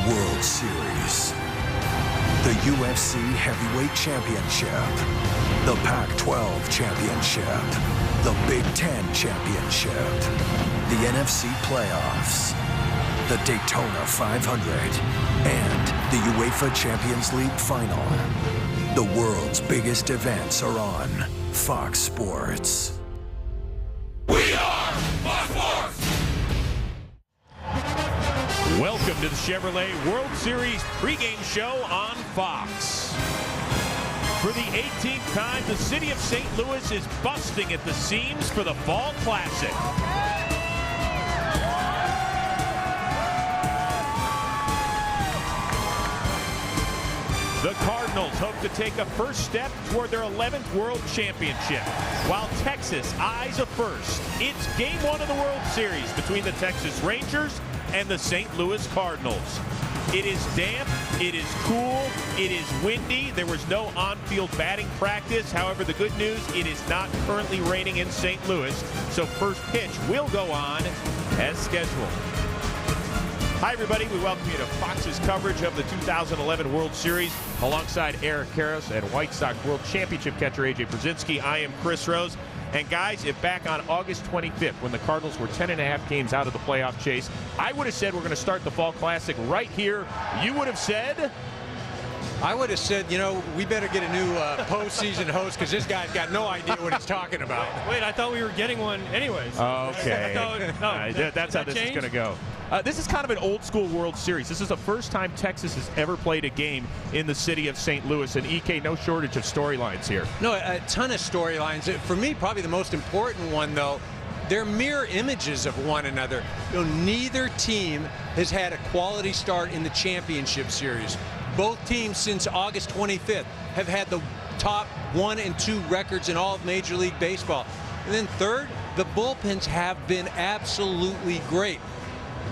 World Series. The UFC Heavyweight Championship. The Pac-12 Championship. The Big Ten Championship. The NFC Playoffs. The Daytona 500. And the UEFA Champions League Final. The world's biggest events are on Fox Sports. We are Fox Sports! Welcome to the Chevrolet World Series pregame show on Fox. For the 18th time, the city of St. Louis is busting at the seams for the Fall Classic. The Cardinals hope to take a first step toward their 11th World Championship, while Texas eyes a first. It's Game 1 of the World Series between the Texas Rangers and the St. Louis Cardinals. It is damp, it is cool, it is windy. There was no on-field batting practice. However, the good news, it is not currently raining in St. Louis, so first pitch will go on as scheduled. Hi, everybody. We welcome you to Fox's coverage of the 2011 World Series alongside Eric Karros and White Sox World Championship catcher A.J. Brzezinski. I am Chris Rose. And guys, if back on August 25th, when the Cardinals were 10.5 games out of the playoff chase, I would have said we're going to start the Fall Classic right here. You would have said? I would have said, you know, we better get a new postseason host because this guy's got no idea what he's talking about. Wait, I thought we were getting one anyways. Okay. That's how this is going to go. This is kind of an old-school World Series. This is the first time Texas has ever played a game in the city of St. Louis. And, EK, no shortage of storylines here. No, a ton of storylines. For me, probably the most important one, though, they're mirror images of one another. You know, neither team has had a quality start in the championship series. Both teams since August 25th have had the top 1 and 2 records in all of Major League Baseball. And then third, the bullpens have been absolutely great.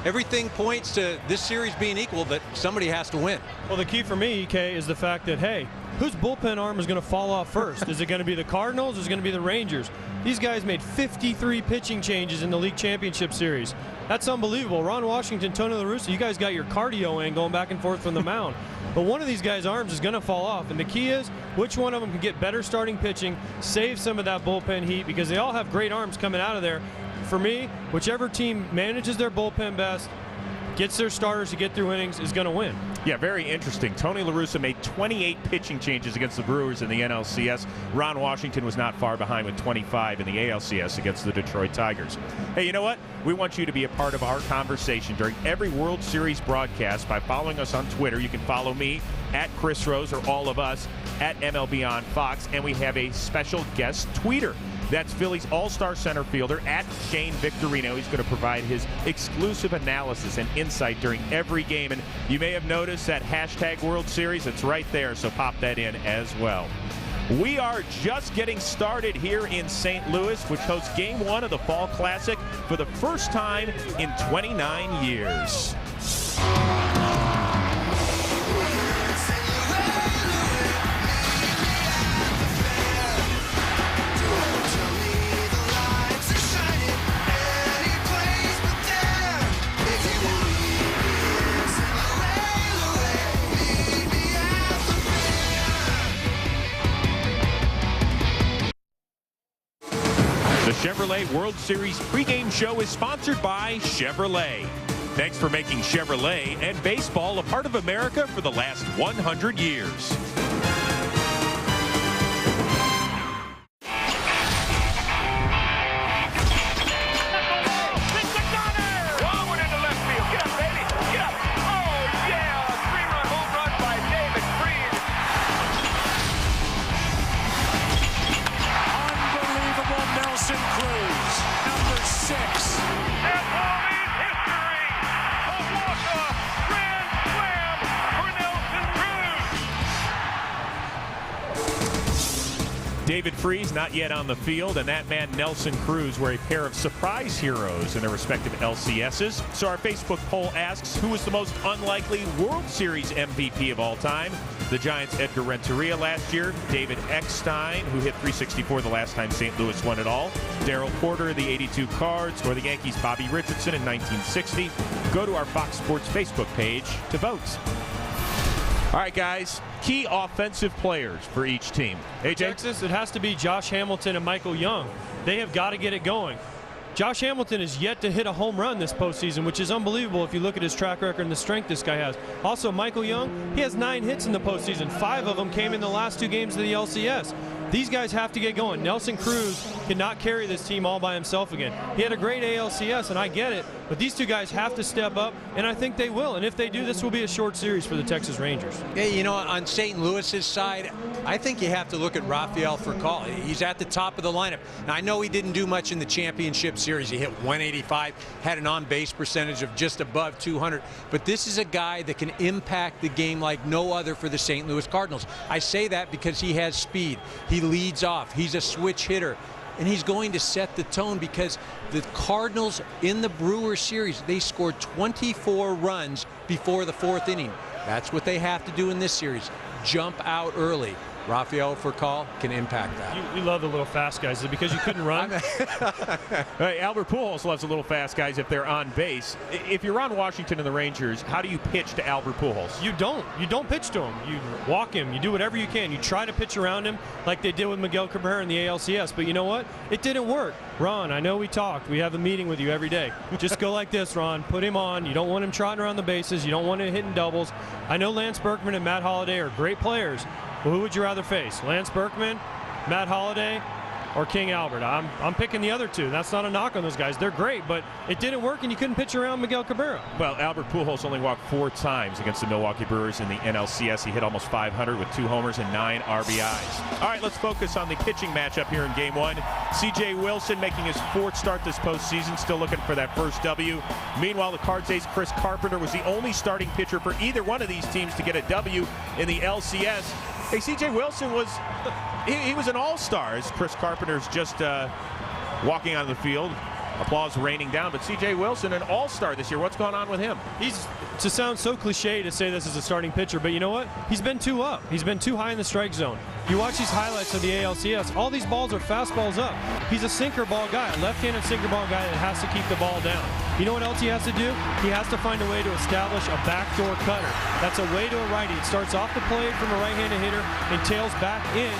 Everything points to this series being equal, but somebody has to win. Well, the key for me, EK, is the fact that, hey, whose bullpen arm is going to fall off first? Is it going to be the Cardinals or is it going to be the Rangers? These guys made 53 pitching changes in the league championship series. That's unbelievable. Ron Washington, Tony La Russa, you guys got your cardio in going back and forth from the mound. But one of these guys' arms is going to fall off. And the key is which one of them can get better starting pitching, save some of that bullpen heat, because they all have great arms coming out of there. For me, whichever team manages their bullpen best, gets their starters to get through innings, is going to win. Yeah, very interesting. Tony La Russa made 28 pitching changes against the Brewers in the NLCS. Ron Washington was not far behind with 25 in the ALCS against the Detroit Tigers. Hey, you know what? We want you to be a part of our conversation during every World Series broadcast by following us on Twitter. You can follow me at Chris Rose or all of us at MLB on Fox. And we have a special guest tweeter. That's Phillies all-star center fielder at Shane Victorino. He's going to provide his exclusive analysis and insight during every game. And you may have noticed that hashtag World Series. It's right there, so pop that in as well. We are just getting started here in St. Louis, which hosts Game 1 of the Fall Classic for the first time in 29 years. The Chevrolet World Series pregame show is sponsored by Chevrolet. Thanks for making Chevrolet and baseball a part of America for the last 100 years. David Freese not yet on the field, and that man Nelson Cruz were a pair of surprise heroes in their respective LCSs. So our Facebook poll asks, who is the most unlikely World Series MVP of all time? The Giants' Edgar Renteria last year. David Eckstein, who hit .364 the last time St. Louis won it all. Darryl Porter, the '82 Cards, or the Yankees' Bobby Richardson in 1960. Go to our Fox Sports Facebook page to vote. All right, guys, key offensive players for each team. AJ? Texas, it has to be Josh Hamilton and Michael Young. They have got to get it going. Josh Hamilton is yet to hit a home run this postseason, which is unbelievable if you look at his track record and the strength this guy has. Also, Michael Young, he has 9 hits in the postseason. 5 of them came in the last 2 games of the LCS. These guys have to get going. Nelson Cruz cannot carry this team all by himself again. He had a great ALCS, and I get it, but these 2 guys have to step up, and I think they will. And if they do, this will be a short series for the Texas Rangers. Hey, you know, on St. Louis's side, I think you have to look at Rafael Furcal. He's at the top of the lineup. Now, I know he didn't do much in the championship series. He hit 185, had an on-base percentage of just above 200. But this is a guy that can impact the game like no other for the St. Louis Cardinals. I say that because he has speed. He leads off. He's a switch hitter. And he's going to set the tone because the Cardinals in the Brewers series, they scored 24 runs before the 4th inning. That's what they have to do in this series. Jump out early. Rafael Furcal can impact that. You love the little fast guys. Is it because you couldn't run? Hey, Albert Pujols loves the little fast guys if they're on base. If you're on Washington and the Rangers, how do you pitch to Albert Pujols? You don't pitch to him. You walk him. You do whatever you can. You try to pitch around him like they did with Miguel Cabrera in the ALCS. But you know what? It didn't work. Ron, I know we talked. We have a meeting with you every day. Just go like this, Ron. Put him on. You don't want him trotting around the bases. You don't want him hitting doubles. I know Lance Berkman and Matt Holliday are great players. Well, who would you rather face? Lance Berkman, Matt Holliday, or King Albert? I'm picking the other 2. That's not a knock on those guys. They're great, but it didn't work, and you couldn't pitch around Miguel Cabrera. Well, Albert Pujols only walked 4 times against the Milwaukee Brewers in the NLCS. He hit almost 500 with 2 homers and 9 RBIs. All right, let's focus on the pitching matchup here in Game 1. C.J. Wilson making his 4th start this postseason, still looking for that first W. Meanwhile, the Cards ace Chris Carpenter was the only starting pitcher for either one of these teams to get a W in the LCS. Hey, C.J. Wilson was an all-star as Chris Carpenter's just walking on the field. Applause raining down, but C.J. Wilson, an all-star this year. What's going on with him? He's, to sound so cliche to say this as a starting pitcher, but you know what? He's been too up. He's been too high in the strike zone. You watch these highlights of the ALCS, all these balls are fastballs up. He's a sinker ball guy, a left-handed sinker ball guy that has to keep the ball down. You know what else he has to do? He has to find a way to establish a backdoor cutter. That's a way to a righty. It starts off the plate from a right-handed hitter and tails back in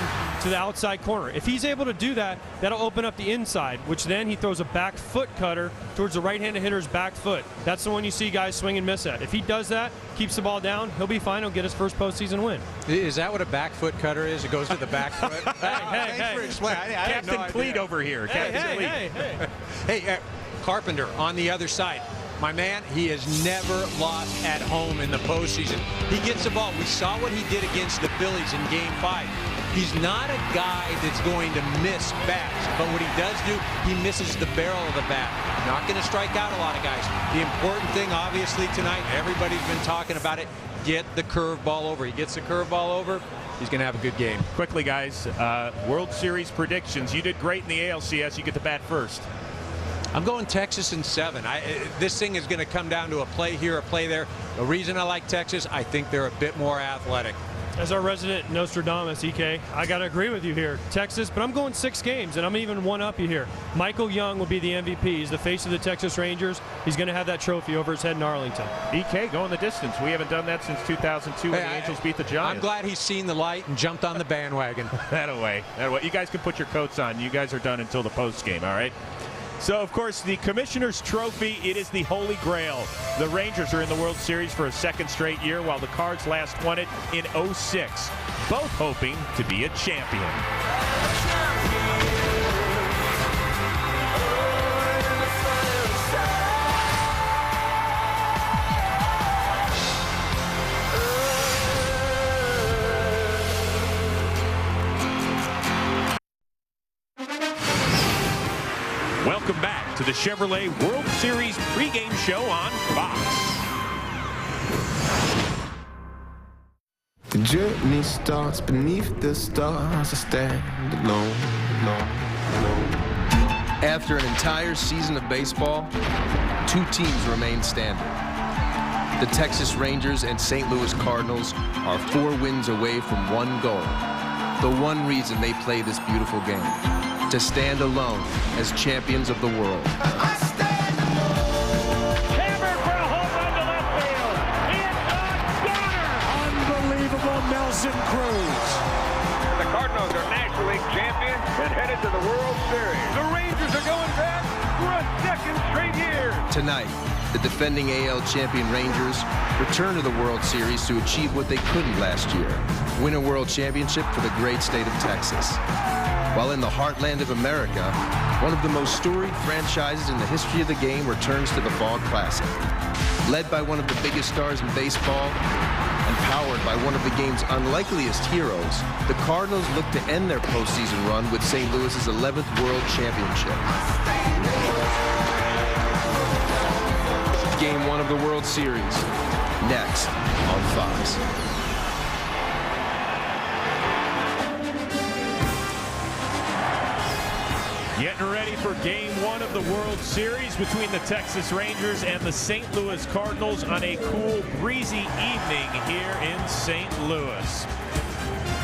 to the outside corner. If he's able to do that, that'll open up the inside, which then he throws a back foot cutter towards the right-handed hitter's back foot. That's the one you see guys swing and miss at. If he does that, keeps the ball down, he'll be fine. He'll get his first postseason win. Is that what a back foot cutter is? It goes to the back foot? Hey, Captain Cleat over here. Hey, Carpenter on the other side. My man, he has never lost at home in the postseason. He gets the ball. We saw what he did against the Phillies in Game 5. He's not a guy that's going to miss bats, but what he does do, he misses the barrel of the bat. Not going to strike out a lot of guys. The important thing, obviously, tonight, everybody's been talking about it, get the curveball over. He gets the curveball over, he's going to have a good game. Quickly, guys, World Series predictions. You did great in the ALCS. You get the bat first. I'm going Texas in 7. This thing is going to come down to a play here, a play there. The reason I like Texas, I think they're a bit more athletic. As our resident Nostradamus, EK, I got to agree with you here. Texas, but I'm going 6 games, and I'm even one up you here. Michael Young will be the MVP. He's the face of the Texas Rangers. He's going to have that trophy over his head in Arlington. EK going the distance. We haven't done that since 2002 when the Angels beat the Giants. I'm glad he's seen the light and jumped on the bandwagon. That away. You guys can put your coats on. You guys are done until the post game, all right? So, of course, the Commissioner's Trophy, it is the Holy Grail. The Rangers are in the World Series for a 2nd straight year, while the Cards last won it in '06, both hoping to be a champion. Welcome back to the Chevrolet World Series pregame show on Fox. The journey starts beneath the stars. I stand alone. After an entire season of baseball, 2 teams remain standing. The Texas Rangers and St. Louis Cardinals are 4 wins away from one goal. The one reason they play this beautiful game, to stand alone as champions of the world. Hammered for a home run to left field. It's a corner. Unbelievable Nelson Cruz. The Cardinals are National League champions and headed to the World Series. The Rangers are going back for a second straight year. Tonight, the defending AL champion Rangers return to the World Series to achieve what they couldn't last year, win a World Championship for the great state of Texas. While in the heartland of America, one of the most storied franchises in the history of the game returns to the Fall Classic. Led by one of the biggest stars in baseball and powered by one of the game's unlikeliest heroes, the Cardinals look to end their postseason run with St. Louis's 11th World Championship. Game 1 of the World Series, next on Fox. Getting ready for Game 1 of the World Series between the Texas Rangers and the St. Louis Cardinals on a cool, breezy evening here in St. Louis.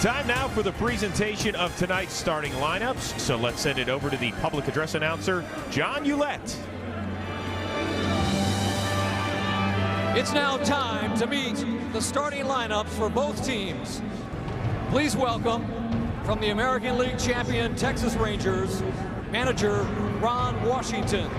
Time now for the presentation of tonight's starting lineups. So let's send it over to the public address announcer, John Hewlett. It's now time to meet the starting lineups for both teams. Please welcome, from the American League champion Texas Rangers, manager Ron Washington.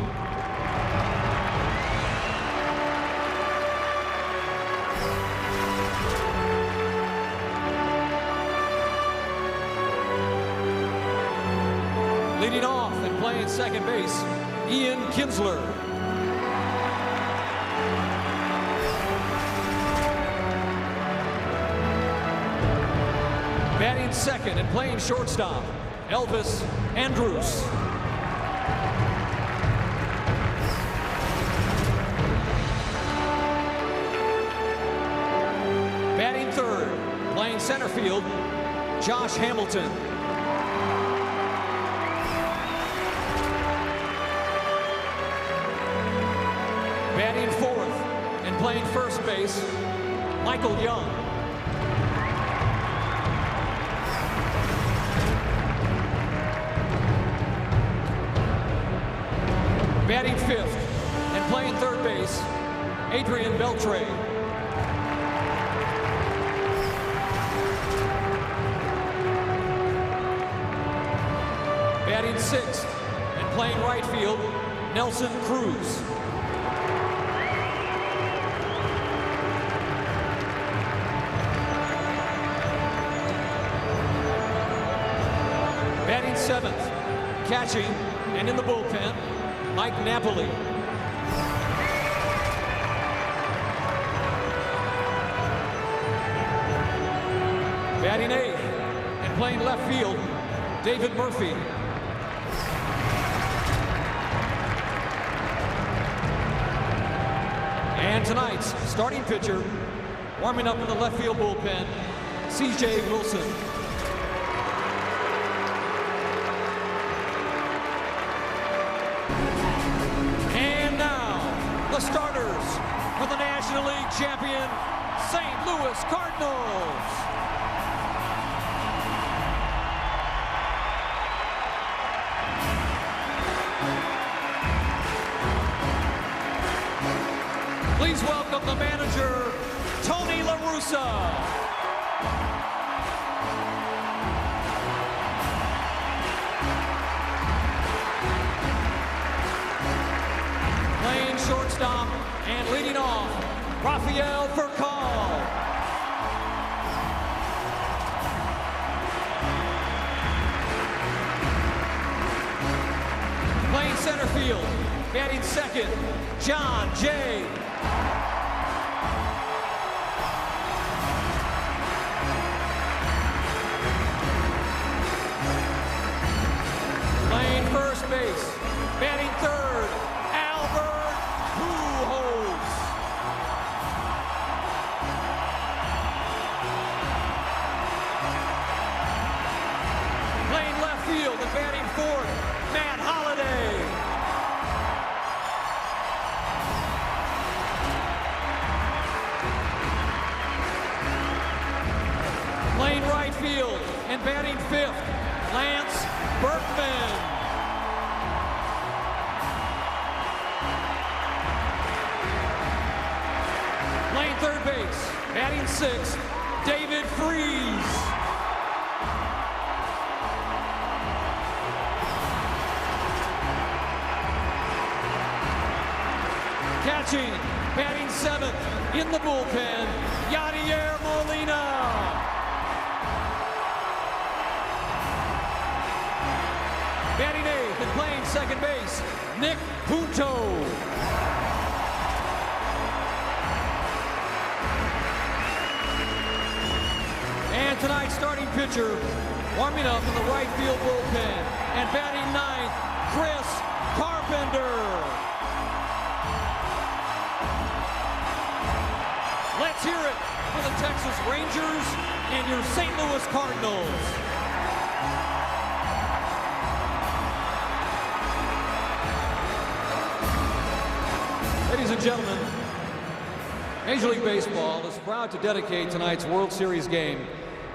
Leading off and playing second base, Ian Kinsler. Batting second and playing shortstop, Elvis Andrus. Batting third, playing center field, Josh Hamilton. Batting fourth and playing first base, Michael Young. Batting fifth and playing third base, Adrian Beltre. Batting sixth and playing right field, Nelson Cruz. Batting seventh, catching and in the bullpen, Mike Napoli. Batting eighth and playing left field, David Murphy. And tonight's starting pitcher, warming up in the left field bullpen, C.J. Wilson. The starters for the National League champion, St. Louis Cardinals. Please welcome the manager, Tony La Russa. Playing shortstop and leading off, Rafael Furcal. Playing center field, batting second, John Jay. Playing first base, batting third, Albert Pujols. Playing left field and batting fourth, Matt Holliday. right field and batting fifth, Lance Berkman. Playing third base, batting sixth, David Freese. Catching, batting seventh in the bullpen, Yadier Molina. Batting eighth and playing second base, Nick Punto. And tonight's starting pitcher, warming up in the right field bullpen, and batting ninth, Chris Carpenter. Let's hear it for the Texas Rangers and your St. Louis Cardinals. Ladies and gentlemen, Major League Baseball is proud to dedicate tonight's World Series game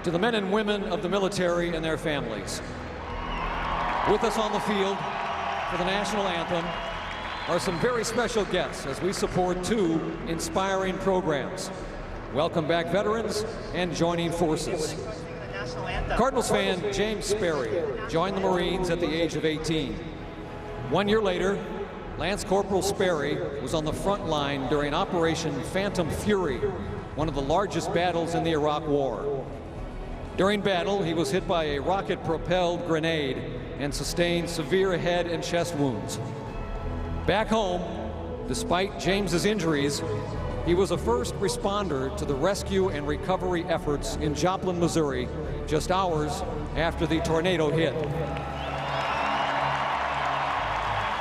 to the men and women of the military and their families. With us on the field for the national anthem are some very special guests as we support two inspiring programs. Welcome back, veterans and joining forces. Cardinals fan James Sperry joined the Marines at the age of 18. 1 year later, Lance Corporal Sperry was on the front line during Operation Phantom Fury, one of the largest battles in the Iraq War. During battle, he was hit by a rocket-propelled grenade and sustained severe head and chest wounds. Back home, despite James's injuries, he was a first responder to the rescue and recovery efforts in Joplin, Missouri, just hours after the tornado hit.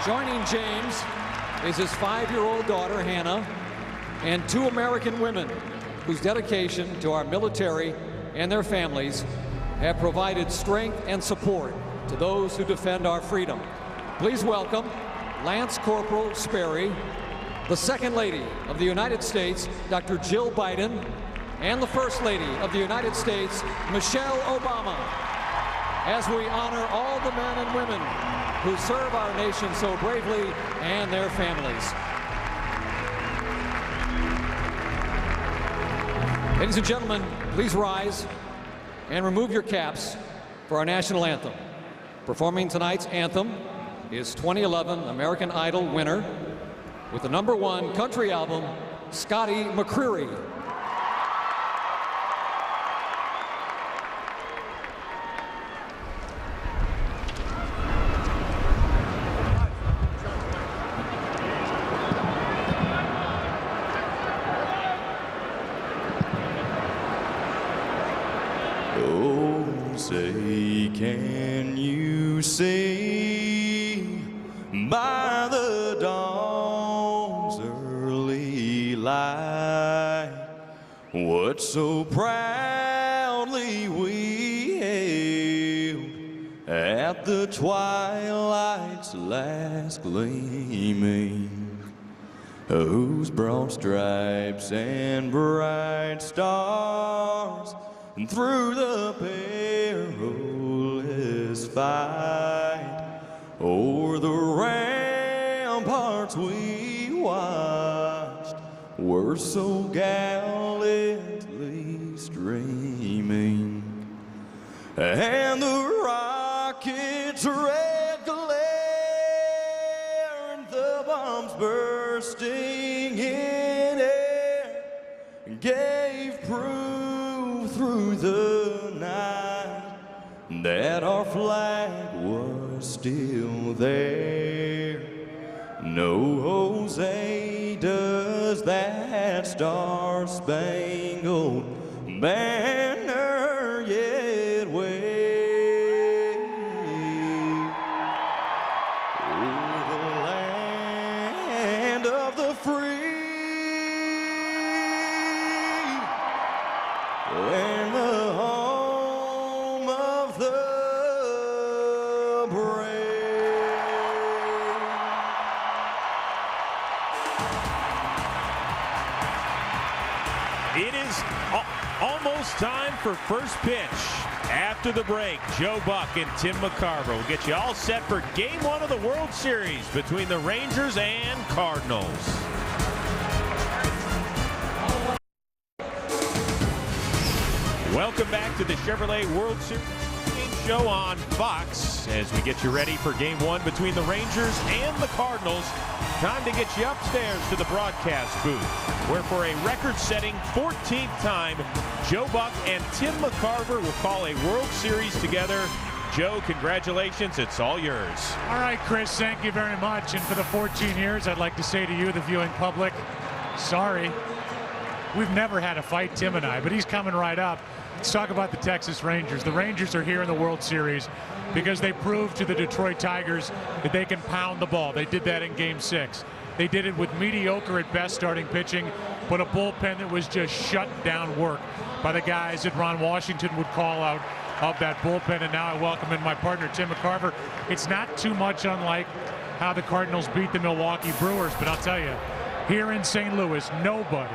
Joining James is his 5-year-old daughter, Hannah, and 2 American women whose dedication to our military and their families have provided strength and support to those who defend our freedom. Please welcome Lance Corporal Sperry, the Second Lady of the United States, Dr. Jill Biden, and the First Lady of the United States, Michelle Obama, as we honor all the men and women who serve our nation so bravely and their families. Ladies and gentlemen, please rise and remove your caps for our national anthem. Performing tonight's anthem is 2011 American Idol winner with the #1 country album, Scotty McCreery. Oh, say, can you see by the dawn's early light what so proudly we hailed at the twilight's last gleaming, whose broad stripes and bright stars and through the perilous fight o'er the ramparts we watched were so gallantly streaming, and the rocket's red glare and the bombs bursting in air gave proof through the night that our flag was still there. No, Jose, does that star-spangled banner yet wave o'er the land of the free and the home of the brave. It is almost time for first pitch. After the break, Joe Buck and Tim McCarver will get you all set for Game 1 of the World Series between the Rangers and Cardinals. Welcome back to the Chevrolet World Series show on Fox as we get you ready for Game 1 between the Rangers and the Cardinals. Time to get you upstairs to the broadcast booth, where for a record-setting 14th time, Joe Buck and Tim McCarver will call a World Series together. Joe, congratulations. It's all yours. All right, Chris, thank you very much. And for the 14 years, I'd like to say to you, the viewing public, sorry. We've never had a fight, Tim and I, but he's coming right up. Let's talk about the Texas Rangers. The Rangers are here in the World Series because they proved to the Detroit Tigers that they can pound the ball. They did that in Game 6. They did it with mediocre at best starting pitching, but a bullpen that was just shut down work by the guys that Ron Washington would call out of that bullpen. And now I welcome in my partner, Tim McCarver. It's not too much unlike how the Cardinals beat the Milwaukee Brewers, but I'll tell you, here in St. Louis, nobody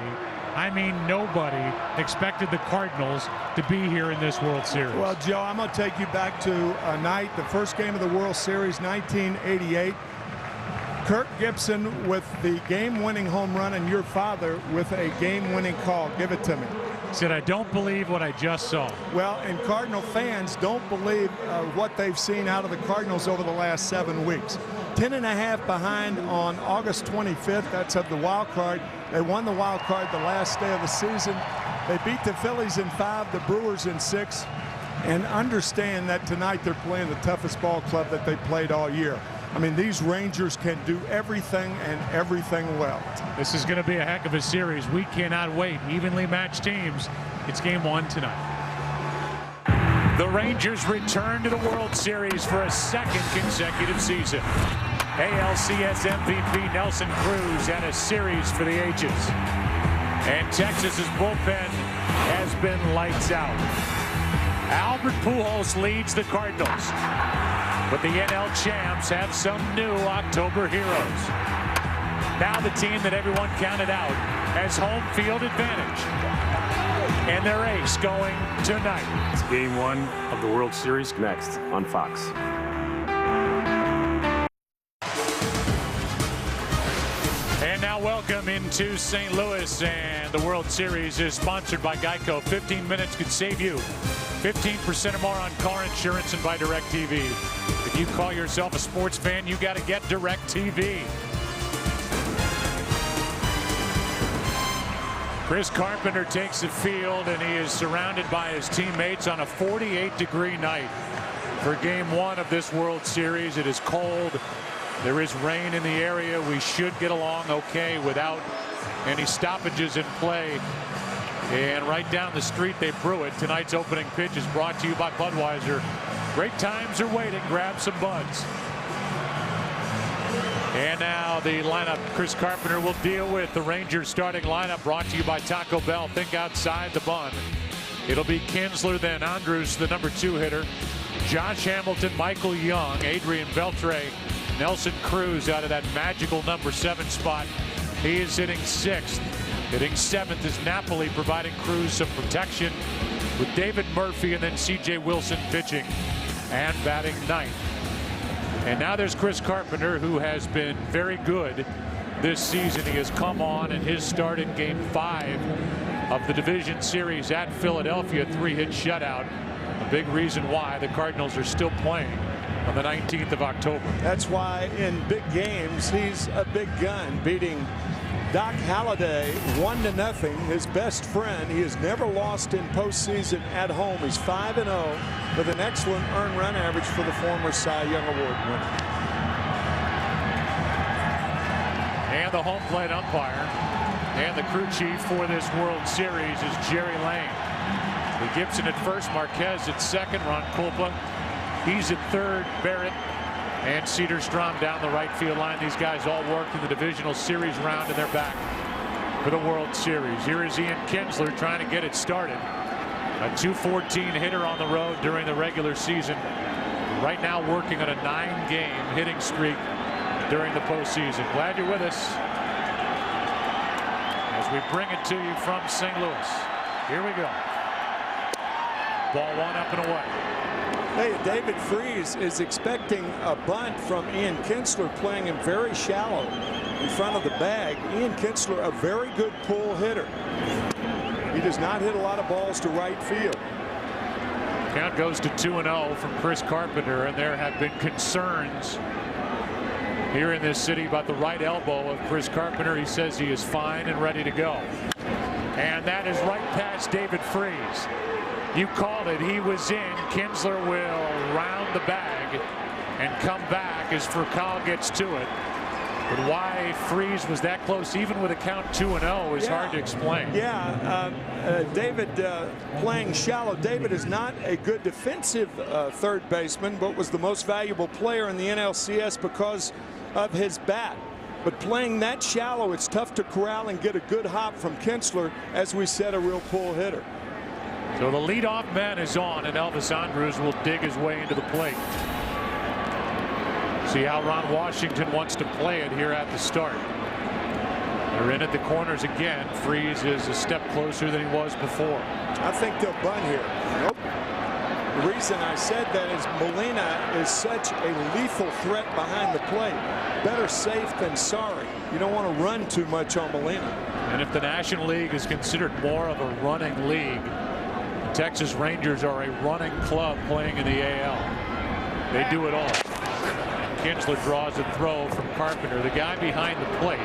expected the Cardinals to be here in this World Series. Well, Joe, I'm going to take you back to a night, the first game of the World Series, 1988. Kirk Gibson with the game-winning home run and your father with a game-winning call. Give it to me. Said, I don't believe what I just saw. Well, and Cardinal fans don't believe what they've seen out of the Cardinals over the last 7 weeks. 10.5 behind on August 25th. That's of the wild card. They won the wild card the last day of the season. They beat the Phillies in 5, the Brewers in 6. And understand that tonight they're playing the toughest ball club that they played all year. I mean, these Rangers can do everything and everything well. This is going to be a heck of a series. We cannot wait. Evenly matched teams. It's Game 1 tonight. The Rangers return to the World Series for a second consecutive season. ALCS MVP Nelson Cruz had a series for the ages. And Texas's bullpen has been lights out. Albert Pujols leads the Cardinals. But the NL champs have some new October heroes. Now the team that everyone counted out has home field advantage. And their ace going tonight. It's Game 1 of the World Series next on Fox. And now welcome into St. Louis, and the World Series is sponsored by Geico. 15 minutes could save you 15% or more on car insurance and by DirecTV. If you call yourself a sports fan, you got to get DirecTV. Chris Carpenter takes the field, and he is surrounded by his teammates on a 48-degree night for Game 1 of this World Series. It is cold. There is rain in the area. We should get along okay without any stoppages in play. And right down the street, they brew it. Tonight's opening pitch is brought to you by Budweiser. Great times are waiting. Grab some buds. And now the lineup Chris Carpenter will deal with. The Rangers starting lineup brought to you by Taco Bell. Think outside the bun. It'll be Kinsler, then Andrews, the number 2 hitter. Josh Hamilton, Michael Young, Adrian Beltre, Nelson Cruz out of that magical number 7 spot. He is hitting 6th. Hitting 7th is Napoli, providing Cruz some protection with David Murphy and then C.J. Wilson pitching and batting 9th. And now there's Chris Carpenter, who has been very good this season. He has come on in his start in Game 5 of the division series at Philadelphia, 3-hit shutout. A big reason why the Cardinals are still playing on the 19th of October. That's why in big games, he's a big gun, beating Doc Halladay 1-0, his best friend. He has never lost in postseason at home. He's 5-0 with an excellent earned run average for the former Cy Young Award winner. And the home plate umpire and the crew chief for this World Series is Jerry Lane. The Gibson at first, Marquez at second, Ron Kulpa. He's at third, Barrett and Cederstrom down the right field line. These guys all worked in the divisional series round, and they're back for the World Series. Here is Ian Kinsler trying to get it started. A .214 hitter on the road during the regular season. Right now working on a 9-game hitting streak during the postseason. Glad you're with us as we bring it to you from St. Louis. Here we go. Ball one up and away. Hey, David Freese is expecting a bunt from Ian Kinsler, playing him very shallow in front of the bag. Ian Kinsler, a very good pull hitter. He does not hit a lot of balls to right field. Count goes to 2-0 from Chris Carpenter, and there have been concerns here in this city about the right elbow of Chris Carpenter. He says he is fine and ready to go. And that is right past David Freese. You called it. He was in. Kinsler will round the bag and come back as Furcal gets to it. But why Freese was that close, even with a count 2-0, is hard to explain. Yeah, David playing shallow. David is not a good defensive third baseman, but was the most valuable player in the NLCS because of his bat. But playing that shallow, it's tough to corral and get a good hop from Kinsler, as we said, a real pull hitter. So the leadoff man is on, and Elvis Andrus will dig his way into the plate. See how Ron Washington wants to play it here at the start. They're in at the corners again. Freese is a step closer than he was before. I think they'll bunt here. Nope. The reason I said that is Molina is such a lethal threat behind the plate. Better safe than sorry. You don't want to run too much on Molina. And if the National League is considered more of a running league, the Texas Rangers are a running club playing in the AL. They do it all. Kinsler draws a throw from Carpenter, the guy behind the plate.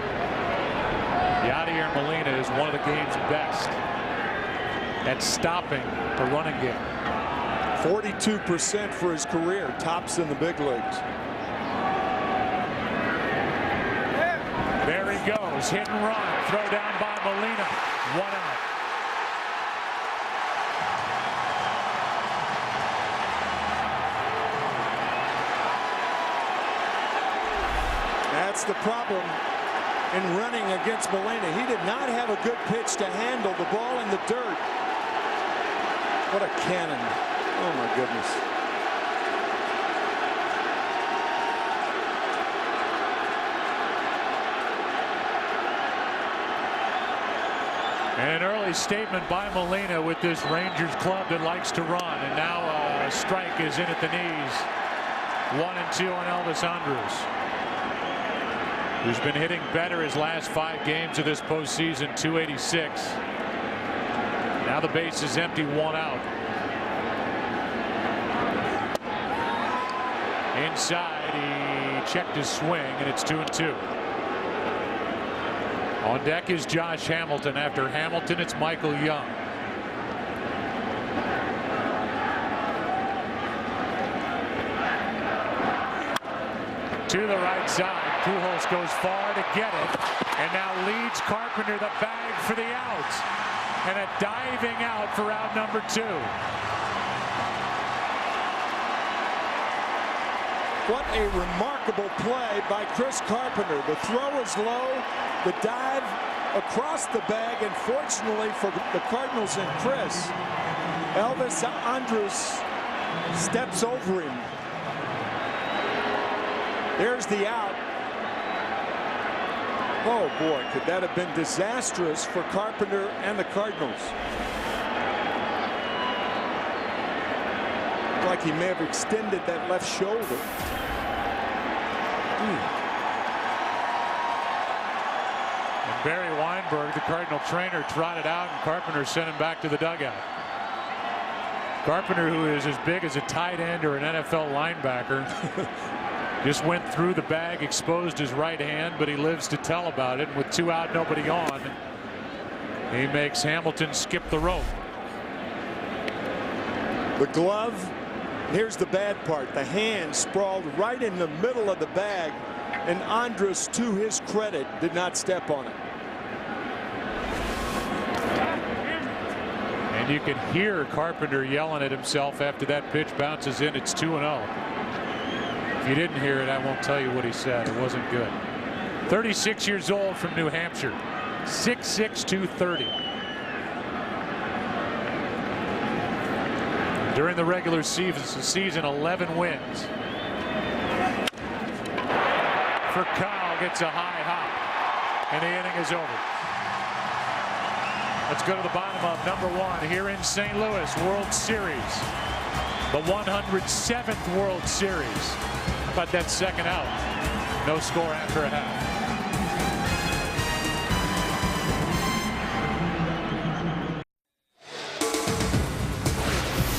Yadier Molina is one of the game's best at stopping the running game. 42% for his career, tops in the big leagues. There he goes, hit and run, throw down by Molina, 1 out. That's the problem in running against Molina. He did not have a good pitch to handle the ball in the dirt. What a cannon. Oh my goodness. And an early statement by Molina with this Rangers club that likes to run. And now a strike is in at the knees. 1-2 on Elvis Andrus, who's been hitting better his last 5 games of this postseason. 286. Now the base is empty, 1 out. Inside, he checked his swing, and it's 2-2. On deck is Josh Hamilton. After Hamilton, it's Michael Young. To the right side. Pujols goes far to get it, and now leads Carpenter the bag for the out. And a diving out for out number 2. What a remarkable play by Chris Carpenter. The throw is low, the dive across the bag, and fortunately for the Cardinals and Chris, Elvis Andrus steps over him. There's the out. Oh boy, could that have been disastrous for Carpenter and the Cardinals. Like he may have extended that left shoulder. And Barry Weinberg, the Cardinal trainer, trotted out, and Carpenter sent him back to the dugout. Carpenter, who is as big as a tight end or an NFL linebacker, just went through the bag, exposed his right hand, but he lives to tell about it. With 2 out, nobody on, he makes Hamilton skip the rope. The glove, here's the bad part. The hand sprawled right in the middle of the bag, and Andrus, to his credit, did not step on it. And you can hear Carpenter yelling at himself after that pitch bounces in. It's 2-0. If you didn't hear it, I won't tell you what he said. It wasn't good. 36 years old from New Hampshire. 6'6", 230. During the regular season, 11 wins. Furcal gets a high hop, and the inning is over. Let's go to the bottom of number 1 here in St. Louis, World Series. The 107th World Series. How about that second out? No score after a half.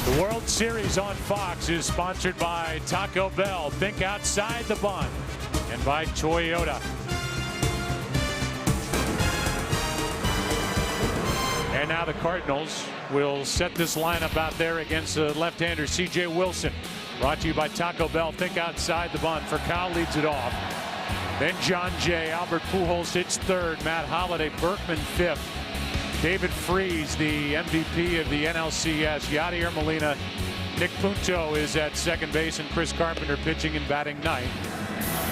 The World Series on Fox is sponsored by Taco Bell. Think outside the bun. And by Toyota. And now the Cardinals will set this lineup out there against the left-hander C.J. Wilson. Brought to you by Taco Bell. Think outside the bun. Furcal leads it off. Then John Jay. Albert Pujols hits third. Matt Holliday. Berkman fifth. David Freese, the MVP of the NLCS. Yadier Molina. Nick Punto is at second base, and Chris Carpenter pitching and batting ninth.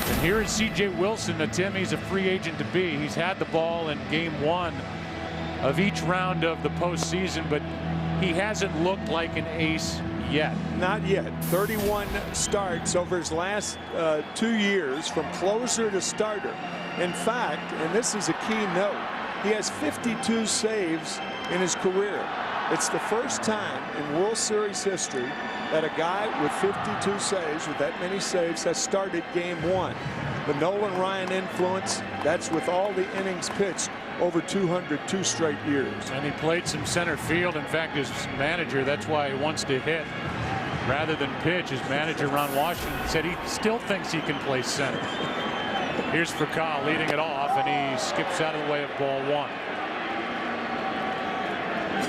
And here is C.J. Wilson. Now, Tim, he's a free agent to be. He's had the ball in game 1 of each round of the postseason, but he hasn't looked like an ace yet. Not yet. 31 starts over his last 2 years from closer to starter. In fact, and this is a key note, he has 52 saves in his career. It's the first time in World Series history that a guy with 52 saves, with that many saves, has started game 1. The Nolan Ryan influence, that's with all the innings pitched over 202 straight years. And he played some center field. In fact, his manager, that's why he wants to hit rather than pitch. His manager, Ron Washington, said he still thinks he can play center. Here's Furcal leading it off, and he skips out of the way of ball 1.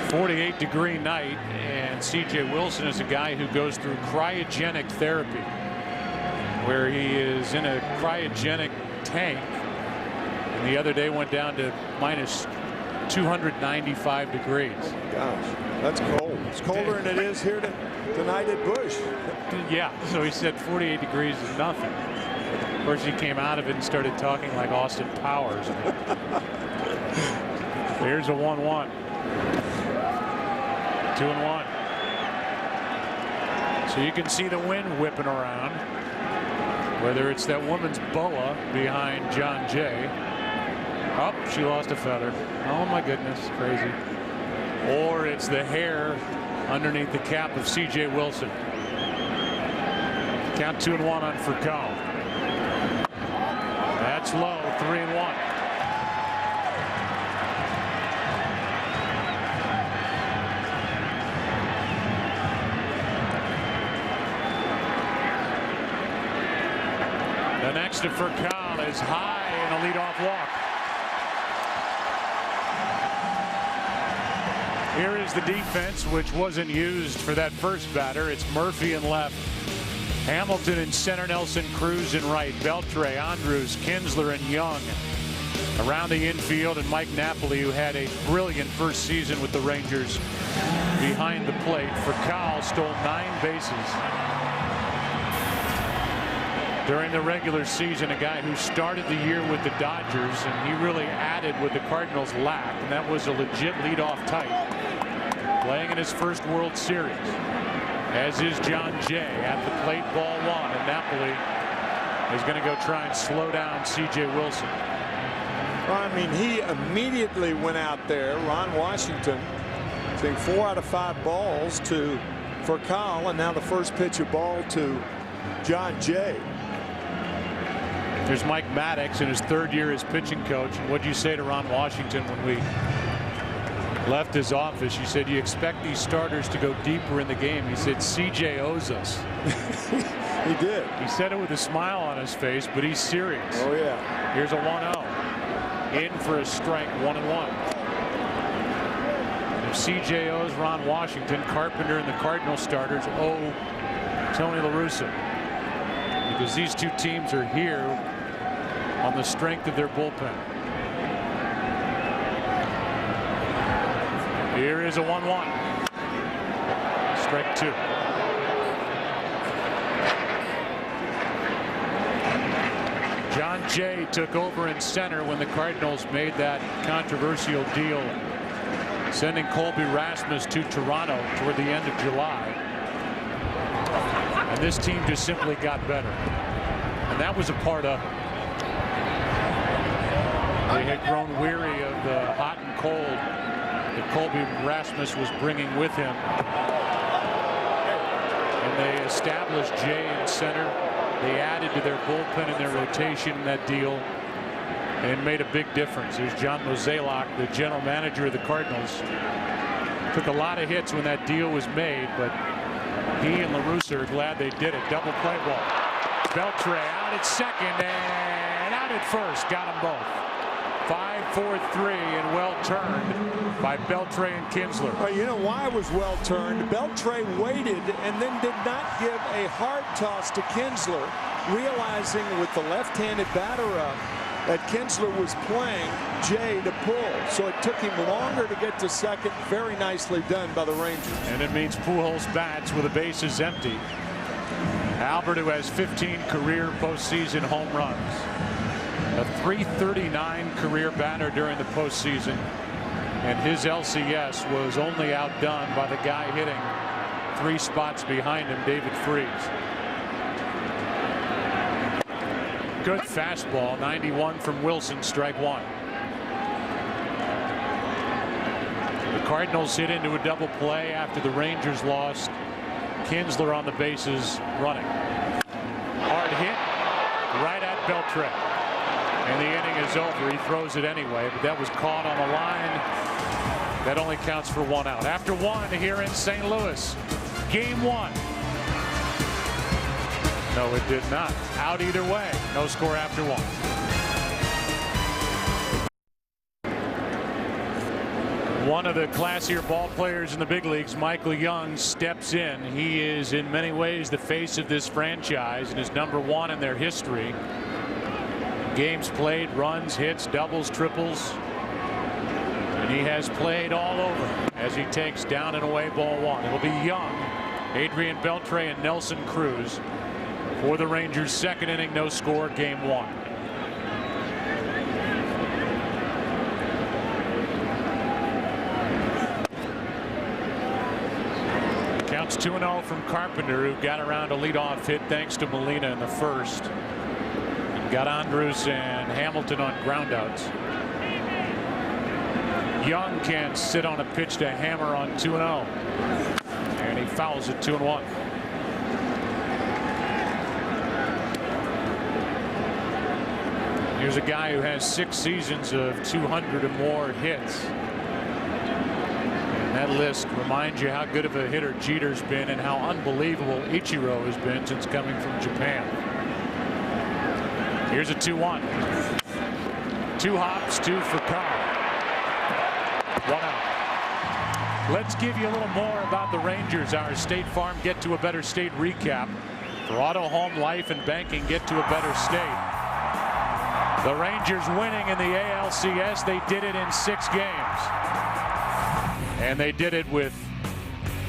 48-degree night, and C.J. Wilson is a guy who goes through cryogenic therapy, where he is in a cryogenic tank, and the other day went down to minus 295 degrees. Oh my gosh, that's cold. It's colder than it is here tonight at Busch. Yeah, so he said 48 degrees is nothing. Of course, he came out of it and started talking like Austin Powers. Here's a 1-1. 2-1. So you can see the wind whipping around, whether it's that woman's boa behind John Jay. Oh, she lost a feather. Oh my goodness, crazy. Or it's the hair underneath the cap of C.J. Wilson. Count 2-1 on Furcal. That's low, 3-1. The next to Furcal is high and a leadoff walk. Here is the defense, which wasn't used for that first batter. It's Murphy in left, Hamilton in center, Nelson Cruz in right, Beltre, Andrews, Kinsler, and Young around the infield, and Mike Napoli, who had a brilliant first season with the Rangers, behind the plate. Furcal stole 9 bases during the regular season, a guy who started the year with the Dodgers, and he really added what the Cardinals lacked, and that was a legit leadoff type, playing in his first World Series, as is John Jay at the plate, ball 1, and Napoli is going to go try and slow down C.J. Wilson. Well, I mean, he immediately went out there, Ron Washington, saying 4 out of 5 balls to Furcal, and now the first pitch of ball to John Jay. There's Mike Maddox in his 3rd year as pitching coach. And what did you say to Ron Washington when we left his office? You said you expect these starters to go deeper in the game. He said CJ owes us. He did. He said it with a smile on his face, but he's serious. Oh yeah. Here's a 1-0. In for a strike, 1-1. If CJ owes Ron Washington, Carpenter and the Cardinal starters owe Tony La Russa, because these two teams are here on the strength of their bullpen. Here is a 1-1. Strike 2. John Jay took over in center when the Cardinals made that controversial deal, sending Colby Rasmus to Toronto toward the end of July. And this team just simply got better. And that was a part of it. They had grown weary of the hot and cold, the Colby Rasmus was bringing with him. And they established Jay in center. They added to their bullpen and their rotation in that deal and made a big difference. Here's John Mozeliak, the general manager of the Cardinals. Took a lot of hits when that deal was made, but he and LaRussa are glad they did it. Double play ball. Beltre out at second and out at first. Got them both. 5-4-3 and well turned by Beltre and Kinsler. Well, you know why it was well turned? Beltre waited and then did not give a hard toss to Kinsler, realizing with the left-handed batter up that Kinsler was playing Jay to pull. So it took him longer to get to second. Very nicely done by the Rangers. And it means Pujols bats with the bases empty. Albert, who has 15 career postseason home runs. A .339 career batter during the postseason. And his LCS was only outdone by the guy hitting 3 spots behind him, David Freese. Good fastball, 91 from Wilson, strike 1. The Cardinals hit into a double play after the Rangers lost. Kinsler on the bases running. Hard hit right at Beltre. And the inning is over. He throws it anyway, but that was caught on the line. That only counts for 1 out. After 1 here in St. Louis. Game 1. No, it did not. Out either way. No score after 1. One of the classier ball players in the big leagues, Michael Young, steps in. He is in many ways the face of this franchise and is #1 in their history. Games played, runs, hits, doubles, triples. And he has played all over as he takes down and away ball 1. It'll be Young, Adrian Beltre, and Nelson Cruz for the Rangers' second inning, no score, game 1. Counts 2-0 from Carpenter, who got around a leadoff hit thanks to Molina in the first. And got Andrus and Hamilton on groundouts. Young can sit on a pitch to Hammer on 2-0. And he fouls it 2-1. Here's a guy who has 6 seasons of 200 or more hits. And that list reminds you how good of a hitter Jeter's been and how unbelievable Ichiro has been since coming from Japan. Here's a 2-1. 2 hops, 2 for Carr. 1 out. Let's give you a little more about the Rangers. Our State Farm Get to a Better State recap. For auto, home, life, and banking, get to a better state. The Rangers winning in the ALCS. They did it in 6 games. And they did it with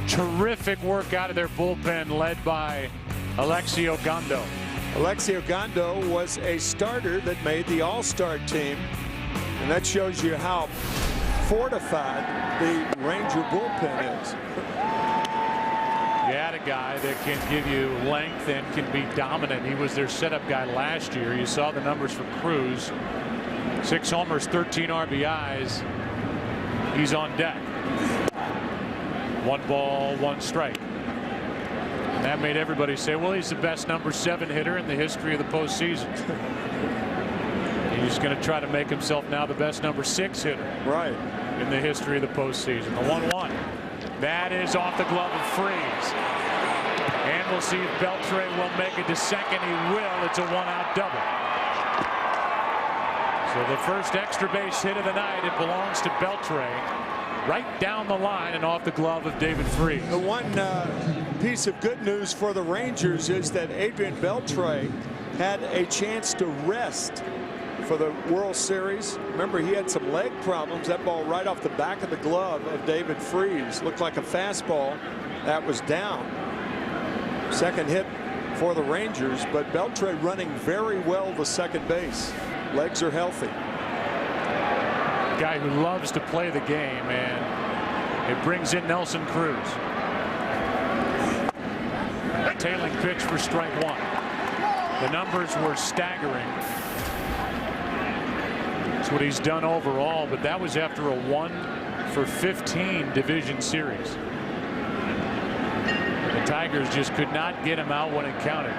terrific work out of their bullpen led by Alexio Gondo. Alexio Gondo was a starter that made the All-Star team. And that shows you how fortified the Ranger bullpen is. You had a guy that can give you length and can be dominant. He was their setup guy last year. You saw the numbers for Cruz. 6 homers, 13 RBIs. He's on deck. 1 ball, 1 strike. And that made everybody say, well, he's the best #7 hitter in the history of the postseason. He's going to try to make himself now the best #6 hitter. Right. In the history of the postseason. The 1-1. That is off the glove of Freese. And we'll see if Beltre will make it to second. He will. It's a 1-out double. So the first extra base hit of the night, it belongs to Beltre. Right down the line and off the glove of David Freese. The one piece of good news for the Rangers is that Adrian Beltre had a chance to rest for the World Series. Remember, he had some leg problems. That ball right off the back of the glove of David Freese looked like a fastball that was down. Second hit for the Rangers, but Beltre running very well to second base. Legs are healthy. Guy who loves to play the game, and it brings in Nelson Cruz. A tailing pitch for strike 1. The numbers were staggering. That's what he's done overall, but that was after a 1 for 15 division series. The Tigers just could not get him out when it counted.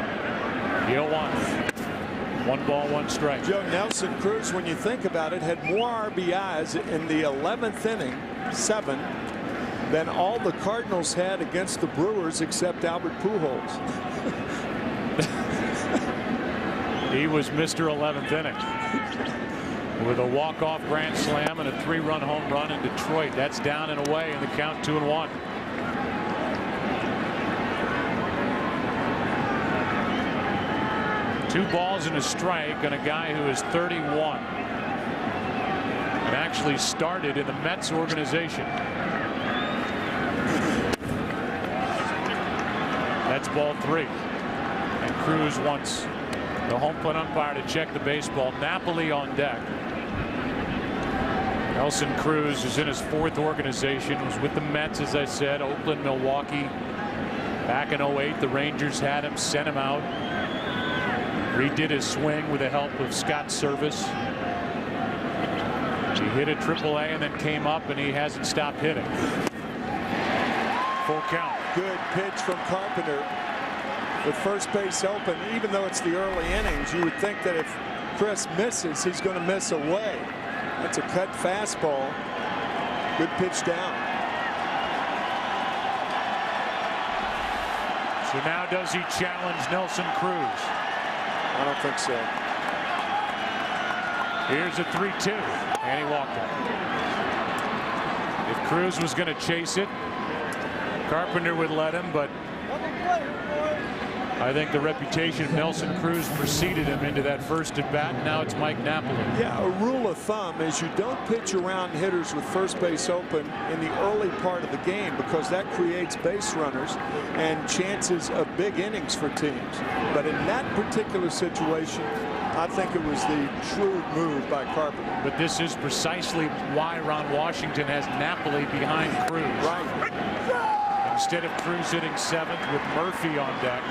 0-1. 1 ball, 1 strike. Joe, Nelson Cruz, when you think about it, had more RBIs in the 11th inning, 7, than all the Cardinals had against the Brewers except Albert Pujols. He was Mr. 11th inning with a walk-off grand slam and a 3-run home run in Detroit. That's down and away in the count, 2-1. Two balls and a strike on a guy who is 31 and actually started in the Mets organization. That's ball 3. And Cruz wants the home plate umpire to check the baseball. Napoli on deck. Nelson Cruz is in his 4th organization. Was with the Mets, as I said, Oakland, Milwaukee. Back in 08, the Rangers had him, sent him out. Redid his swing with the help of Scott Service. He hit a AAA and then came up, and he hasn't stopped hitting. Full count. Good pitch from Carpenter with first base open. Even though it's the early innings, you would think that if Chris misses, he's going to miss away. That's a cut fastball. Good pitch down. So now does he challenge Nelson Cruz? I don't think so. Here's a 3-2, and he walked it. If Cruz was going to chase it, Carpenter would let him, but I think the reputation of Nelson Cruz preceded him into that first at bat. And now it's Mike Napoli. Yeah, a rule of thumb is you don't pitch around hitters with first base open in the early part of the game, because that creates base runners and chances of big innings for teams. But in that particular situation, I think it was the shrewd move by Carpenter. But this is precisely why Ron Washington has Napoli behind Cruz. Right. Instead of Cruz hitting 7th with Murphy on deck,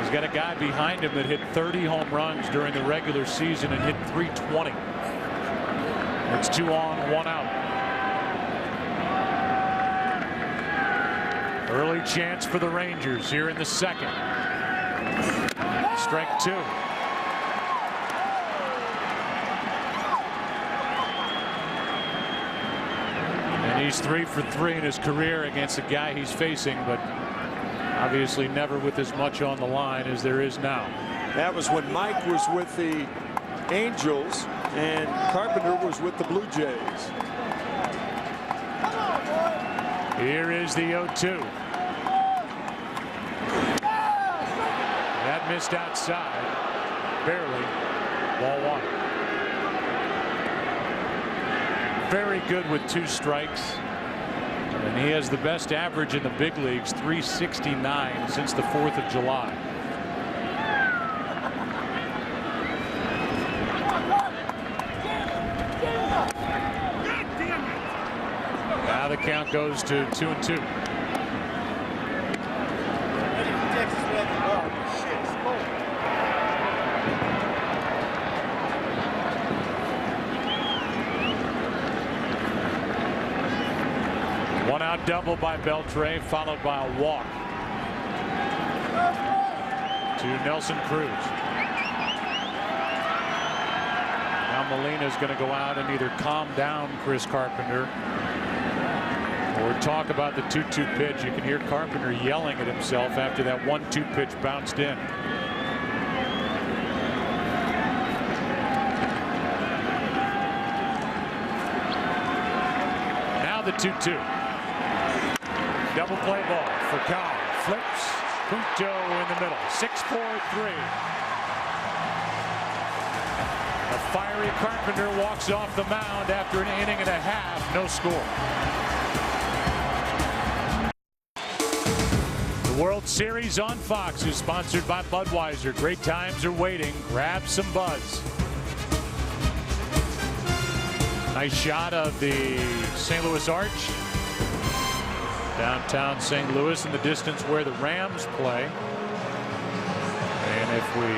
he's got a guy behind him that hit 30 home runs during the regular season and hit 320. It's 2 on, 1 out. Early chance for the Rangers here in the 2nd. Strike 2. And he's 3 for 3 in his career against the guy he's facing, but obviously never with as much on the line as there is now. That was when Mike was with the Angels and Carpenter was with the Blue Jays. Here is the 0-2. That missed outside. Barely. Ball 1. Very good with 2 strikes. And he has the best average in the big leagues, 369 since the 4th of July. Now the count goes to 2-2. One out double by Beltre, followed by a walk to Nelson Cruz. Now Molina's going to go out and either calm down Chris Carpenter or talk about the 2-2 pitch. You can hear Carpenter yelling at himself after that 1-2 pitch bounced in. Now the 2-2. Double play ball for Kyle. Flips. Punto in the middle. 6-4-3. A fiery Carpenter walks off the mound after an inning and a half. No score. The World Series on Fox is sponsored by Budweiser. Great times are waiting. Grab some Buds. Nice shot of the St. Louis Arch. Downtown St. Louis in the distance where the Rams play. And if we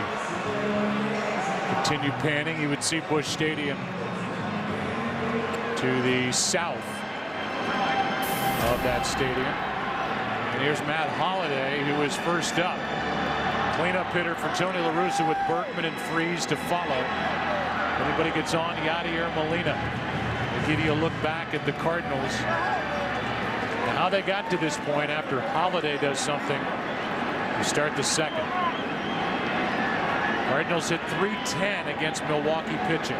continue panning, you would see Busch Stadium to the south of that stadium. And here's Matt Holliday, who is first up. Cleanup hitter for Tony La Russa with Berkman and Freese to follow. Anybody gets on, Yadier Molina. They give you a look back at the Cardinals and how they got to this point after Holliday does something to start the second. Cardinals hit .310 against Milwaukee pitching.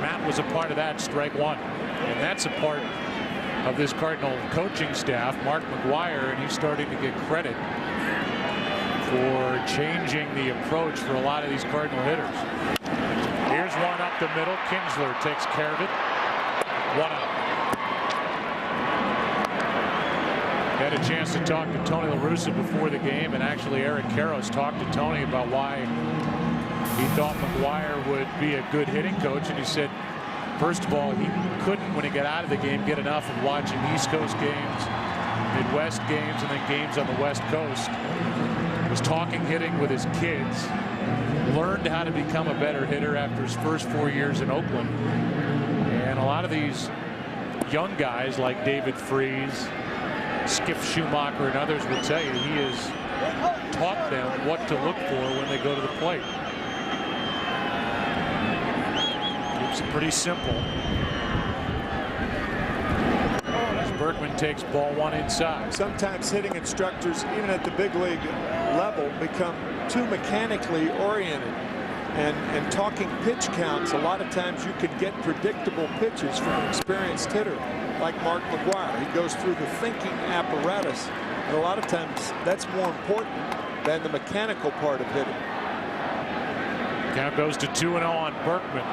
Matt was a part of that, strike one. And that's a part of this Cardinal coaching staff, Mark McGwire, and he's starting to get credit for changing the approach for a lot of these Cardinal hitters. Here's one up the middle. Kinsler takes care of it. 1 out. Had a chance to talk to Tony La Russa before the game, and actually Eric Karros talked to Tony about why he thought McGwire would be a good hitting coach, and he said, first of all, he couldn't, when he got out of the game, get enough of watching East Coast games, Midwest games, and then games on the West Coast. He was talking hitting with his kids, learned how to become a better hitter after his first 4 years in Oakland. And a lot of these young guys like David Freese, Skip Schumacher, and others will tell you he has taught them what to look for when they go to the plate. It's pretty simple. As Berkman takes ball one inside. Sometimes hitting instructors, even at the big league level, become too mechanically oriented. And talking pitch counts, a lot of times you can get predictable pitches from an experienced hitter like Mark McGwire. He goes through the thinking apparatus, and a lot of times that's more important than the mechanical part of hitting. Count goes to 2-0 on Berkman,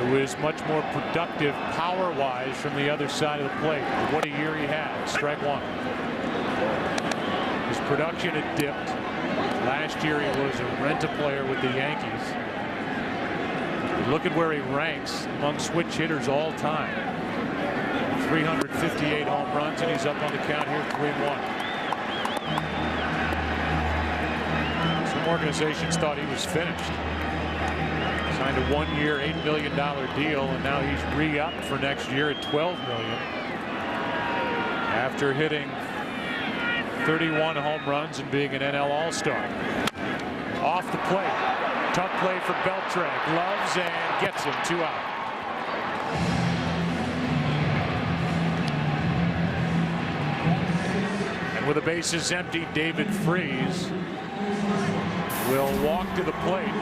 who is much more productive power-wise from the other side of the plate. What a year he had. Strike one. His production had dipped. Last year he was a rent-a-player with the Yankees. Look at where he ranks among switch hitters all time. 358 home runs, and he's up on the count here 3-1. Some organizations thought he was finished. Signed a 1-year, $8 million deal, and now he's re-upped for next year at $12 million. After hitting 31 home runs and being an NL All-Star. Off the plate. Tough play for Beltran. Gloves and gets him. 2 out. And with the bases empty, David Freese will walk to the plate.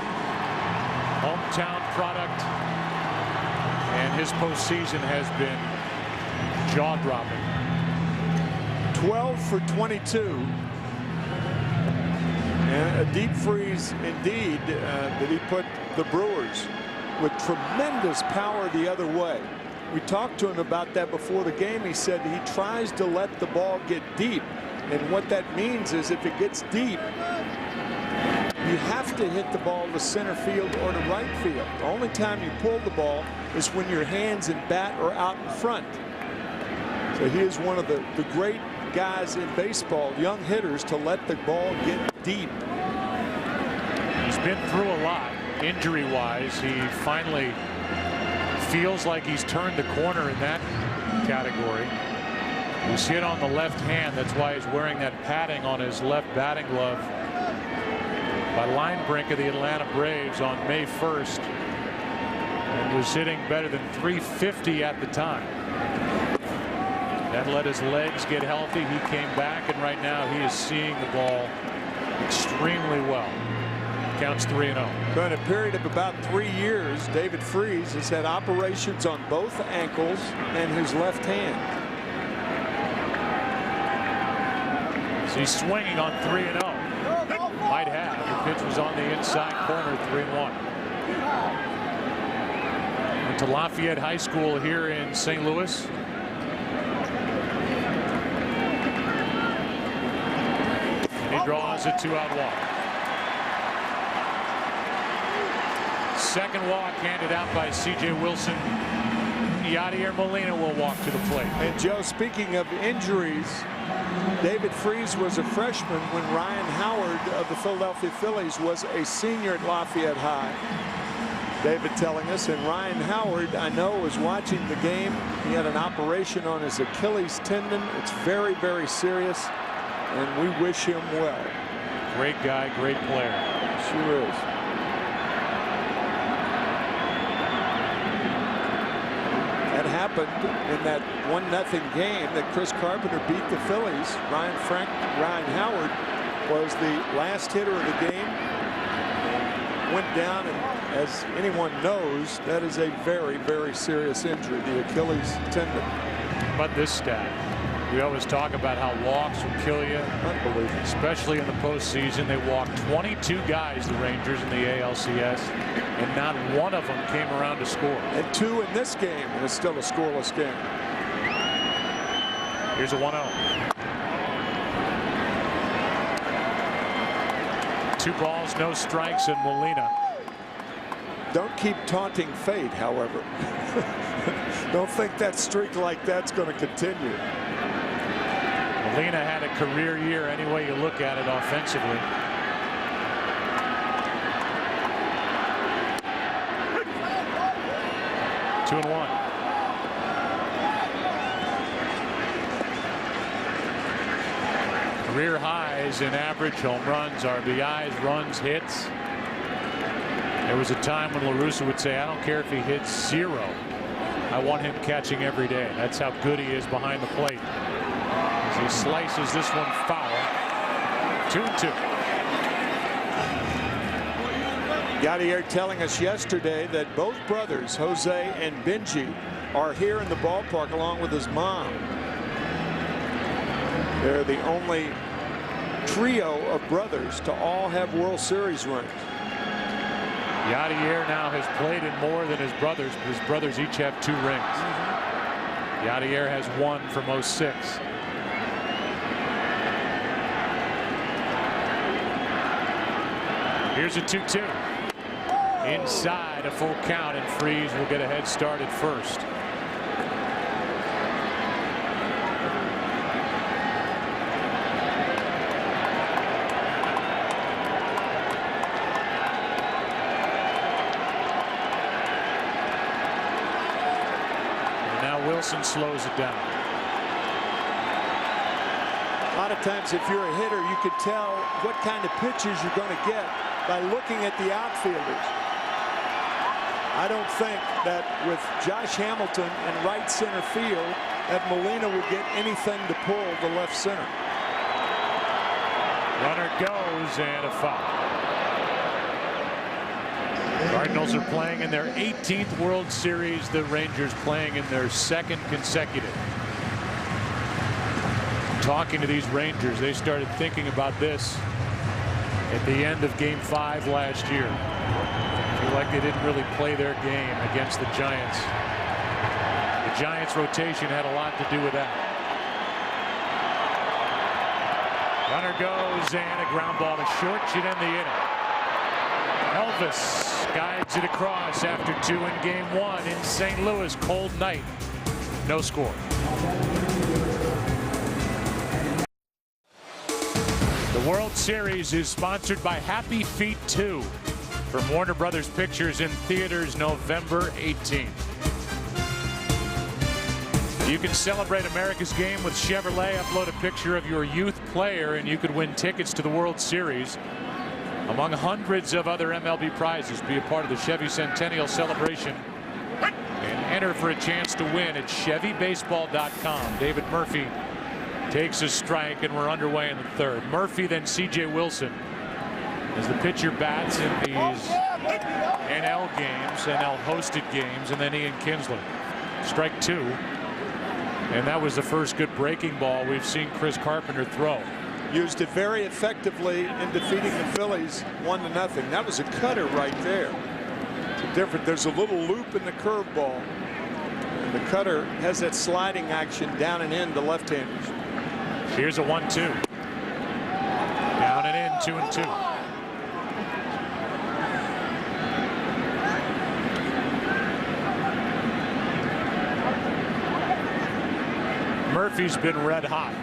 Hometown product, and his postseason has been jaw-dropping. 12 for 22. And a deep freeze indeed that he put the Brewers with tremendous power the other way. We talked to him about that before the game. He said he tries to let the ball get deep, and what that means is if it gets deep, you have to hit the ball to center field or to right field. The only time you pull the ball is when your hands and bat are out in front. So he is one of the great guys in baseball, young hitters, to let the ball get deep. He's been through a lot injury-wise. He finally feels like he's turned the corner in that category. He's hit on the left hand. That's why he's wearing that padding on his left batting glove. By Linebrink of the Atlanta Braves on May 1st, and was hitting better than .350 at the time. That let his legs get healthy. He came back, and right now he is seeing the ball extremely well. Counts 3-0. So in a period of about 3 years, David Freese has had operations on both ankles and his left hand. So he's swinging on 3-0. Might have. The pitch was on the inside corner. 3-1. Went to Lafayette High School here in St. Louis. He draws a 2-out walk. Second walk handed out by C.J. Wilson. Yadier Molina will walk to the plate. And Joe, speaking of injuries, David Freese was a freshman when Ryan Howard of the Philadelphia Phillies was a senior at Lafayette High. David telling us. And Ryan Howard, I know, was watching the game. He had an operation on his Achilles tendon. It's very, very serious, and we wish him well. Great guy, great player. Sure is. That happened in that 1-0 game that Chris Carpenter beat the Phillies. Ryan Howard was the last hitter of the game. Went down, and as anyone knows, that is a very, very serious injury, the Achilles tendon. But this stat, we always talk about how walks will kill you. Unbelievable. Especially in the postseason. They walked 22 guys, the Rangers, in the ALCS, and not one of them came around to score. And 2 in this game, and it's still a scoreless game. Here's a 1-0. 2 balls, no strikes, and Molina. Don't keep taunting fate, however. Don't think that streak like that's going to continue. Molina had a career year any way you look at it offensively. Two and 1. Career highs in average home runs, RBIs, runs, hits. There was a time when La Russa would say, I don't care if he hits 0. I want him catching every day. That's how good he is behind the plate. As he slices this one foul. 2-2. Yadier telling us yesterday that both brothers, Jose and Benji, are here in the ballpark along with his mom. They're the only trio of brothers to all have World Series rings. Yadier now has played in more than his brothers. His brothers each have 2 rings. Yadier has 1 from 06. Here's a 2-2. Inside a full count, and Freese will get a head start at first. Wilson slows it down. A lot of times if you're a hitter, you could tell what kind of pitches you're going to get by looking at the outfielders. I don't think that with Josh Hamilton in right center field that Molina would get anything to pull the left center. Runner goes, and a foul. Cardinals are playing in their 18th World Series. The Rangers playing in their 2nd consecutive. Talking to these Rangers, they started thinking about this at the end of Game 5 last year. I feel like they didn't really play their game against the Giants. The Giants' rotation had a lot to do with that. Runner goes, and a ground ball to short should end the inning. Elvis guides it across after 2 in Game 1 in St. Louis. Cold night. No score. The World Series is sponsored by Happy Feet 2 from Warner Brothers Pictures in theaters November 18th. You can celebrate America's game with Chevrolet. Upload a picture of your youth player and you could win tickets to the World Series among hundreds of other MLB prizes. Be a part of the Chevy Centennial celebration and enter for a chance to win at ChevyBaseball.com. David Murphy takes a strike, and we're underway in the 3rd. Murphy, then C.J. Wilson as the pitcher bats in these NL games, NL hosted games, and then Ian Kinsler. Strike 2. And that was the first good breaking ball we've seen Chris Carpenter throw. Used it very effectively in defeating the Phillies 1-0. That was a cutter right there. It's different. There's a little loop in the curveball. And the cutter has that sliding action down and in to left-handers. Here's a 1-2. Down and in, 2-2. Murphy's been red hot.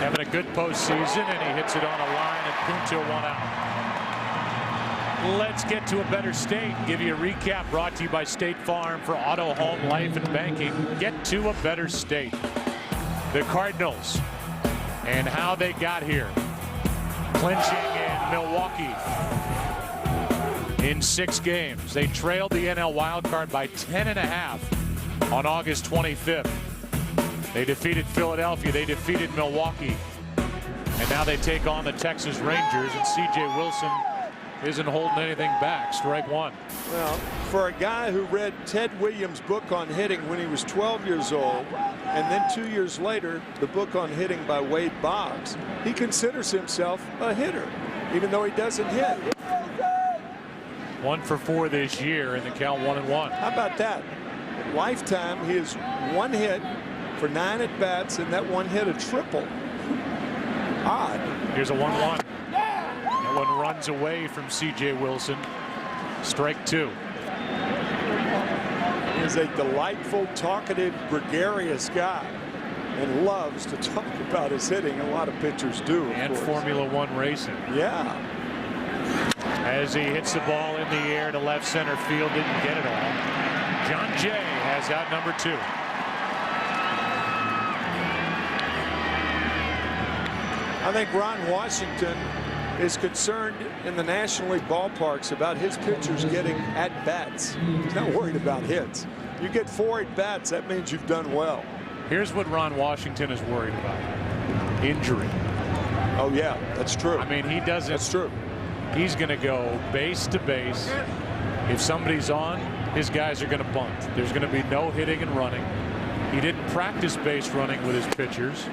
Having a good postseason, and he hits it on a line and Punto 1 out. Let's get to a better state. Give you a recap brought to you by State Farm for auto, home, life, and banking. Get to a better state. The Cardinals and how they got here. Clinching in Milwaukee in 6 games. They trailed the NL wildcard by 10.5 on August 25th. They defeated Philadelphia. They defeated Milwaukee. And now they take on the Texas Rangers, and C.J. Wilson isn't holding anything back. Strike one. Well, for a guy who read Ted Williams' book on hitting when he was 12 years old, and then 2 years later, the book on hitting by Wade Boggs, he considers himself a hitter, even though he doesn't hit. 1 for 4 this year, and the count 1-1. How about that? Lifetime, he has 1 hit for 9 at-bats, and that 1 hit a triple. Odd. Here's a 1-1. That one runs away from C.J. Wilson. Strike 2. He is a delightful, talkative, gregarious guy and loves to talk about his hitting. A lot of pitchers do. And Formula One racing. Yeah. As he hits the ball in the air to left center field, didn't get it all. John Jay has out number 2. I think Ron Washington is concerned in the National League ballparks about his pitchers getting at-bats. He's not worried about hits. You get 4 at-bats, that means you've done well. Here's what Ron Washington is worried about. Injury. Oh, yeah, that's true. I mean, he doesn't. That's true. He's going to go base to base. If somebody's on, his guys are going to bunt. There's going to be no hitting and running. He didn't practice base running with his pitchers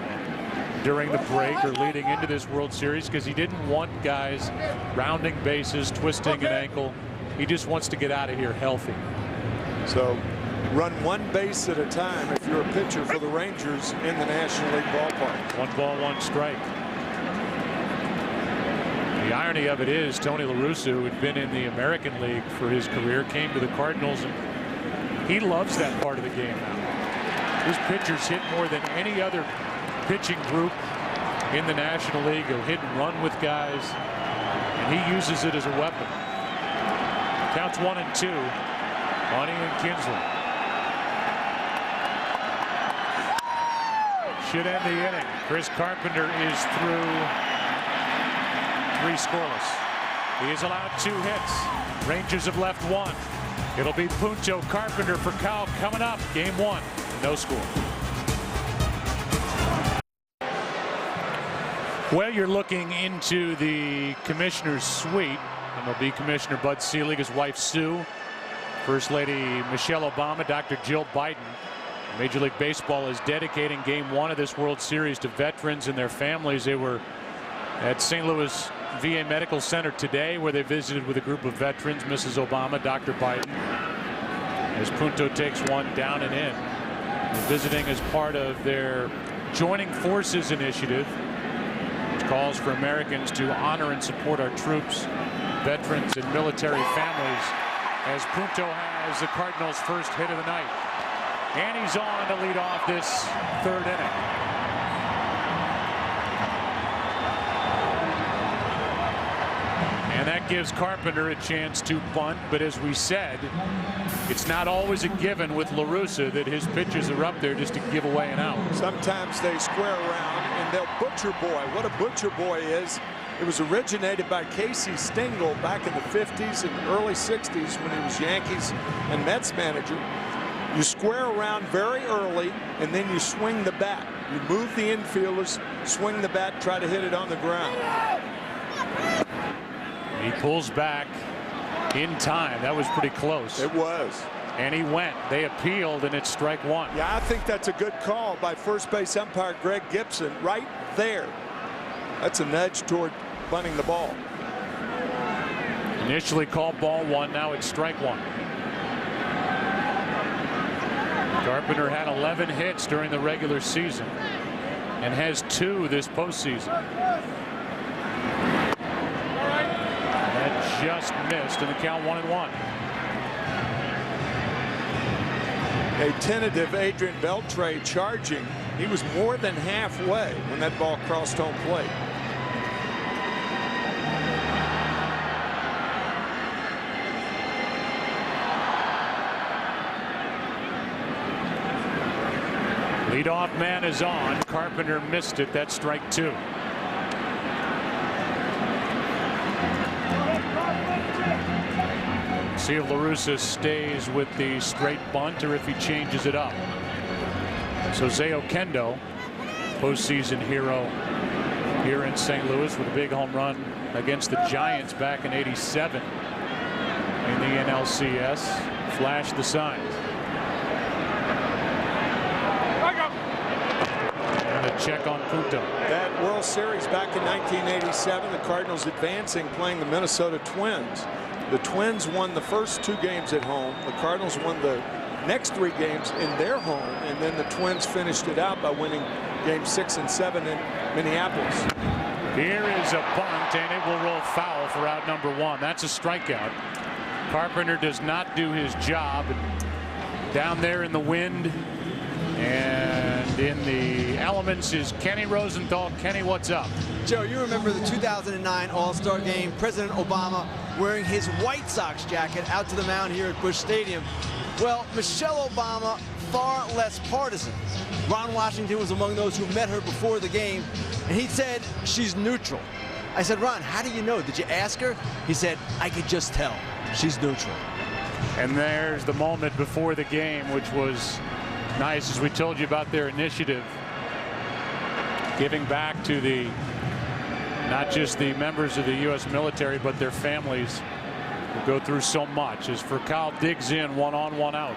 during the break or leading into this World Series because he didn't want guys rounding bases, twisting an ankle. He just wants to get out of here healthy. So run 1 base at a time if you're a pitcher for the Rangers in the National League ballpark. 1 ball, 1 strike. The irony of it is Tony La Russa, who had been in the American League for his career, came to the Cardinals, and he loves that part of the game now. His pitchers hit more than any other pitching group in the National League. He'll hit and run with guys, and he uses it as a weapon. Counts 1-2 on Ian Kinsler. Should end the inning. Chris Carpenter is through 3 scoreless. He has allowed 2 hits. Rangers have left 1. It'll be Punto Carpenter for Cal coming up. Game 1. No score. Well, you're looking into the commissioner's suite. MLB Commissioner Bud Selig, his wife Sue, First Lady Michelle Obama, Dr. Jill Biden. Major League Baseball is dedicating Game 1 of this World Series to veterans and their families. They were at St. Louis VA Medical Center today, where they visited with a group of veterans, Mrs. Obama, Dr. Biden, as Punto takes one down and in. They're visiting as part of their Joining Forces initiative, which calls for Americans to honor and support our troops, veterans, and military families, as Punto has the Cardinals' first hit of the night. And he's on to lead off this 3rd inning. And that gives Carpenter a chance to bunt, but as we said, it's not always a given with La Russa that his pitches are up there just to give away an out. Sometimes they square around and they'll butcher boy. What a butcher boy is. It was originated by Casey Stengel back in the 50s and early 60s when he was Yankees and Mets manager. You square around very early and then you swing the bat. You move the infielders, swing the bat, try to hit it on the ground. He pulls back in time. That was pretty close. It was. And he went. They appealed, and it's strike 1. Yeah, I think that's a good call by first base umpire Greg Gibson right there. That's a nudge toward bunting the ball. Initially called ball 1. Now it's strike 1. Carpenter had 11 hits during the regular season and has 2 this postseason. That just missed, and the count 1-1. A tentative Adrian Beltre charging. He was more than halfway when that ball crossed home plate. Leadoff man is on. Carpenter missed it. That's strike 2. See if LaRussa stays with the straight bunt or if he changes it up. So Jose Oquendo, postseason hero here in St. Louis with a big home run against the Giants back in '87 in the NLCS. Flashed the signs. And a check on Punto. That World Series back in 1987, the Cardinals advancing, playing the Minnesota Twins. The Twins won the first 2 games at home. The Cardinals won the next 3 games in their home, and then the Twins finished it out by winning games 6 and 7 in Minneapolis. Here is a bunt, and it will roll foul for out number 1. That's a strikeout. Carpenter does not do his job. Down there in the wind and in the elements is Kenny Rosenthal. Kenny, what's up? Joe, you remember the 2009 All-Star Game, President Obama wearing his White Sox jacket out to the mound here at Busch Stadium. Well, Michelle Obama, far less partisan. Ron Washington was among those who met her before the game, and he said she's neutral. I said, Ron, how do you know? Did you ask her? He said, I could just tell. She's neutral. And there's the moment before the game, which was nice, as we told you about their initiative, giving back to the not just the members of the U.S. military, but their families who go through so much. As Furcal digs in, 1 on, 1 out.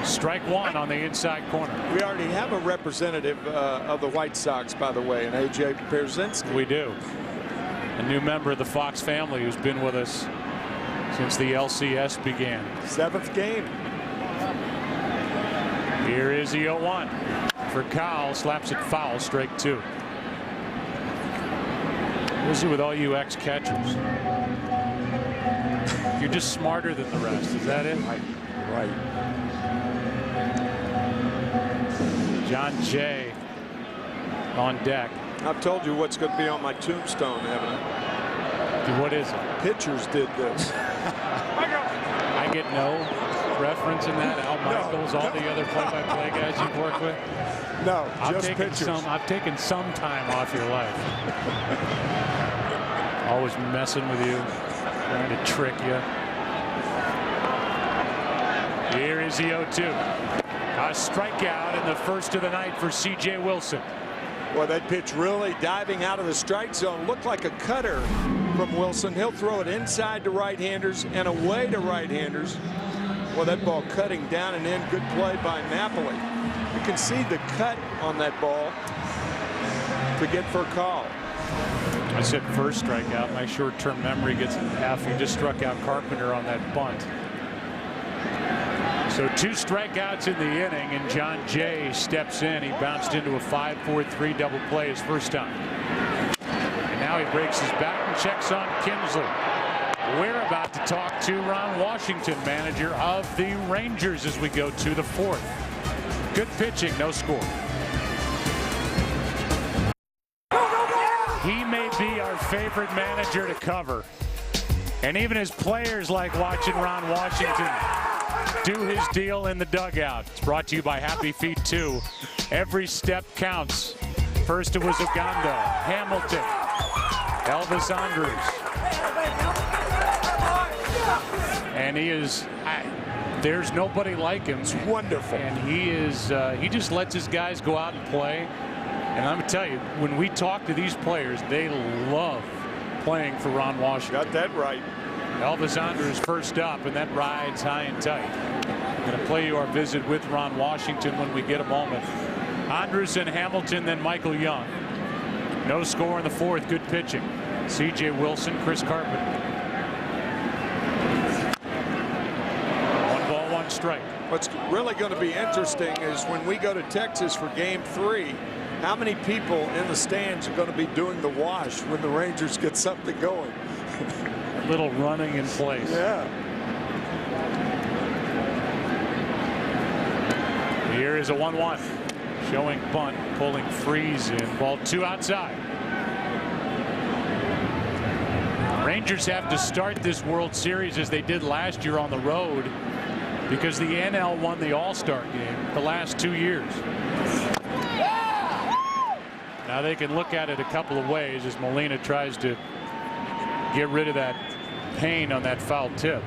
Strike 1 on the inside corner. We already have a representative of the White Sox, by the way, and A.J. Pierzynski. We do. A new member of the Fox family who's been with us since the LCS began. 7th game. Here is the 0-1. Furcal slaps it foul, strike 2. What is it with all you ex-catchers? You're just smarter than the rest. Is that it? Right. John Jay on deck. I've told you what's going to be on my tombstone, haven't I? What is it? Pitchers did this. I get no reference in that. Al Michaels, all the other play-by-play guys you've worked with. No, just pitchers. I've taken some time off your life. Always messing with you, trying to trick you. Here is the 0-2. A strikeout in the first of the night for C.J. Wilson. Well, that pitch really diving out of the strike zone. Looked like a cutter from Wilson. He'll throw it inside to right-handers and away to right-handers. Well, that ball cutting down and in. Good play by Napoli. You can see the cut on that ball to get for a call. I said first strikeout. My short-term memory gets half. He just struck out Carpenter on that bunt. So 2 strikeouts in the inning, and John Jay steps in. He bounced into a 5-4-3 double play his first time. And now he breaks his back and checks on Kinsler. We're about to talk to Ron Washington, manager of the Rangers, as we go to the 4th. Good pitching, no score. He may be our favorite manager to cover. And even his players like watching Ron Washington do his deal in the dugout. It's brought to you by Happy Feet 2. Every step counts. First it was Ogando, Hamilton, Elvis Andrus. And he is, there's nobody like him. It's wonderful. And he is, he just lets his guys go out and play. And I'm going to tell you, when we talk to these players, they love playing for Ron Washington. Got that right. Elvis Andrus first up, and that rides high and tight. I'm going to play you our visit with Ron Washington when we get a moment. Andrus and Hamilton, then Michael Young. No score in the 4th. Good pitching. C.J. Wilson, Chris Carpenter. 1 ball, 1 strike. What's really going to be interesting is when we go to Texas for Game 3, how many people in the stands are going to be doing the wash when the Rangers get something going? A little running in place. Yeah. Here is a 1-1. Showing bunt, pulling Freeze in. Ball 2 outside. Rangers have to start this World Series as they did last year on the road. because the NL won the All-Star game the last 2 years. Now they can look at it a couple of ways as Molina tries to get rid of that pain on that foul tip.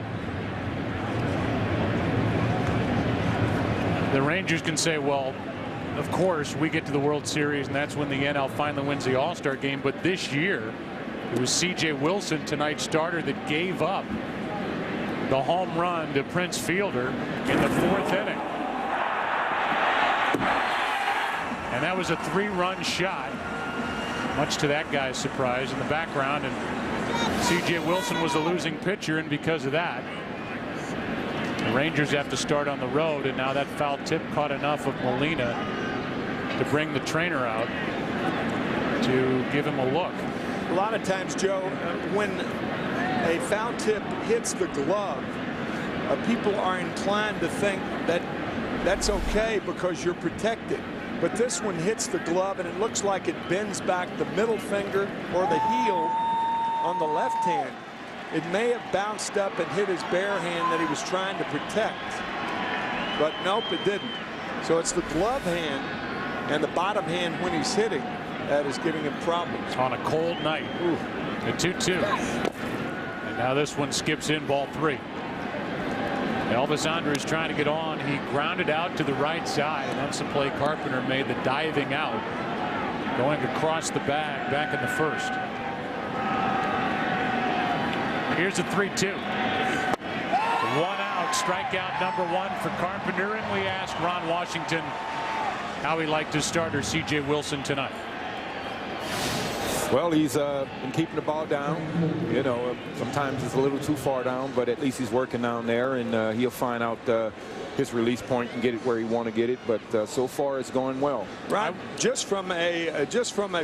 The Rangers can say, well, of course we get to the World Series and that's when the NL finally wins the All-Star game, but this year it was C.J. Wilson, tonight's starter, that gave up the home run to Prince Fielder in the 4th inning. And that was a 3-run shot, much to that guy's surprise in the background. And C.J. Wilson was a losing pitcher, and because of that, the Rangers have to start on the road, and now that foul tip caught enough of Molina to bring the trainer out to give him a look. A lot of times, Joe, when a foul tip hits the glove, people are inclined to think that that's okay because you're protected. But this one hits the glove, and it looks like it bends back the middle finger or the heel on the left hand. It may have bounced up and hit his bare hand that he was trying to protect. But nope, it didn't. So it's the glove hand and the bottom hand when he's hitting that is giving him problems. On a cold night. Ooh. A 2-2. And now this one skips in, ball 3. Elvis Andrus trying to get on. He grounded out to the right side, and that's the play Carpenter made, the diving out, going across the bag back in the 1st. Here's a 3-2. 1 out, strikeout number 1 for Carpenter, and we asked Ron Washington how he liked his starter C.J. Wilson tonight. Well, he's been keeping the ball down. You know, sometimes it's a little too far down, but at least he's working down there, and he'll find out his release point and get it where he want to get it. But so far, it's going well. Right. Just from a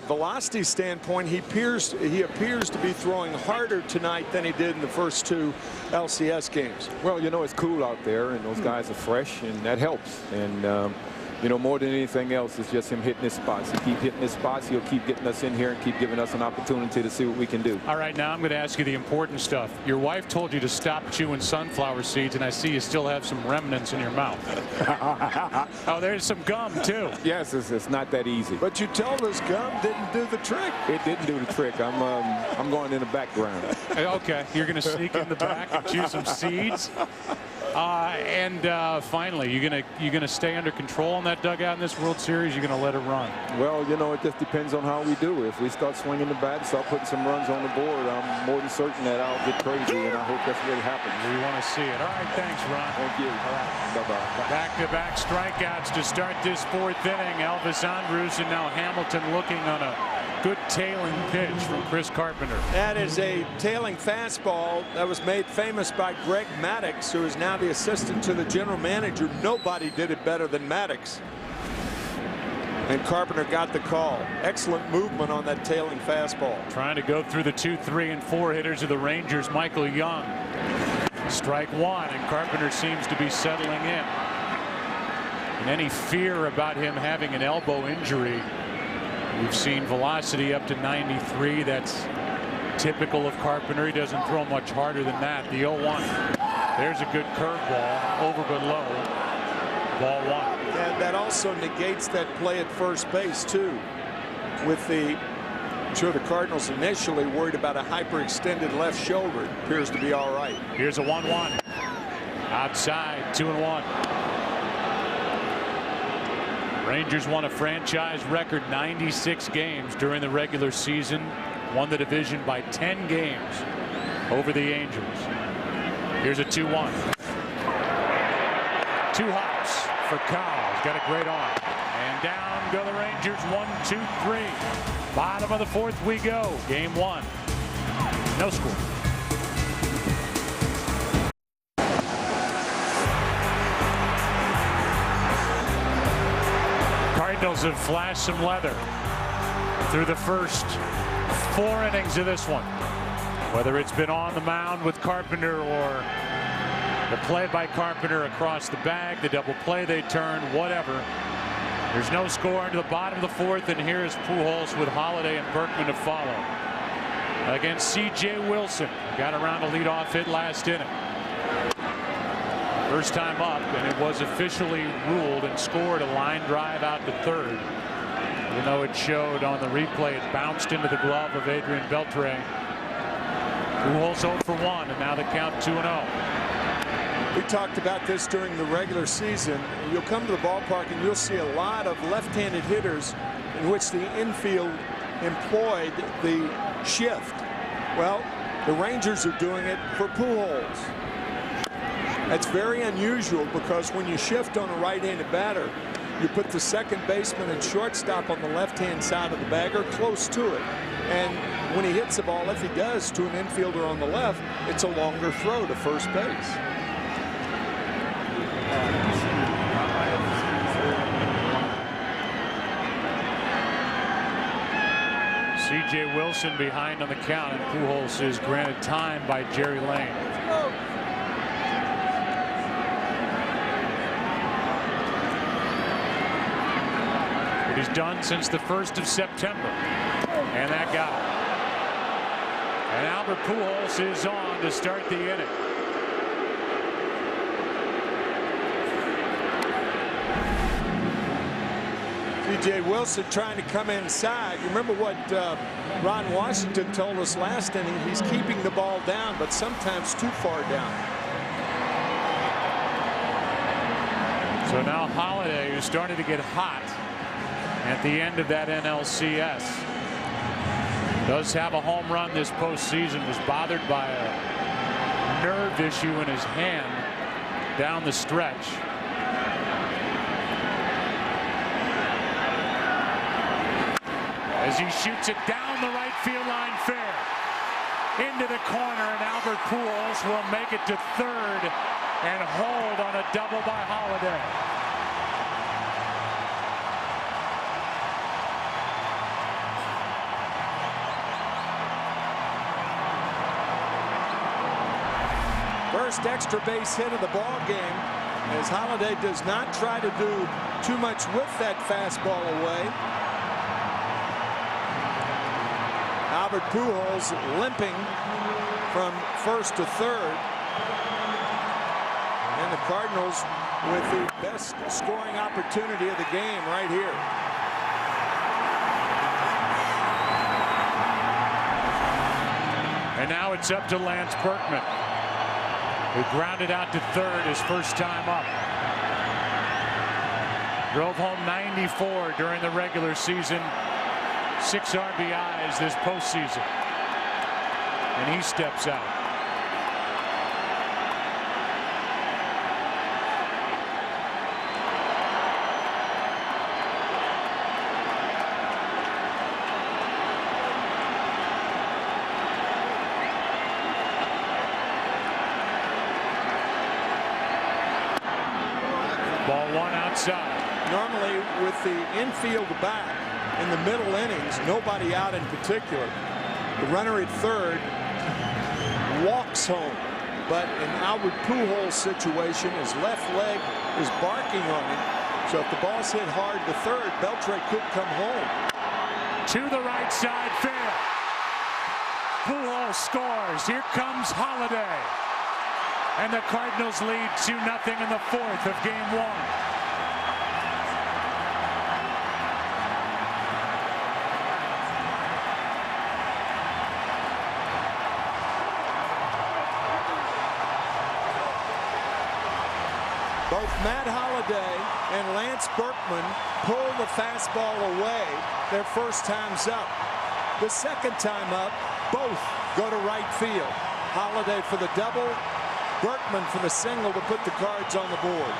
velocity standpoint, he appears to be throwing harder tonight than he did in the first 2 LCS games. Well, you know, it's cool out there, and those guys are fresh, and that helps. And you know, more than anything else, it's just him hitting his spots. He keep hitting his spots. He'll keep getting us in here and keep giving us an opportunity to see what we can do. All right, now I'm going to ask you the important stuff. Your wife told you to stop chewing sunflower seeds, and I see you still have some remnants in your mouth. Oh, there's some gum, too. Yes, it's not that easy. But you told us gum didn't do the trick. It didn't do the trick. I'm going in the background. Okay, you're going to sneak in the back and chew some seeds. Finally, you're gonna stay under control on that dugout in this World Series. You're gonna let it run. Well, you know, it just depends on how we do. If we start swinging the bat, start putting some runs on the board, I'm more than certain that I'll get crazy, and I hope that's what happens. We want to see it. All right, thanks, Ron. Thank you. All right. Bye-bye. Back-to-back strikeouts to start this 4th inning. Elvis Andrus and now Hamilton looking on a good tailing pitch from Chris Carpenter. That is a tailing fastball that was made famous by Greg Maddux, who is now the assistant to the general manager. Nobody did it better than Maddux. And Carpenter got the call. Excellent movement on that tailing fastball. Trying to go through the 2, 3, and 4 hitters of the Rangers. Michael Young. Strike 1, and Carpenter seems to be settling in. And any fear about him having an elbow injury, we've seen velocity up to 93. That's typical of Carpenter. He doesn't throw much harder than that. The 0-1. There's a good curveball, over but low. Ball 1. And that also negates that play at first base, too. With I'm sure the Cardinals initially worried about a hyperextended left shoulder. Appears to be all right. Here's a 1-1. Outside, 2-1. Rangers won a franchise record 96 games during the regular season. Won the division by 10 games over the Angels. Here's a 2-1. 2 hops for Kyle. He's got a great arm. And down go the Rangers. 1, 2, 3. Bottom of the 4th we go. Game 1. No score. Cardinals have flashed some leather through the first 4 innings of this one. Whether it's been on the mound with Carpenter or the play by Carpenter across the bag, the double play they turn, whatever. There's no score into the bottom of the 4th, and here's Pujols with Holiday and Berkman to follow. Against C.J. Wilson, got around a leadoff hit last inning. First time up, and it was officially ruled and scored a line drive out to third. Even though it showed on the replay, it bounced into the glove of Adrian Beltre. Pujols 0 for 1, and now the count 2-0. We talked about this during the regular season. You'll come to the ballpark and you'll see a lot of left-handed hitters in which the infield employed the shift. Well, the Rangers are doing it for Pujols. That's very unusual because when you shift on a right-handed batter, you put the second baseman and shortstop on the left-hand side of the bag or close to it. And when he hits the ball, if he does, to an infielder on the left, it's a longer throw to first base. C.J. Wilson behind on the count, and Pujols is granted time by Jerry Lane. What he's done since the 1st of September. And that got it. And Albert Pujols is on to start the inning. C.J. Wilson trying to come inside. You remember what Ron Washington told us last inning? He's keeping the ball down, but sometimes too far down. So now Holiday, who's starting to get hot at the end of that NLCS, does have a home run this postseason. Was bothered by a nerve issue in his hand down the stretch. As he shoots it down the right field line fair into the corner, and Albert Pujols will make it to third and hold on a double by Holiday. First extra base hit of the ball game, as Holiday does not try to do too much with that fastball away. Albert Pujols limping from first to third. And the Cardinals with the best scoring opportunity of the game right here. And now it's up to Lance Berkman, who grounded out to third his first time up. Drove home 94 during the regular season. 6 RBIs this postseason. And he steps out. Ball 1 outside. Normally with the infield back in the middle innings, nobody out in particular, the runner at third walks home. But in Albert Pujols' situation, his left leg is barking on him. So if the ball's hit hard to third, Beltre could come home. To the right side fair. Pujols scores. Here comes Holiday. And the Cardinals lead 2-0 in the 4th of game 1. Both Matt Holliday and Lance Berkman pull the fastball away their first times up. The second time up, both go to right field. Holliday for the double, Berkman for the single to put the Cards on the board.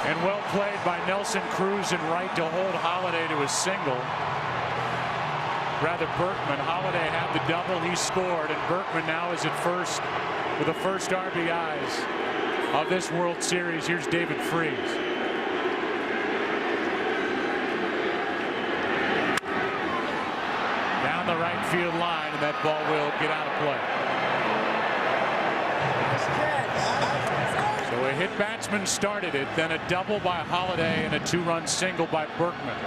And well played by Nelson Cruz in right to hold Holliday to a single. Rather, Berkman. Holliday had the double, he scored, and Berkman now is at first with the first RBIs of this World Series. Here's David Freese. Down the right field line, and that ball will get out of play. So a hit batsman started it, then a double by Holliday and a 2-run single by Berkman.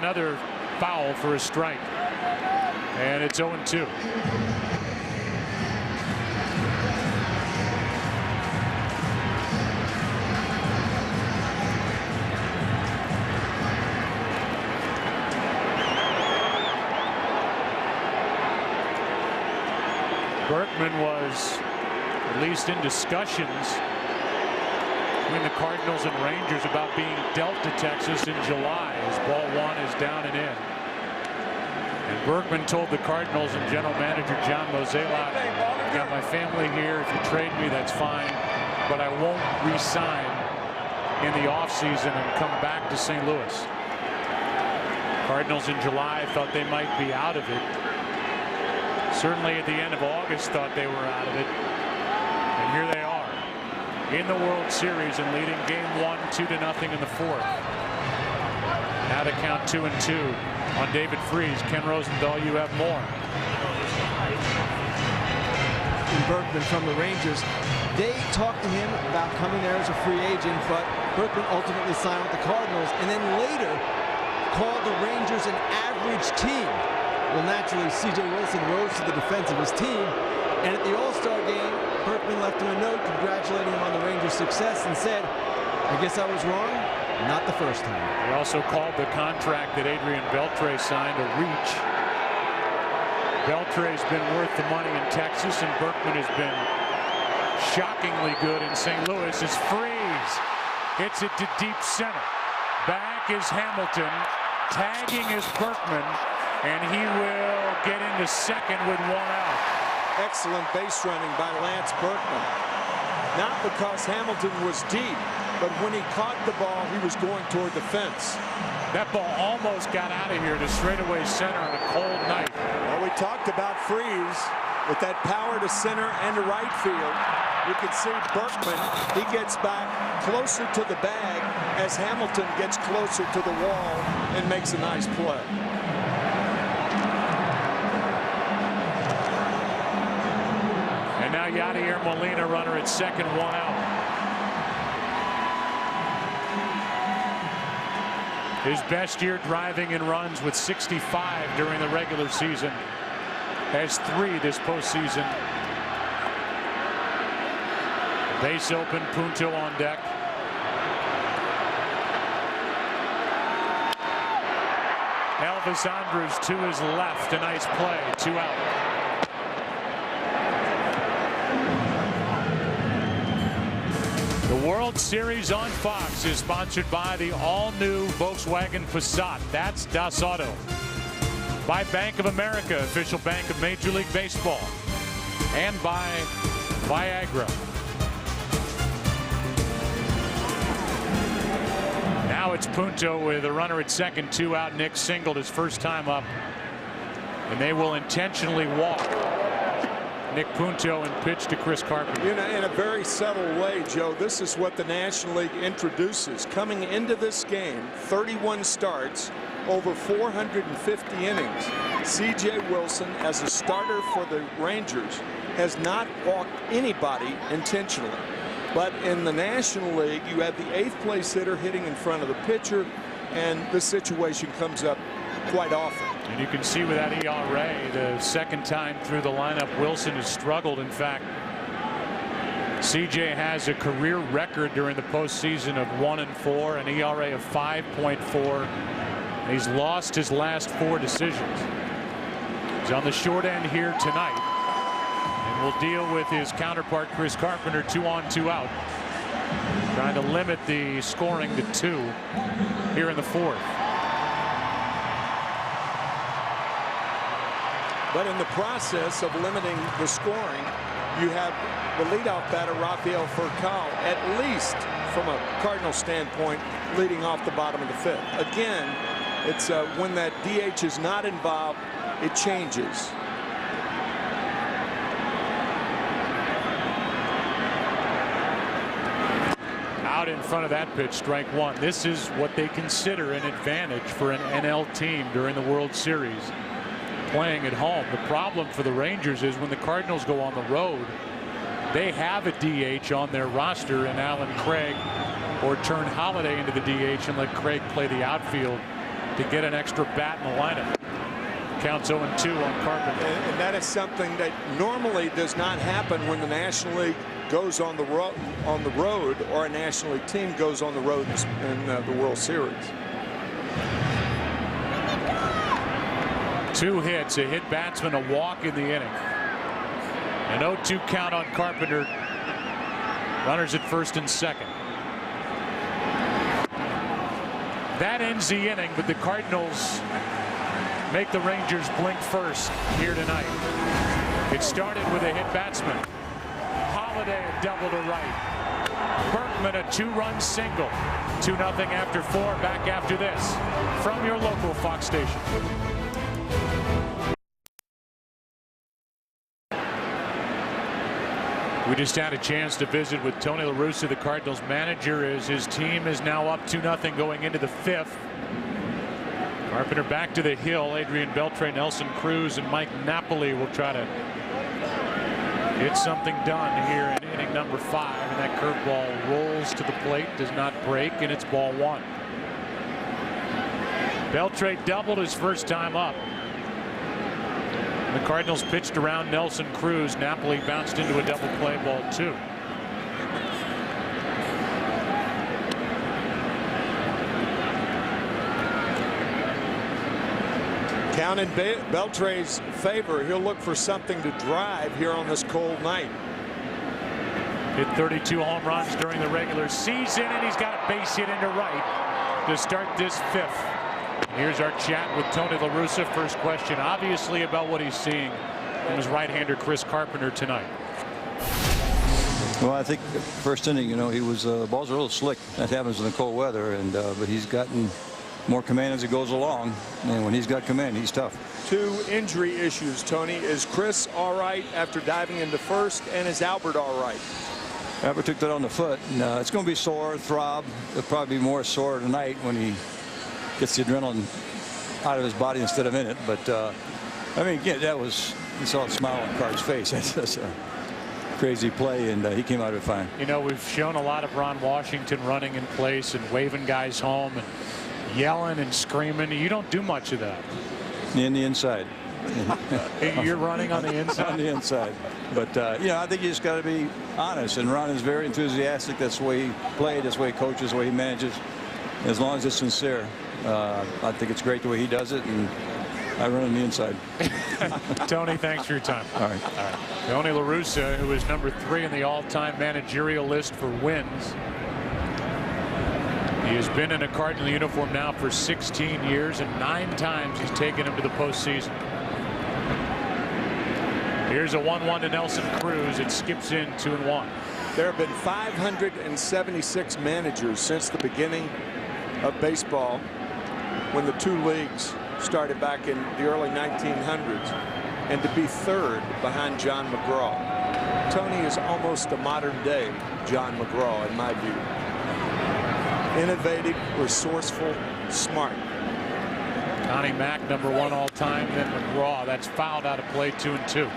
Another foul for a strike. And it's 0-2. Berkman was at least in discussions between the Cardinals and Rangers about being dealt to Texas in July as ball one is down and in. And Berkman told the Cardinals and general manager John Mozeliak, "I got my family here. If you trade me, that's fine, but I won't re-sign in the offseason and come back to St. Louis." Cardinals in July thought they might be out of it. Certainly at the end of August thought they were out of it. And here they are in the World Series and leading game one 2-0 in the fourth. Now to count 2-2 on David Freese. Ken Rosenthal, you have more. Berkman from the Rangers. They talked to him about coming there as a free agent, but Berkman ultimately signed with the Cardinals and then later called the Rangers an average team. Well, naturally, C.J. Wilson rose to the defense of his team, and at the All-Star game, Berkman left him a note congratulating him on the Rangers' success and said, "I guess I was wrong, not the first time." He also called the contract that Adrian Beltre signed a reach. Beltre's been worth the money in Texas, and Berkman has been shockingly good in St. Louis. As Freese hits it to deep center. Back is Hamilton. Tagging is Berkman. And he will get into second with one out. Excellent base running by Lance Berkman. Not because Hamilton was deep, but when he caught the ball, he was going toward the fence. That ball almost got out of here to straightaway center on a cold night. Well, we talked about Freese with that power to center and to right field. You can see Berkman, he gets back closer to the bag as Hamilton gets closer to the wall and makes a nice play. And now Yadier Molina, runner at second, one out. His best year driving in runs with 65 during the regular season. Has 3 this postseason. Base open, Punto on deck. Elvis Andrus to his left, a nice play, 2 out. The World Series on Fox is sponsored by the all-new Volkswagen Passat. That's Das Auto. By Bank of America, official bank of Major League Baseball. And by Viagra. Now it's Punto with a runner at second, 2 out. Nick singled his first time up. And they will intentionally walk Nick Punto and pitch to Chris Carpenter. You know, in a very subtle way, Joe, this is what the National League introduces. Coming into this game, 31 starts, over 450 innings. C.J. Wilson, as a starter for the Rangers, has not walked anybody intentionally. But in the National League, you have the 8th place hitter hitting in front of the pitcher, and this situation comes up quite often. And you can see with that ERA, the second time through the lineup, Wilson has struggled. In fact, CJ has a career record during the postseason of 1-4, an ERA of 5.4. He's lost his last 4 decisions. He's on the short end here tonight, and will deal with his counterpart Chris Carpenter, 2 on, 2 out, trying to limit the scoring to 2 here in the 4th. But in the process of limiting the scoring, you have the leadoff batter, Rafael Furcal, at least from a Cardinal standpoint, leading off the bottom of the 5th. Again, it's when that DH is not involved, it changes. Out in front of that pitch, strike 1. This is what they consider an advantage for an NL team during the World Series, playing at home. The problem for the Rangers is when the Cardinals go on the road, they have a DH on their roster in Alan Craig, or turn Holiday into the DH and let Craig play the outfield to get an extra bat in the lineup. Counts 0-2 on Carpenter. And that is something that normally does not happen when the National League goes on the road or a National League team goes on the road in the World Series. 2 hits, a hit batsman, a walk in the inning. An 0-2 count on Carpenter. Runners at first and second. That ends the inning, but the Cardinals make the Rangers blink first here tonight. It started with a hit batsman. Holiday a double to right. Berkman a 2-run single. 2-0 after 4. Back after this from your local Fox station. We just had a chance to visit with Tony La Russa, the Cardinals manager, as his team is now up 2-0 going into the 5th. Carpenter back to the hill. Adrian Beltre, Nelson Cruz, and Mike Napoli will try to get something done here in inning number 5. And that curveball rolls to the plate, does not break, and it's ball 1. Beltre doubled his first time up. The Cardinals pitched around Nelson Cruz. Napoli bounced into a double play, ball 2. Count in Beltre's favor. He'll look for something to drive here on this cold night. Hit 32 home runs during the regular season, and he's got a base hit into right to start this 5th. Here's our chat with Tony La Russa. First question, obviously, about what he's seeing from his right-hander Chris Carpenter tonight. Well, I think first inning, he was balls are a little slick. That happens in the cold weather, and but he's gotten more command as he goes along. And when he's got command, he's tough. 2 injury issues, Tony. Is Chris all right after diving into first, and is Albert all right? Albert took that on the foot. And, it's going to be sore, throb. It'll probably be more sore tonight when he gets the adrenaline out of his body instead of in it. But I mean, again, that was, you saw the smile on Carr's face. That's just a crazy play, and he came out of it fine. We've shown a lot of Ron Washington running in place and waving guys home and yelling and screaming. You don't do much of that. In the inside. You're running on the inside? On the inside. But, I think you just got to be honest. And Ron is very enthusiastic. That's the way he played, that's the way he coaches, the way he manages. As long as it's sincere. I think it's great the way he does it, and I run on the inside. Tony, thanks for your time. All right. Tony La Russa, who is number 3 in the all-time managerial list for wins. He has been in a Cardinal uniform now for 16 years, and 9 times he's taken him to the postseason. Here's a 1-1 to Nelson Cruz. It skips in 2-1. There have been 576 managers since the beginning of baseball, when the 2 leagues started back in the early 1900s, and to be 3rd behind John McGraw. Tony is almost a modern-day John McGraw, in my view. Innovative, resourceful, smart. Connie Mack, number 1 all-time, then McGraw. That's fouled out of play, 2-2.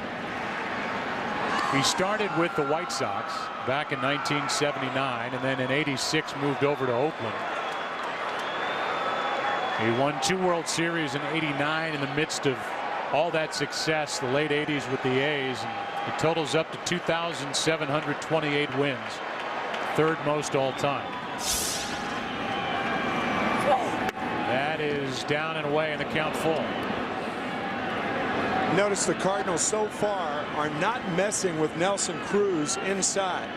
He started with the White Sox back in 1979, and then in '86 moved over to Oakland. He won 2 World Series in '89 in the midst of all that success, the late '80s with the A's, and it totals up to 2,728 wins, 3rd most all time. That is down and away, and the count full. Notice the Cardinals so far are not messing with Nelson Cruz inside.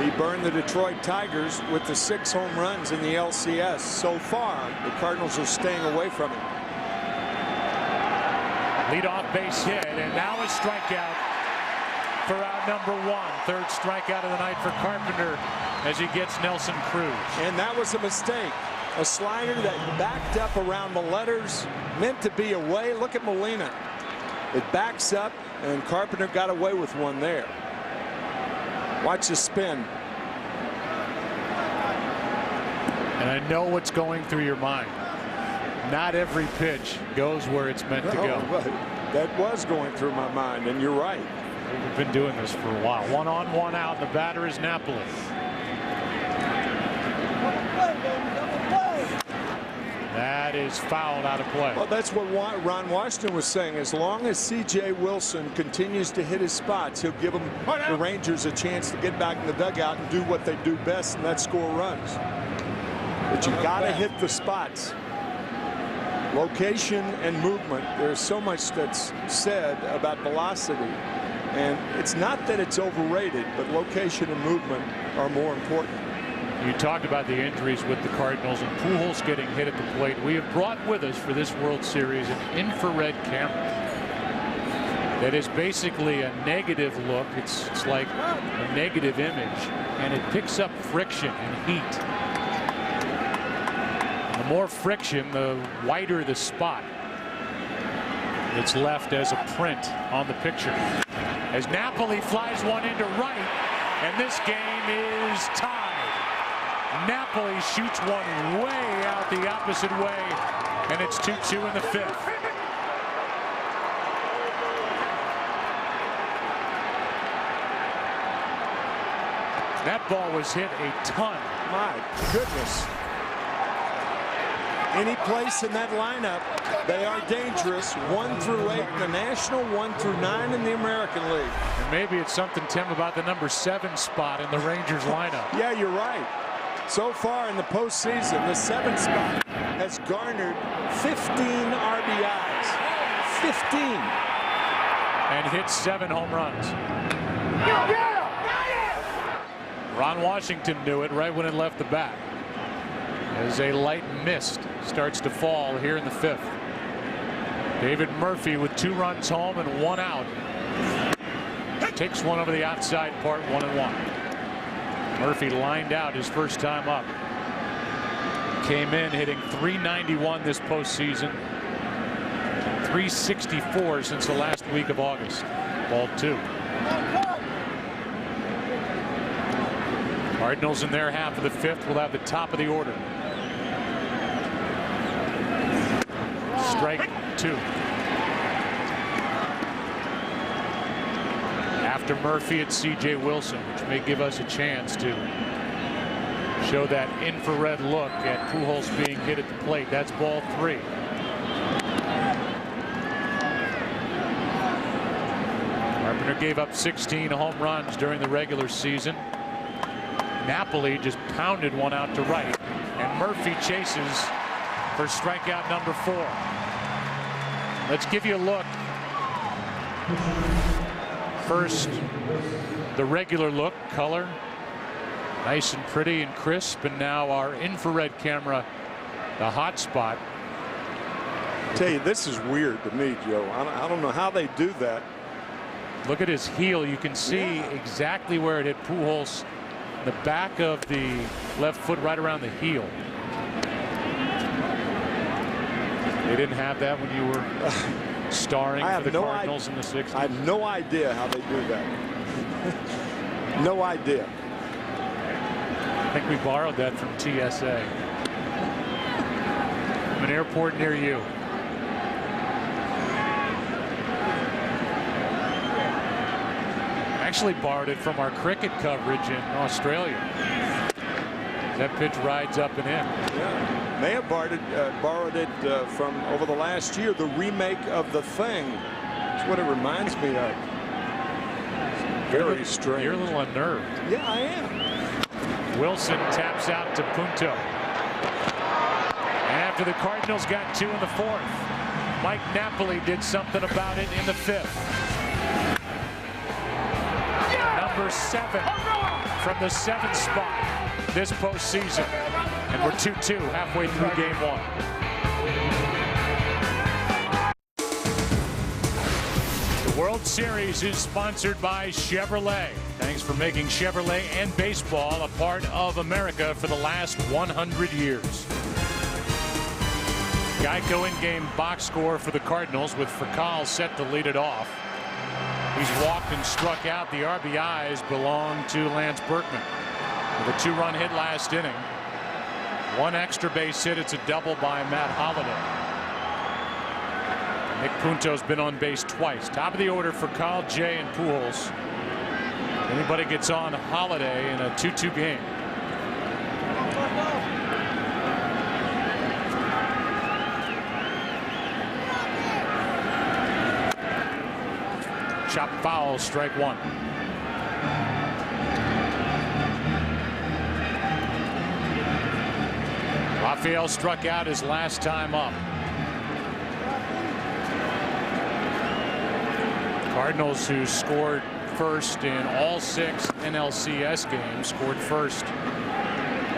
He burned the Detroit Tigers with the 6 home runs in the LCS. So far, the Cardinals are staying away from him. Leadoff base hit, and now a strikeout for out number 1. 3rd strikeout of the night for Carpenter as he gets Nelson Cruz. And that was a mistake. A slider that backed up around the letters, meant to be away. Look at Molina. It backs up, and Carpenter got away with one there. Watch the spin. And I know what's going through your mind. Not every pitch goes where it's meant to go. That was going through my mind, and you're right. We've been doing this for a while. 1 on, 1 out. The batter is Napoli. That is fouled out of play. Well, that's what Ron Washington was saying. As long as C.J. Wilson continues to hit his spots, he'll give them, the Rangers, a chance to get back in the dugout and do what they do best, and that's score runs. But you got to hit the spots. Location and movement. There's so much that's said about velocity. And it's not that it's overrated, but location and movement are more important. You talked about the injuries with the Cardinals and Pujols getting hit at the plate. We have brought with us for this World Series an infrared camera that is basically a negative look. It's like a negative image, and it picks up friction and heat. And the more friction, the wider the spot that's left as a print on the picture. As Napoli flies one into right, and this game is tied. Napoli shoots one way out the opposite way, and it's 2-2 in the fifth. That ball was hit a ton. My goodness. Any place in that lineup, they are dangerous. 1 through 8 in the National, 1 through 9 in the American League. And maybe it's something, Tim, about the number 7 spot in the Rangers lineup. Yeah, you're right. So far in the postseason, the 7th spot has garnered 15 RBIs. 15. And hit 7 home runs. Ron Washington knew it right when it left the bat. As a light mist starts to fall here in the fifth. David Murphy with 2 runs home and 1 out. Takes one over the outside part, 1-1. Murphy lined out his first time up. Came in hitting .391 this postseason. .364 since the last week of August. Ball 2. Cardinals in their half of the fifth will have the top of the order. Strike 2. After Murphy, it's C.J. Wilson, which may give us a chance to show that infrared look at Pujols being hit at the plate. That's ball 3. Carpenter gave up 16 home runs during the regular season. Napoli just pounded one out to right, and Murphy chases for strikeout number 4. Let's give you a look. First, the regular look, color, nice and pretty and crisp, and now our infrared camera, the hot spot. I tell you, this is weird to me, Joe. I don't know how they do that. Look at his heel. You can see exactly where it hit Pujols, the back of the left foot, right around the heel. They didn't have that when you were starring for the Cardinals in the 60s. I have no idea how they do that. No idea. I think we borrowed that from TSA. From an airport near you. Actually borrowed it from our cricket coverage in Australia. That pitch rides up and in. Yeah. May have borrowed it from over the last year, the remake of The Thing. That's what it reminds me of. Very strange. You're a little unnerved. Yeah, I am. Wilson taps out to Punto. After the Cardinals got 2 in the 4th, Mike Napoli did something about it in the 5th. Number 7 from the 7th spot this postseason. And we're 2-2 halfway through game 1. The World Series is sponsored by Chevrolet. Thanks for making Chevrolet and baseball a part of America for the last 100 years. Geico in-game box score for the Cardinals with Furcal set to lead it off. He's walked and struck out. The RBIs belong to Lance Berkman with a 2-run hit last inning. 1 extra base hit. It's a double by Matt Holliday. Nick Punto's been on base twice. Top of the order for Kyle Jay and Pujols. Anybody gets on Holliday in a 2-2 game. Chop foul, strike one. Rafael struck out his last time up. Cardinals, who scored first in all 6 NLCS games, scored first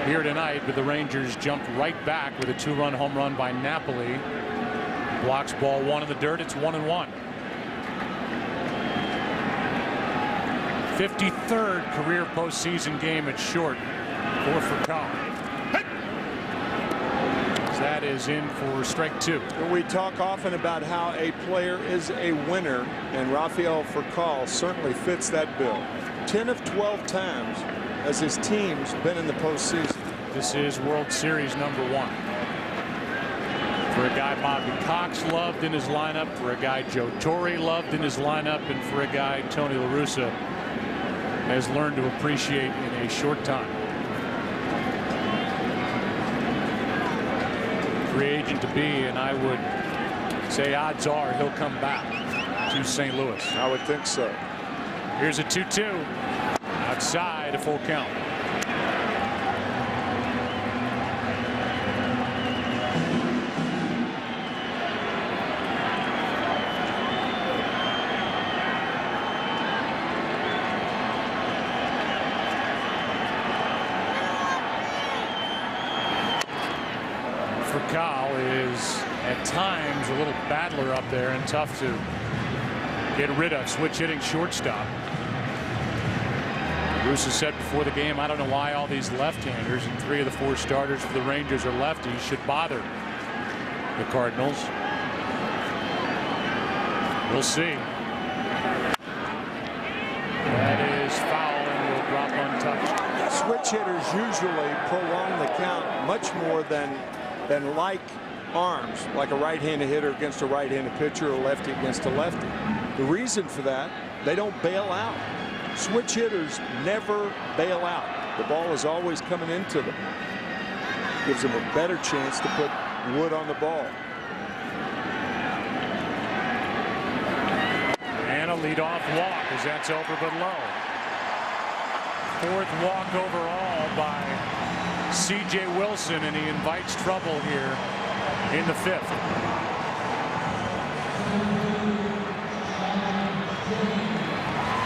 here tonight, but the Rangers jumped right back with a 2-run home run by Napoli. Blocks ball 1 in the dirt. It's 1-1. 53rd career postseason game at short for Furcal. That is in for strike 2. We talk often about how a player is a winner, and Rafael Furcal certainly fits that bill. 10 of 12 times as his team's been in the postseason. This is World Series number 1. For a guy Bobby Cox loved in his lineup, for a guy Joe Torre loved in his lineup, and for a guy Tony La Russa has learned to appreciate in a short time. Free agent to be, and I would say odds are he'll come back to St. Louis. I would think so. Here's a 2-2 outside, a full count. Furcal is at times a little battler up there and tough to get rid of. Switch hitting shortstop. Bruce has said before the game, I don't know why all these left-handers, and 3 of the 4 starters for the Rangers are lefties, should bother the Cardinals. We'll see. That is foul and will drop untouched. Switch hitters usually prolong the count much more than like arms, like a right-handed hitter against a right-handed pitcher or lefty against a lefty. The reason for that, they don't bail out. Switch hitters never bail out. The ball is always coming into them. Gives them a better chance to put wood on the ball. And a leadoff walk as that's over but low. 4th walk overall by C.J. Wilson, and he invites trouble here in the 5th.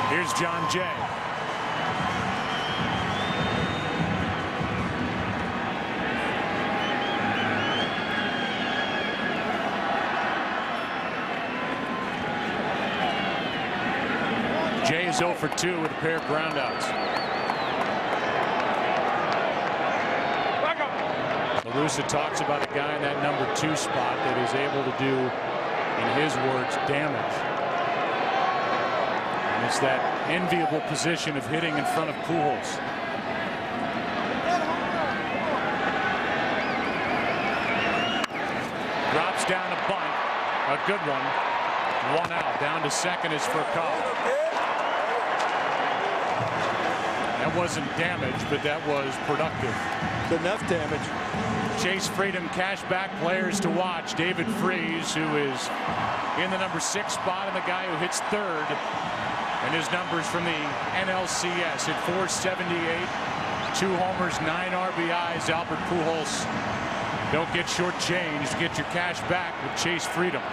Here's John Jay. Jay is 0 for 2 with a pair of groundouts. La Russa talks about a guy in that number 2 spot that is able to do, in his words, damage. And it's that enviable position of hitting in front of Pujols. Drops down a bunt, a good one. 1 out. Down to second is Furcal. That wasn't damage, but that was productive. Enough damage. Chase Freedom cashback players to watch. David Freese, who is in the number 6 spot, and the guy who hits 3rd. And his numbers from the NLCS at .478, 2 homers, 9 RBIs. Albert Pujols, don't get shortchanged. Get your cash back with Chase Freedom.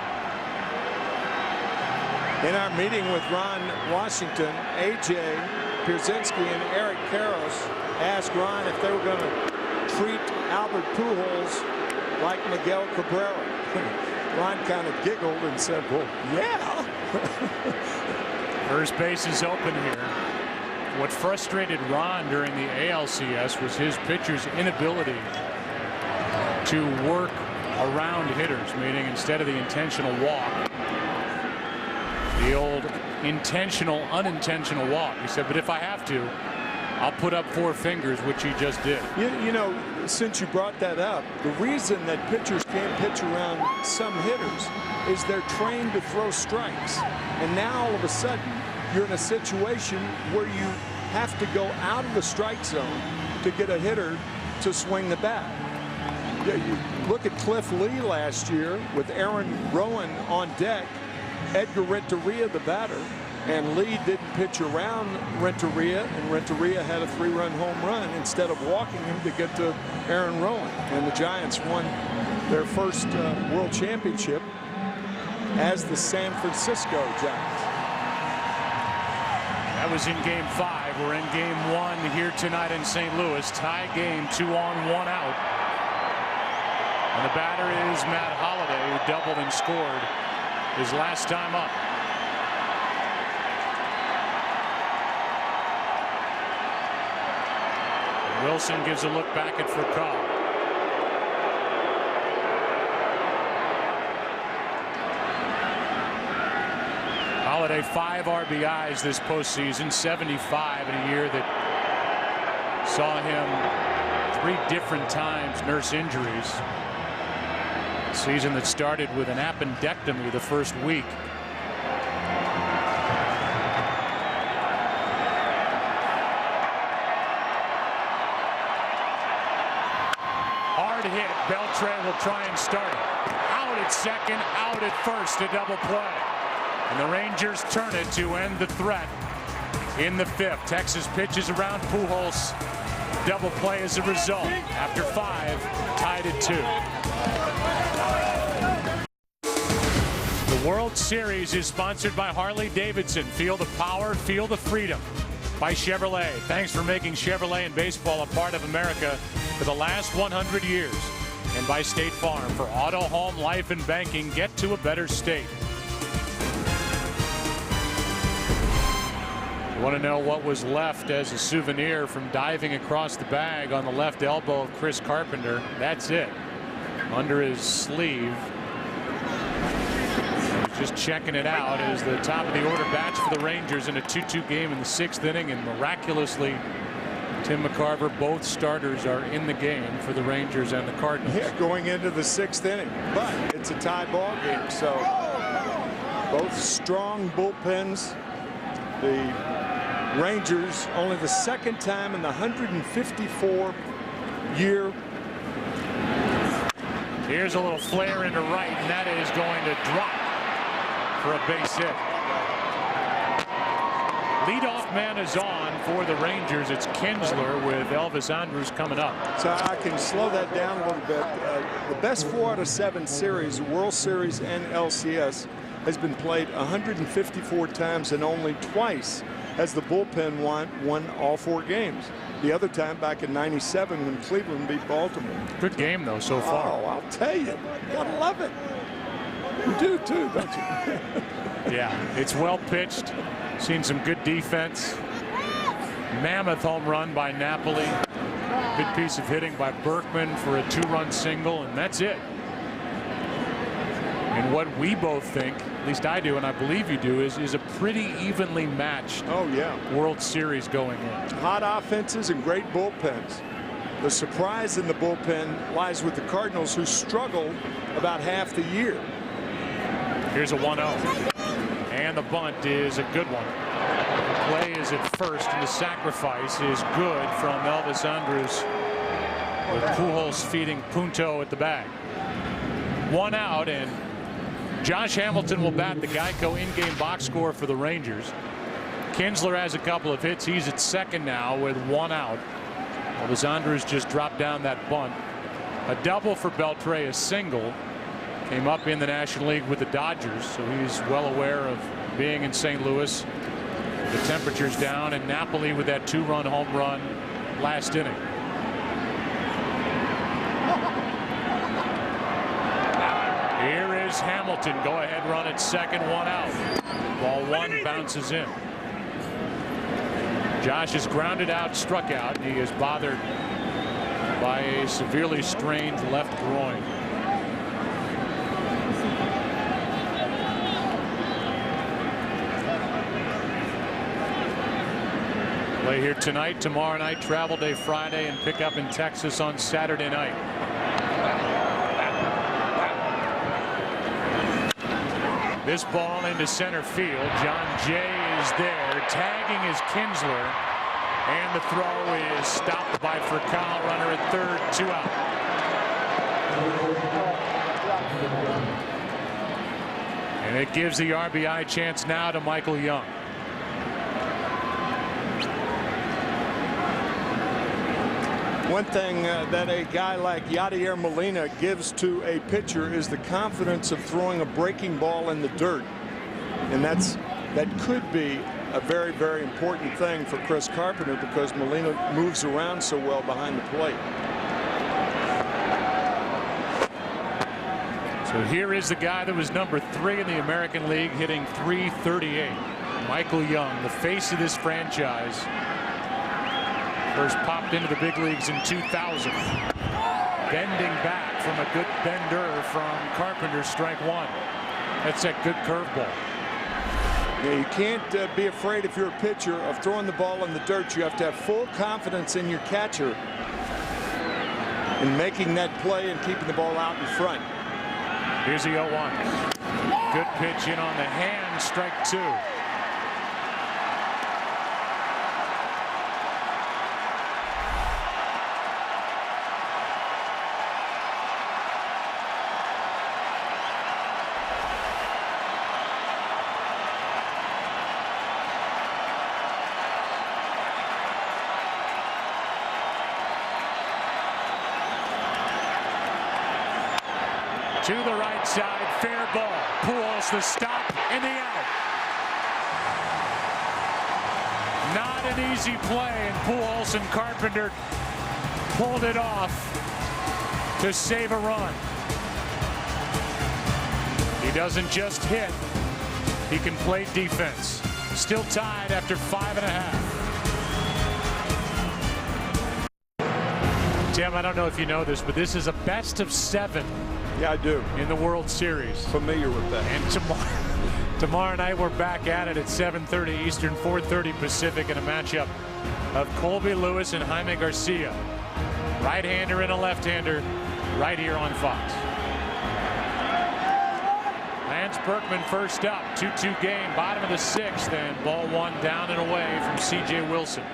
In our meeting with Ron Washington, A.J. Pierzynski and Eric Karros asked Ron if they were going to treat Albert Pujols like Miguel Cabrera. Ron kind of giggled and said, well, yeah. First base is open here. What frustrated Ron during the ALCS was his pitcher's inability to work around hitters, meaning instead of the intentional walk, the old intentional, unintentional walk. He said, but if I have to, I'll put up 4 fingers, which he just did. You know, since you brought that up, the reason that pitchers can't pitch around some hitters is they're trained to throw strikes. And now all of a sudden, you're in a situation where you have to go out of the strike zone to get a hitter to swing the bat. You look at Cliff Lee last year with Aaron Rowan on deck, Edgar Renteria the batter. And Lee didn't pitch around Renteria, and Renteria had a 3-run home run instead of walking him to get to Aaron Rowan. And the Giants won their first World Championship as the San Francisco Giants. That was in Game 5. We're in Game 1 here tonight in St. Louis. Tie game, 2 on, 1 out. And the batter is Matt Holliday, who doubled and scored his last time up. Wilson gives a look back at Furcal. Holliday 5 RBIs this postseason, 75 in a year that saw him 3 different times nurse injuries. A season that started with an appendectomy the first week. Hard hit. Beltre will try and start it. Out at second, out at first, a double play. And the Rangers turn it to end the threat in the 5th. Texas pitches around Pujols. Double play as a result. After 5, tied at 2. The World Series is sponsored by Harley-Davidson. Feel the power, feel the freedom. By Chevrolet. Thanks for making Chevrolet and baseball a part of America for the last 100 years. And by State Farm. For auto, home, life, and banking, get to a better state. You want to know what was left as a souvenir from diving across the bag on the left elbow of Chris Carpenter? That's it. Under his sleeve. He's just checking it out as the top of the order bats for the Rangers in a 2-2 game in the 6th inning, and miraculously Tim McCarver, both starters are in the game for the Rangers and the Cardinals. Yeah, going into the 6th inning, but it's a tie ball game, so both strong bullpens. The Rangers, only the 2nd time in the 154 year. Here's a little flare into right, and that is going to drop for a base hit. Leadoff man is on for the Rangers. It's Kinsler with Elvis Andrus coming up. So I can slow that down a little bit. The best 4 out of 7 series, World Series and LCS, has been played 154 times, and only twice has the bullpen won all 4 games. The other time back in '97 when Cleveland beat Baltimore. Good game though so far. Oh, I'll tell you, you gotta love it. You do too, don't you? Yeah, it's well pitched. Seen some good defense. Mammoth home run by Napoli. Good piece of hitting by Berkman for a 2-run single, and that's it. And what we both think, at least I do, and I believe you do, is a pretty evenly matched World Series going in. Hot offenses and great bullpens. The surprise in the bullpen lies with the Cardinals, who struggled about half the year. Here's a 1-0. And the bunt is a good one. The play is at first, and the sacrifice is good from Elvis Andrus, with Pujols feeding Punto at the bag. 1 out, and Josh Hamilton will bat the Geico in-game box score for the Rangers. Kinsler has a couple of hits. He's at 2nd now with 1 out. Elvis Andrus just dropped down that bunt. A double for Beltre, a single. Came up in the National League with the Dodgers, so he's well aware of being in St. Louis. The temperature's down, and Napoli with that 2-run home run last inning. Here is Hamilton. Go ahead run at 2nd, 1 out. Ball 1 bounces in. Josh is grounded out, struck out, and he is bothered by a severely strained left groin. Play here tonight, tomorrow night, travel day Friday, and pick up in Texas on Saturday night. This ball into center field. John Jay is there. Tagging is Kinsler. And the throw is stopped by Furcal. Runner at 3rd, 2 out. And it gives the RBI chance now to Michael Young. One thing that a guy like Yadier Molina gives to a pitcher is the confidence of throwing a breaking ball in the dirt. And that could be a very, very important thing for Chris Carpenter because Molina moves around so well behind the plate. So here is the guy that was number 3 in the American League, hitting .338. Michael Young, the face of this franchise. First popped into the big leagues in 2000. Bending back from a good bender from Carpenter, strike 1. That's a good curveball. Yeah, you can't be afraid if you're a pitcher of throwing the ball in the dirt. You have to have full confidence in your catcher in making that play and keeping the ball out in front. Here's the 0-1. Good pitch in on the hand, strike 2. To the right side, fair ball. Pujols the stop and the out. Not an easy play, and Pujols and Carpenter pulled it off to save a run. He doesn't just hit, he can play defense. Still tied after 5.5. Tim, I don't know if you know this, but this is a best of 7. Yeah, I do. In the World Series. Familiar with that. And tomorrow night we're back at it at 7:30 Eastern, 4:30 Pacific in a matchup of Colby Lewis and Jaime Garcia. Right-hander and a left-hander right here on Fox. Lance Berkman first up, 2-2 game, bottom of the 6th, and ball 1 down and away from C.J. Wilson.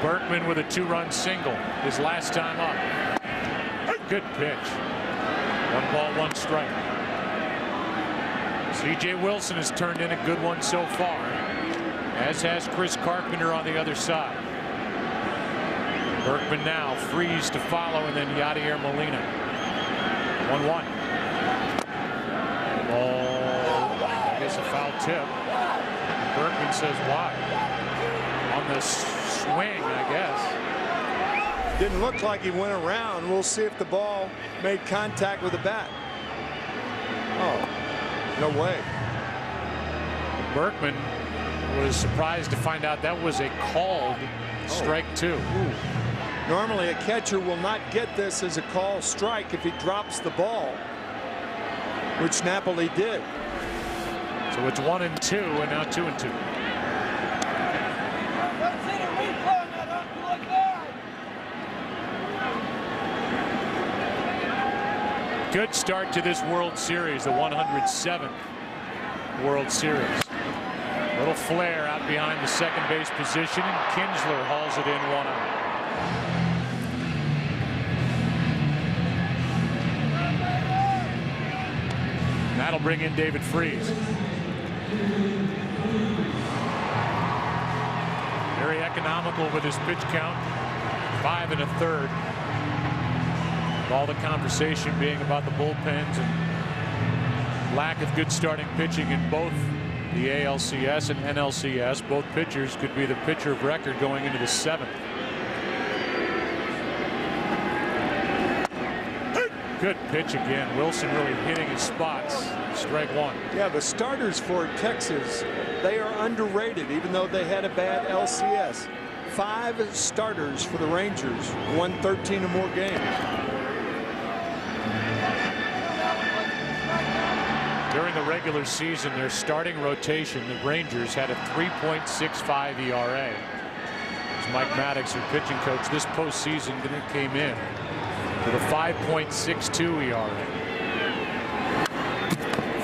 Berkman with a 2-run single his last time up. Good pitch. 1 ball, 1 strike. C.J. Wilson has turned in a good one so far, as has Chris Carpenter on the other side. Berkman now frees to follow, and then Yadier Molina. 1-1. Ball, I guess a foul tip. Berkman says why. On the swing, I guess. Didn't look like he went around. We'll see if the ball made contact with the bat. Oh, no way. Berkman was surprised to find out that was a called strike 2. Ooh. Normally a catcher will not get this as a called strike if he drops the ball, which Napoli did. So it's 1-2 and now 2-2. Good start to this World Series, the 107th World Series. Little flare out behind the second base position, and Kinsler hauls it in 1 out. That'll bring in David Freese. Very economical with his pitch count, 5 1/3. All the conversation being about the bullpens and lack of good starting pitching in both the ALCS and NLCS. Both pitchers could be the pitcher of record going into the 7th. Good pitch again. Wilson really hitting his spots. Strike 1. Yeah, the starters for Texas, they are underrated, even though they had a bad LCS. 5 starters for the Rangers, won 13 or more games. During the regular season, their starting rotation, the Rangers, had a 3.65 ERA. As Mike Maddox, their pitching coach, this postseason came in with a 5.62 ERA.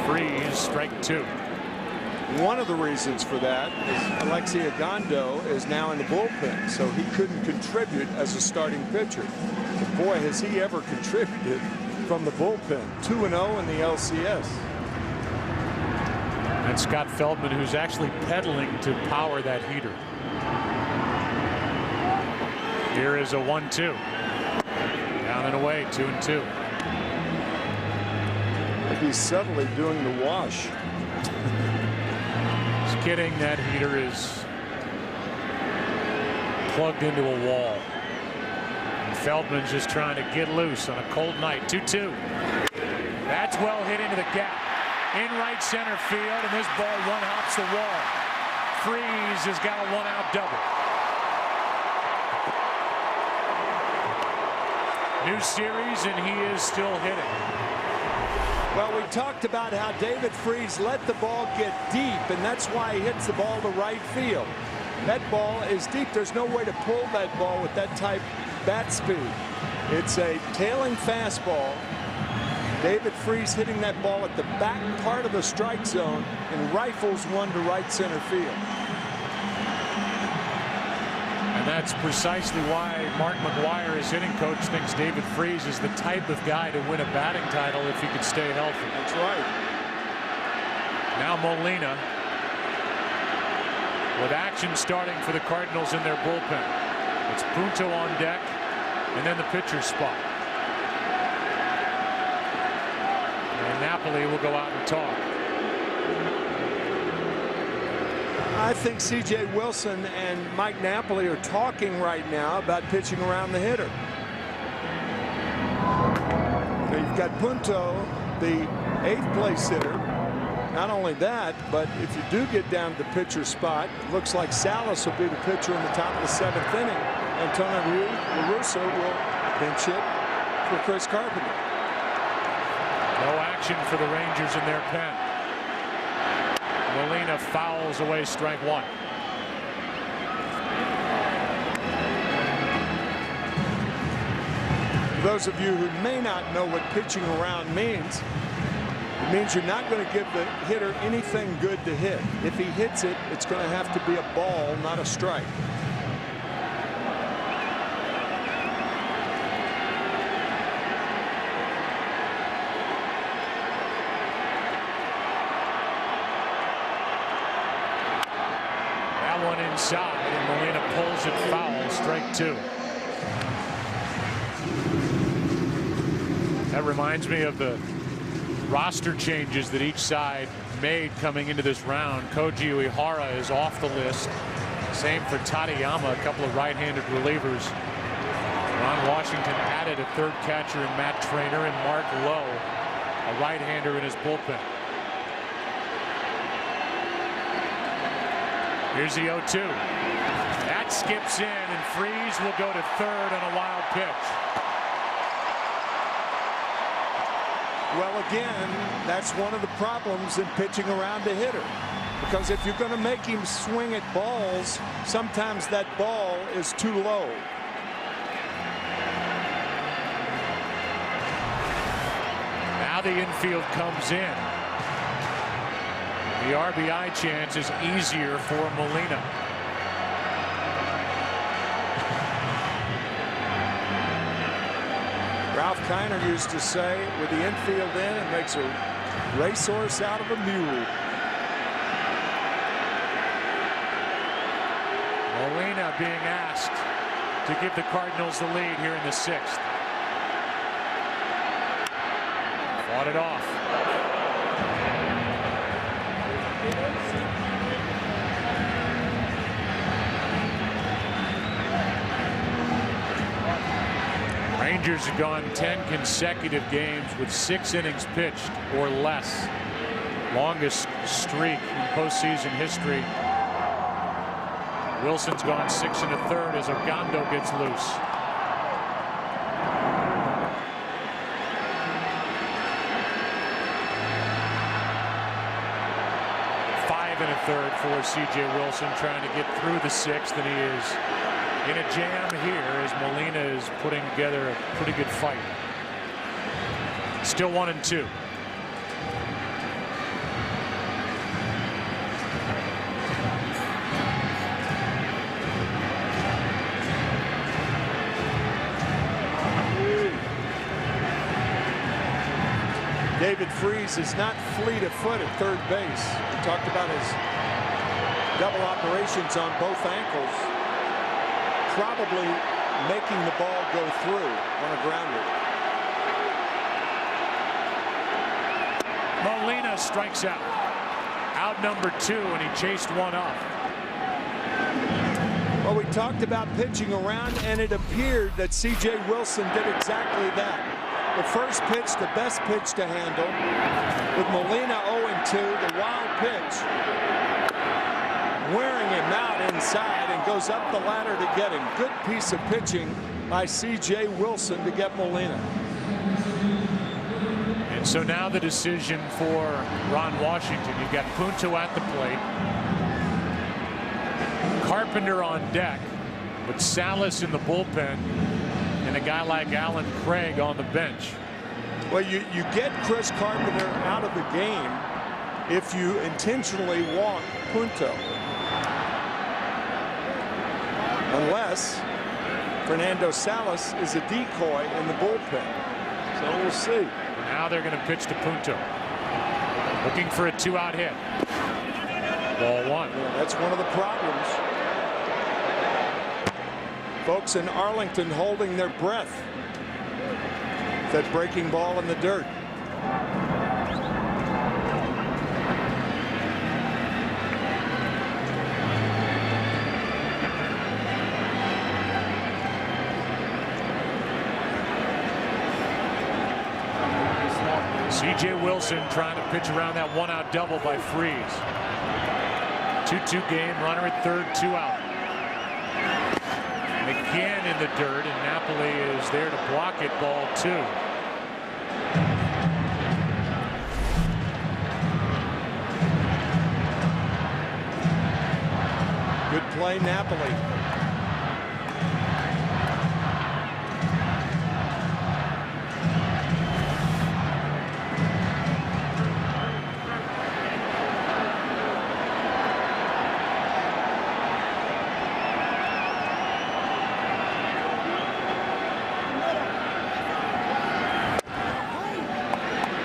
Freeze, strike 2. One of the reasons for that is Alexi Agondo is now in the bullpen, so he couldn't contribute as a starting pitcher. But boy, has he ever contributed from the bullpen. 2-0 in the LCS. And Scott Feldman, who's actually pedaling to power that heater. Here is a 1-2. Down and away, 2-2. He's subtly doing the wash. Just kidding, that heater is plugged into a wall. Feldman's just trying to get loose on a cold night. 2-2. That's well hit into the gap. In right center field, and this ball one-hops the wall. Freese has got a one-out double. New series, and he is still hitting. Well, we talked about how David Freese let the ball get deep, and that's why he hits the ball to right field. That ball is deep. There's no way to pull that ball with that type bat speed. It's a tailing fastball. David Freese hitting that ball at the back part of the strike zone and rifles one to right center field. And that's precisely why Mark McGwire, his hitting coach, thinks David Freese is the type of guy to win a batting title if he could stay healthy. That's right. Now Molina with action starting for the Cardinals in their bullpen. It's Punto on deck, and then the pitcher's spot. And Napoli will go out and talk. I think C.J. Wilson and Mike Napoli are talking right now about pitching around the hitter. Now you've got Punto, the 8th place hitter. Not only that, but if you do get down to the pitcher spot, it looks like Salas will be the pitcher in the top of the 7th inning. Antonio LaRussa will pinch hit for Chris Carpenter. No action for the Rangers in their pen. Molina fouls away strike one. For those of you who may not know what pitching around means, it means you're not going to give the hitter anything good to hit. If he hits it, it's going to have to be a ball, not a strike. That one inside, and Molina pulls it foul, strike two. That reminds me of the roster changes that each side made coming into this round. Koji Uehara is off the list. Same for Tadayama, a couple of right-handed relievers. Ron Washington added a third catcher in Matt Trainer, and Mark Lowe, a right-hander in his bullpen. Here's the 0-2. That skips in, and Freese will go to third on a wild pitch. Well, again, that's one of the problems in pitching around the hitter. Because if you're going to make him swing at balls, sometimes that ball is too low. Now the infield comes in. The RBI chance is easier for Molina. Ralph Kiner used to say, with the infield in, it makes a racehorse out of a mule. Molina being asked to give the Cardinals the lead here in the 6th. Fought it off. Rangers have gone 10 consecutive games with 6 innings pitched or less. Longest streak in postseason history. Wilson's gone 6 1/3 as Ogando gets loose. Five and a third for C.J. Wilson, trying to get through the 6th, and he is in a jam here as Molina is putting together a pretty good fight. Still 1-2. David Freese is not fleet of foot at third base. We talked about his double operations on both ankles, probably making the ball go through on a grounder. Molina strikes out. Out number 2, and he chased one off. Well, we talked about pitching around, and it appeared that C.J. Wilson did exactly that. The first pitch, the best pitch to handle. With Molina 0-2, the wild pitch, wearing him out inside and goes up the ladder to get him. Good piece of pitching by C.J. Wilson to get Molina. And so now the decision for Ron Washington. You've got Punto at the plate. Carpenter on deck, but Salas in the bullpen, and a guy like Alan Craig on the bench. Well, you get Chris Carpenter out of the game if you intentionally walk Punto. Unless Fernando Salas is a decoy in the bullpen. So we'll see. Now they're going to pitch to Punto. Looking for a 2-out hit. Ball 1. Yeah, that's one of the problems. Folks in Arlington holding their breath. That breaking ball in the dirt. C.J. Wilson trying to pitch around that 1-out double by Freese. 2-2 game, runner at third, 2 out. McGann in the dirt, and Napoli is there to block it, ball 2. Good play, Napoli.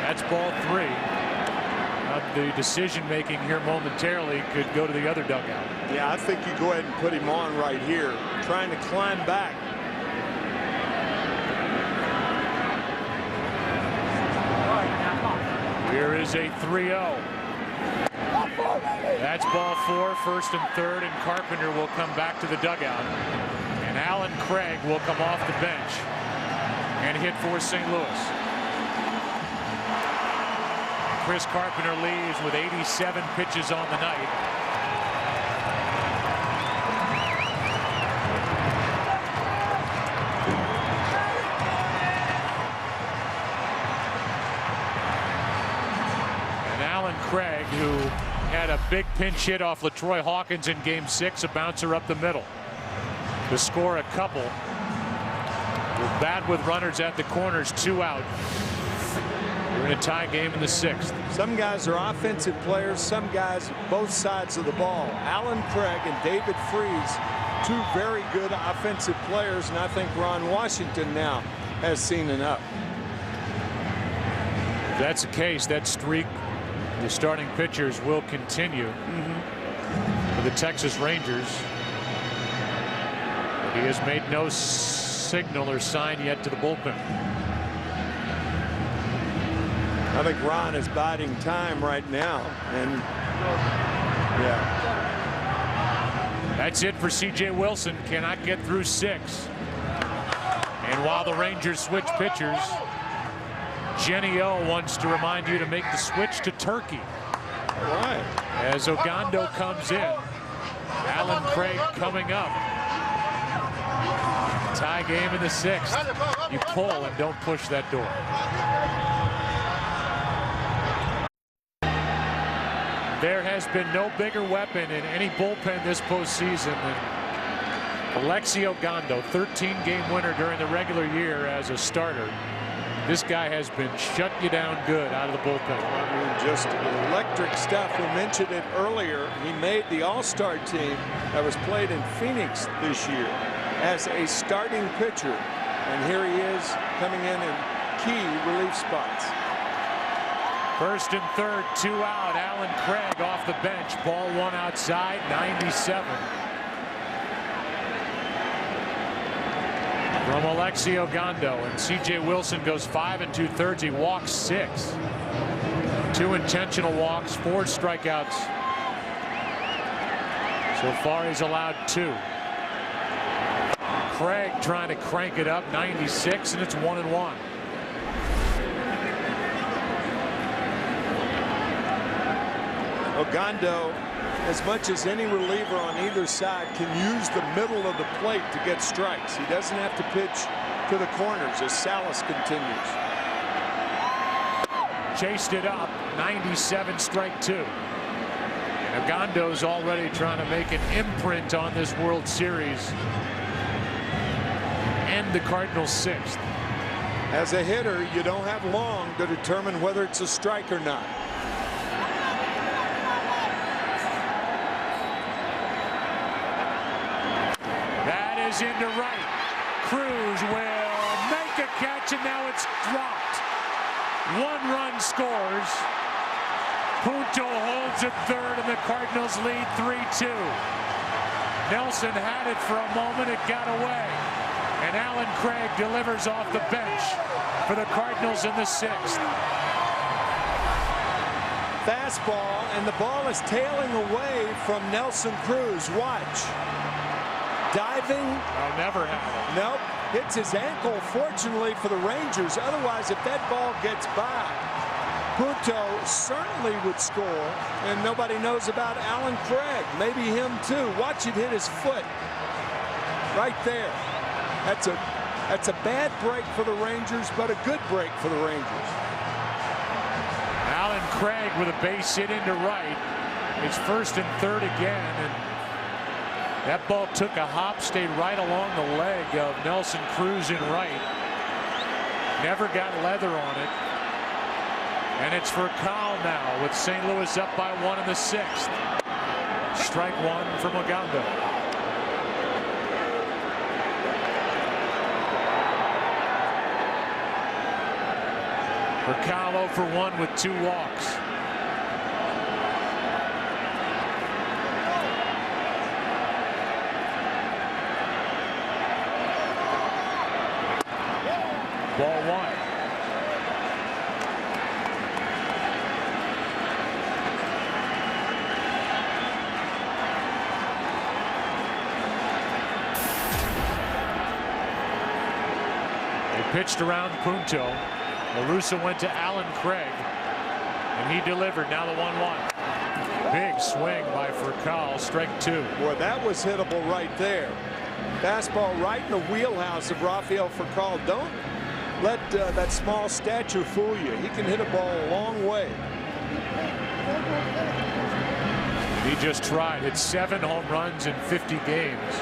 That's ball 3. The decision making here momentarily could go to the other dugout. Yeah, I think you go ahead and put him on right here, trying to climb back. Here is a 3-0. That's ball 4, first and third, and Carpenter will come back to the dugout. And Alan Craig will come off the bench and hit for St. Louis. Chris Carpenter leaves with 87 pitches on the night. And Alan Craig, who had a big pinch hit off LaTroy Hawkins in Game 6, a bouncer up the middle to score a couple. With bat with runners at the corners, 2 out. We're in a tie game in the 6th. Some guys are offensive players, some guys both sides of the ball. Alan Craig and David Freese, 2 very good offensive players, and I think Ron Washington now has seen enough. If that's the case, that streak, the starting pitchers will continue for the Texas Rangers. He has made no signal or sign yet to the bullpen. I think Ron is biding time right now, and yeah. That's it for C.J. Wilson. Cannot get through 6. And while the Rangers switch pitchers, Jenny O wants to remind you to make the switch to Turkey. All right. As Ogando comes in, Alan Craig coming up. Tie game in the 6th. You pull and don't push that door. There has been no bigger weapon in any bullpen this postseason than Alexi Ogando, 13-game winner during the regular year as a starter. This guy has been shut you down good out of the bullpen. I mean, just electric stuff. We mentioned it earlier. He made the All-Star team that was played in Phoenix this year as a starting pitcher. And here he is coming in key relief spots. First and third, 2 out. Alan Craig off the bench. Ball 1 outside, 97. From Alexi Ogando, and C.J. Wilson goes 5 2/3. He walks 6. 2 intentional walks, 4 strikeouts. So far he's allowed 2. Craig trying to crank it up, 96, and it's 1-1. Ogando, as much as any reliever on either side, can use the middle of the plate to get strikes. He doesn't have to pitch to the corners as Salas continues. Chased it up, 97, strike 2. And Ogando's already trying to make an imprint on this World Series. And the Cardinals' 6th. As a hitter, you don't have long to determine whether it's a strike or not. Into right. Cruz will make a catch, and now it's dropped. 1 run scores. Punto holds at third, and the Cardinals lead 3-2. Nelson had it for a moment. It got away. And Alan Craig delivers off the bench for the Cardinals in the 6th. Fastball, and the ball is tailing away from Nelson Cruz. Watch. Diving. I'll never have it. Nope. Hits his ankle, fortunately for the Rangers. Otherwise, if that ball gets by, Punto certainly would score. And nobody knows about Alan Craig. Maybe him too. Watch it hit his foot. Right there. That's a bad break for the Rangers, but a good break for the Rangers. Alan Craig with a base hit into right. It's first and third again. And that ball took a hop, stayed right along the leg of Nelson Cruz in right. Never got leather on it. And it's for Kyle now with St. Louis up by 1 in the 6th. Strike 1 from Ogando. For Kyle 0 for 1 with 2 walks. Ball 1. They pitched around Punto. Marusa went to Alan Craig, and he delivered. Now the 1-1. Big swing by Furcal, strike 2. Boy, that was hittable right there. Fastball right in the wheelhouse of Rafael Furcal. Don't let that small stature fool you. He can hit a ball a long way. He just tried. Hit 7 home runs in 50 games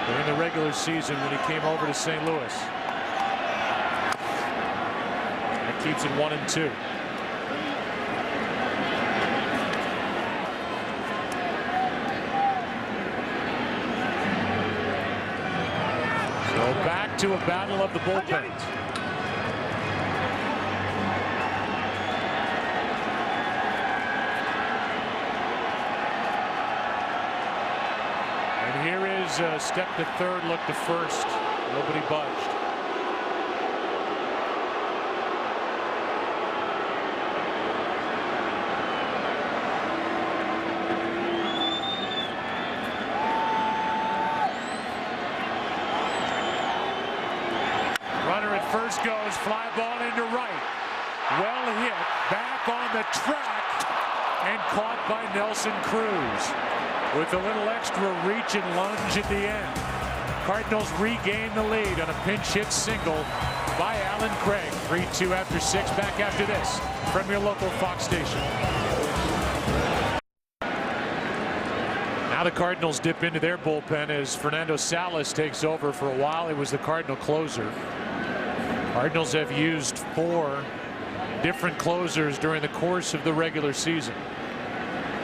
during the regular season when he came over to St. Louis. That keeps it 1-2. So back to a battle of the bullpens. And here is a step to third, look to first. Nobody budged. First goes, fly ball into right. Well hit, back on the track, and caught by Nelson Cruz. With a little extra reach and lunge at the end. Cardinals regain the lead on a pinch hit single by Alan Craig. 3-2 after 6. Back after this from your local Fox station. Now the Cardinals dip into their bullpen as Fernando Salas takes over. For a while he was the Cardinal closer. Cardinals have used 4 different closers during the course of the regular season.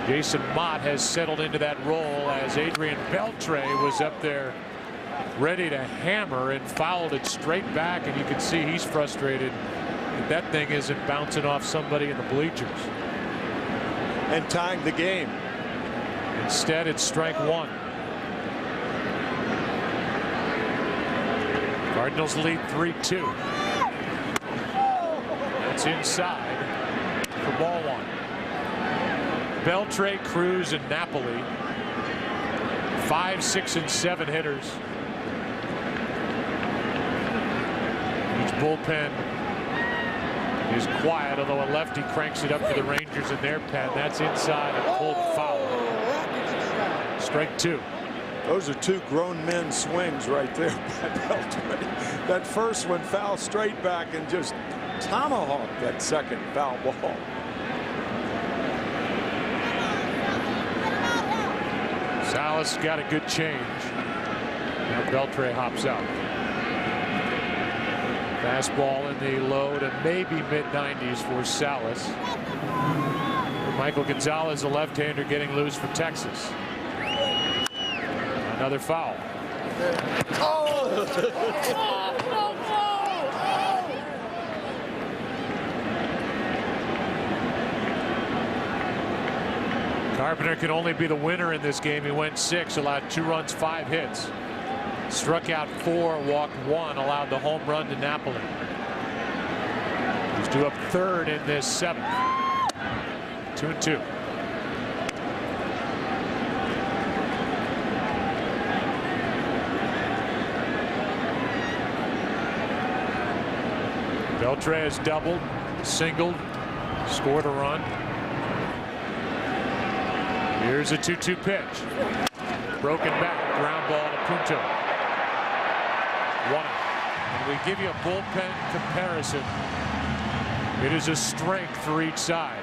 Jason Mott has settled into that role as Adrian Beltre was up there ready to hammer and fouled it straight back, and you can see he's frustrated that that thing isn't bouncing off somebody in the bleachers. And tying the game. Instead, it's strike one. Cardinals lead 3-2. That's inside for ball one. Beltre, Cruz, and Napoli. 5, 6, and 7 hitters. Each bullpen is quiet, although a lefty cranks it up for the Rangers in their pen. That's inside and pulled foul. Strike two. Those are two grown men swings right there by Beltre. That first one foul straight back and just tomahawked that second foul ball. Salas got a good change. Now Beltre hops out. Fastball in the low to maybe mid-90s for Salas. Michael Gonzalez, a left-hander, getting loose for Texas. Another foul. Carpenter can only be the winner in this game. He went 6, allowed 2 runs, 5 hits. Struck out 4, walked 1, allowed the home run to Napoli. He's due up 3rd in this 7th. 2-2. Beltre has doubled, singled, scored a run. Here's a 2-2 pitch. Broken back, ground ball to Punto. 1 out. And we give you a bullpen comparison. It is a strength for each side.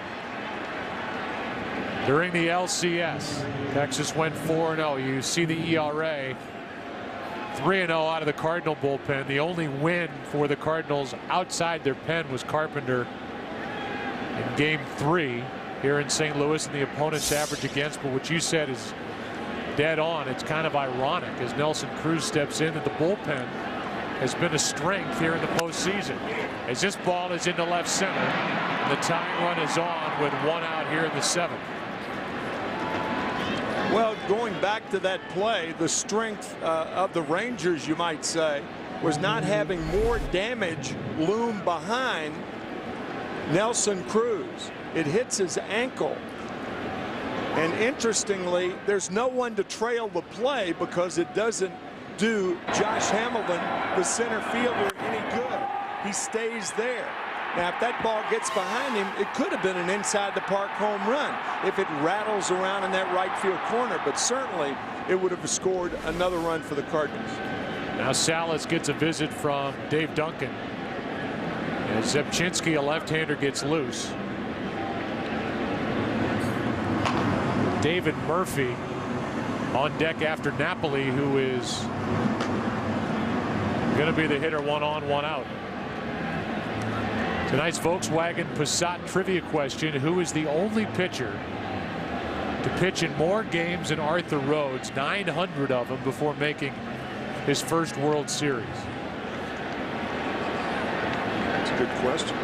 During the LCS, Texas went 4-0. You see the ERA. 3-0 out of the Cardinal bullpen. The only win for the Cardinals outside their pen was Carpenter in Game 3 here in St. Louis, and the opponent's average against. But what you said is dead on. It's kind of ironic as Nelson Cruz steps in that the bullpen has been a strength here in the postseason. As this ball is into left center, and the tying run is on with 1 out here in the 7th. Well, going back to that play, the strength of the Rangers, you might say, was not having more damage loom behind Nelson Cruz. It hits his ankle. And interestingly, there's no one to trail the play because it doesn't do Josh Hamilton, the center fielder, any good. He stays there. Now, if that ball gets behind him, it could have been an inside-the-park home run if it rattles around in that right field corner, but certainly it would have scored another run for the Cardinals. Now Salas gets a visit from Dave Duncan. As Zepchinski, a left-hander, gets loose. David Murphy on deck after Napoli, who is going to be the hitter 1 on, 1 out. Tonight's Volkswagen Passat trivia question: who is the only pitcher to pitch in more games than Arthur Rhodes, 900 of them, before making his first World Series? That's a good question.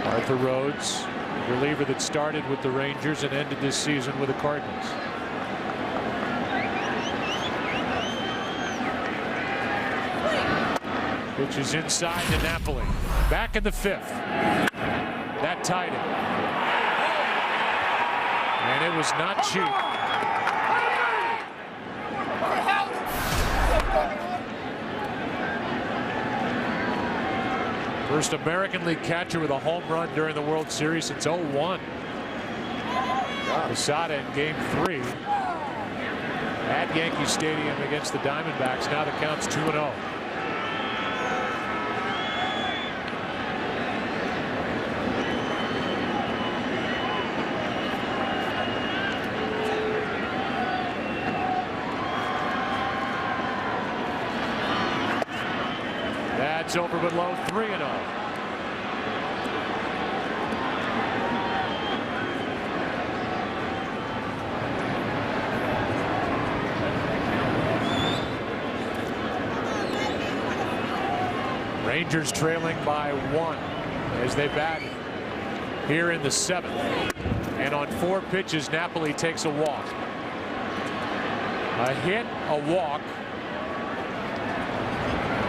Arthur Rhodes, reliever that started with the Rangers and ended this season with the Cardinals. Pitch is inside to Napoli. Back in the 5th. That tied it. And it was not cheap. First American League catcher with a home run during the World Series since 01. Posada in Game 3 at Yankee Stadium against the Diamondbacks. Now the count's 2-0. That's over but low, 3-0. Rangers trailing by 1 as they bat here in the 7th. And on 4 pitches, Napoli takes a walk. A hit, a walk.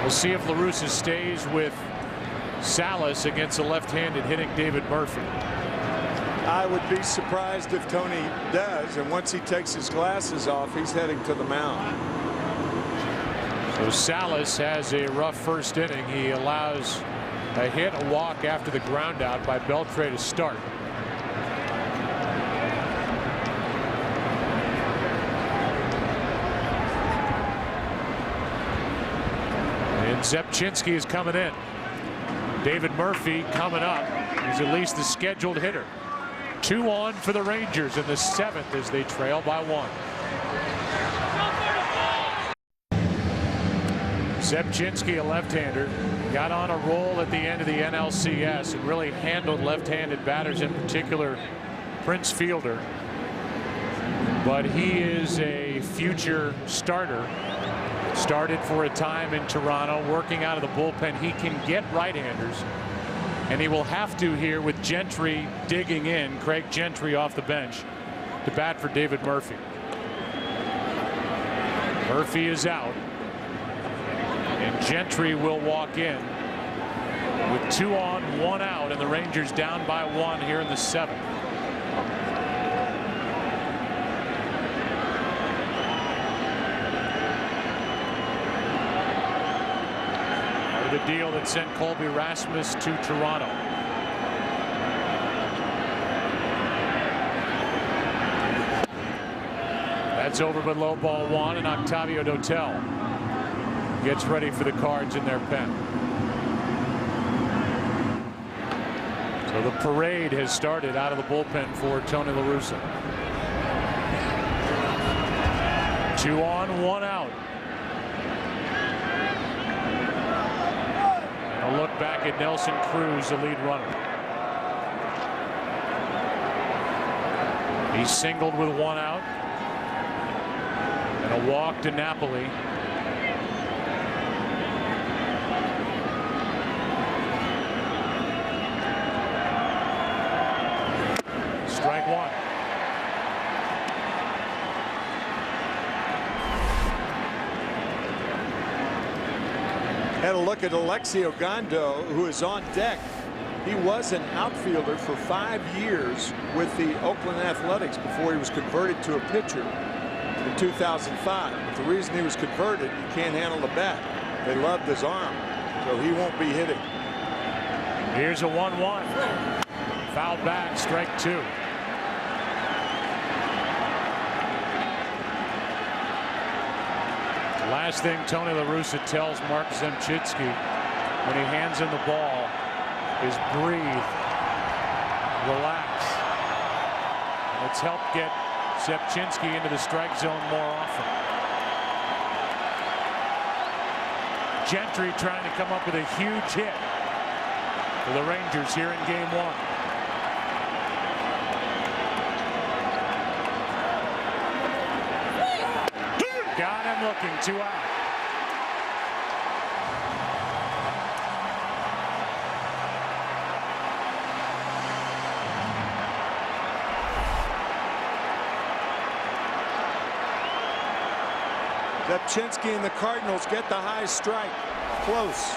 We'll see if La Russa stays with Salas against a left-handed hitting David Murphy. I would be surprised if Tony does, and once he takes his glasses off, he's heading to the mound. So Salas has a rough first inning. He allows a hit, a walk after the ground out by Beltre to start. And Zepchinski is coming in. David Murphy coming up. He's at least the scheduled hitter. 2 on for the Rangers in the 7th as they trail by 1. Zepchinski, a left-hander, got on a roll at the end of the NLCS and really handled left-handed batters, in particular Prince Fielder. But he is a future starter. Started for a time in Toronto, working out of the bullpen. He can get right-handers, and he will have to here with Gentry digging in, Craig Gentry off the bench, to bat for David Murphy. Murphy is out, and Gentry will walk in with 2 on, 1 out, and the Rangers down by 1 here in the 7th. The deal that sent Colby Rasmus to Toronto. That's over but low, ball 1, and Octavio Dotel gets ready for the Cards in their pen. So the parade has started out of the bullpen for Tony La Russa. 2 on, 1 out. A look back at Nelson Cruz, the lead runner. He singled with 1 out. And a walk to Napoli. Strike 1. Had a look at Alexio Gondo, who is on deck. He was an outfielder for 5 years with the Oakland Athletics before he was converted to a pitcher in 2005. But the reason he was converted, he can't handle the bat. They loved his arm, so he won't be hitting. Here's a 1-1. Foul back, strike 2. Last thing Tony La Russa tells Mark Zepchinski when he hands him the ball is breathe, relax. Let's help get Zepchinski into the strike zone more often. Gentry trying to come up with a huge hit for the Rangers here in game 1. Got him looking, 2 out. Zepchinski and the Cardinals get the high strike. Close.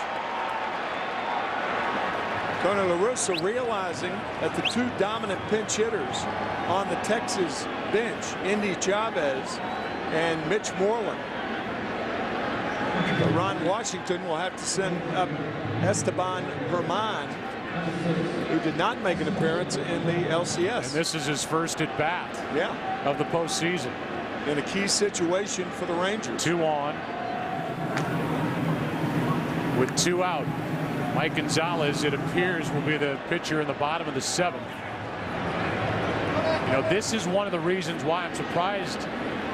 Tony La Russa realizing that the 2 dominant pinch hitters on the Texas bench, Indy Chavez and Mitch Moreland. But Ron Washington will have to send up Esteban Herman, who did not make an appearance in the LCS. And this is his first at bat of the postseason. In a key situation for the Rangers. 2 on with 2 out. Mike Gonzalez, it appears, will be the pitcher in the bottom of the 7th. You know, this is one of the reasons why I'm surprised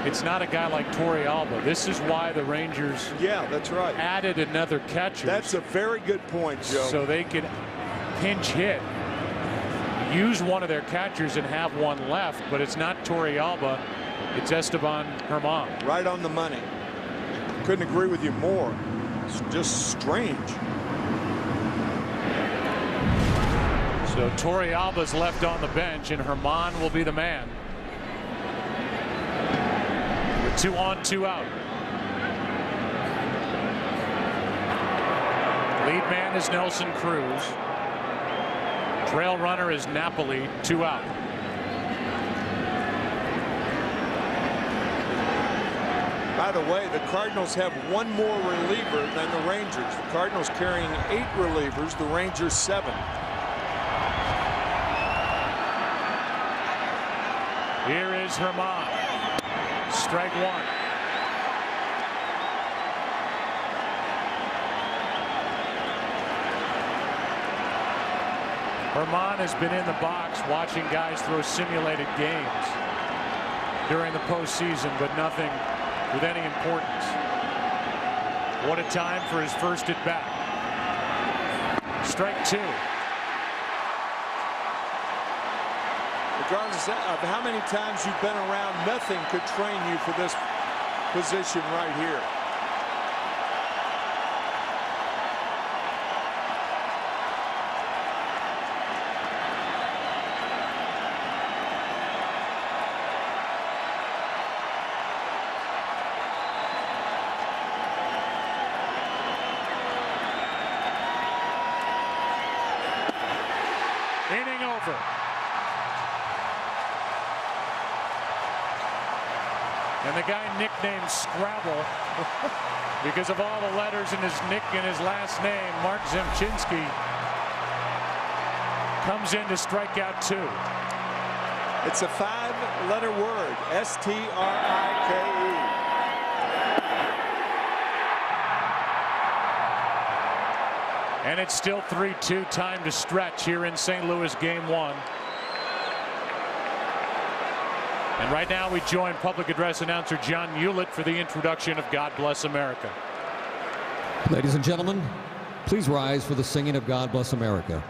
it's not a guy like Torey Alba. This is why the Rangers that's right. added another catcher. That's a very good point, Joe. So they could pinch hit, use one of their catchers and have one left, but it's not Torey Alba. It's Esteban Herman. Right on the money. Couldn't agree with you more. It's just strange. So Torrealba's left on the bench, and Herman will be the man. With 2 on, 2 out. Lead man is Nelson Cruz. Trail runner is Napoli, 2 out. By the way, the Cardinals have 1 more reliever than the Rangers. The Cardinals carrying 8 relievers, the Rangers 7. Here is Herman. Strike 1. Herman has been in the box watching guys throw simulated games during the postseason, but nothing with any importance. What a time for his first at bat. Strike 2. Regardless of how many times you've been around, nothing could train you for this position right here. Inning over. And the guy nicknamed Scrabble because of all the letters in his last name, Mark Zemchinski, comes in to strike out 2. It's a 5-letter word, S-T-R-I-K-E. And it's still 3-2, time to stretch here in St. Louis, game 1. And right now we join public address announcer John Hewlett for the introduction of God Bless America. Ladies and gentlemen, please rise for the singing of God Bless America.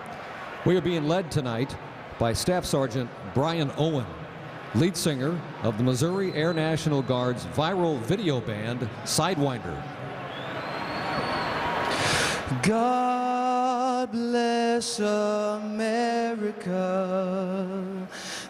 We are being led tonight by Staff Sergeant Brian Owen, lead singer of the Missouri Air National Guard's viral video band, Sidewinder. God bless America,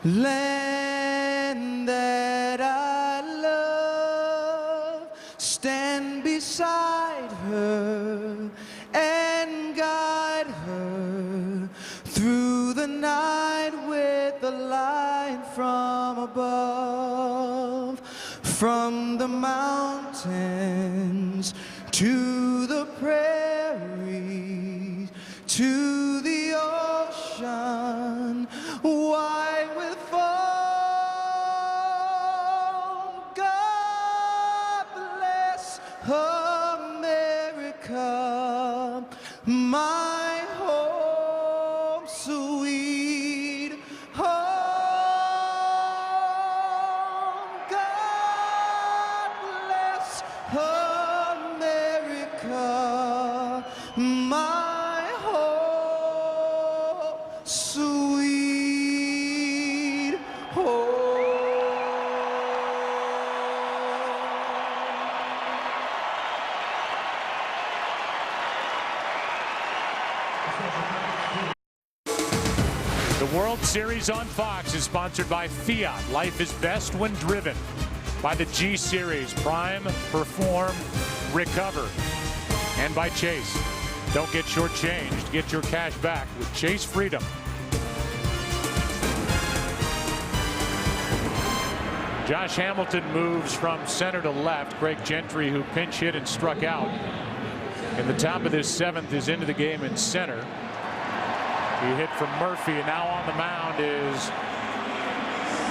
land that I love. Stand beside her and guide her through the night with the light from above. From the mountains to the prairies, to the ocean, white with foam. God bless America, my home sweet home. God bless America, my home sweet home. The World Series on Fox is sponsored by Fiat. Life is best when driven. By the G Series, Prime, Perform, Recover. And by Chase. Don't get shortchanged. Get your cash back with Chase Freedom. Josh Hamilton moves from center to left. Craig Gentry, who pinch hit and struck out in the top of this 7th, is into the game in center. He hit from Murphy, and now on the mound is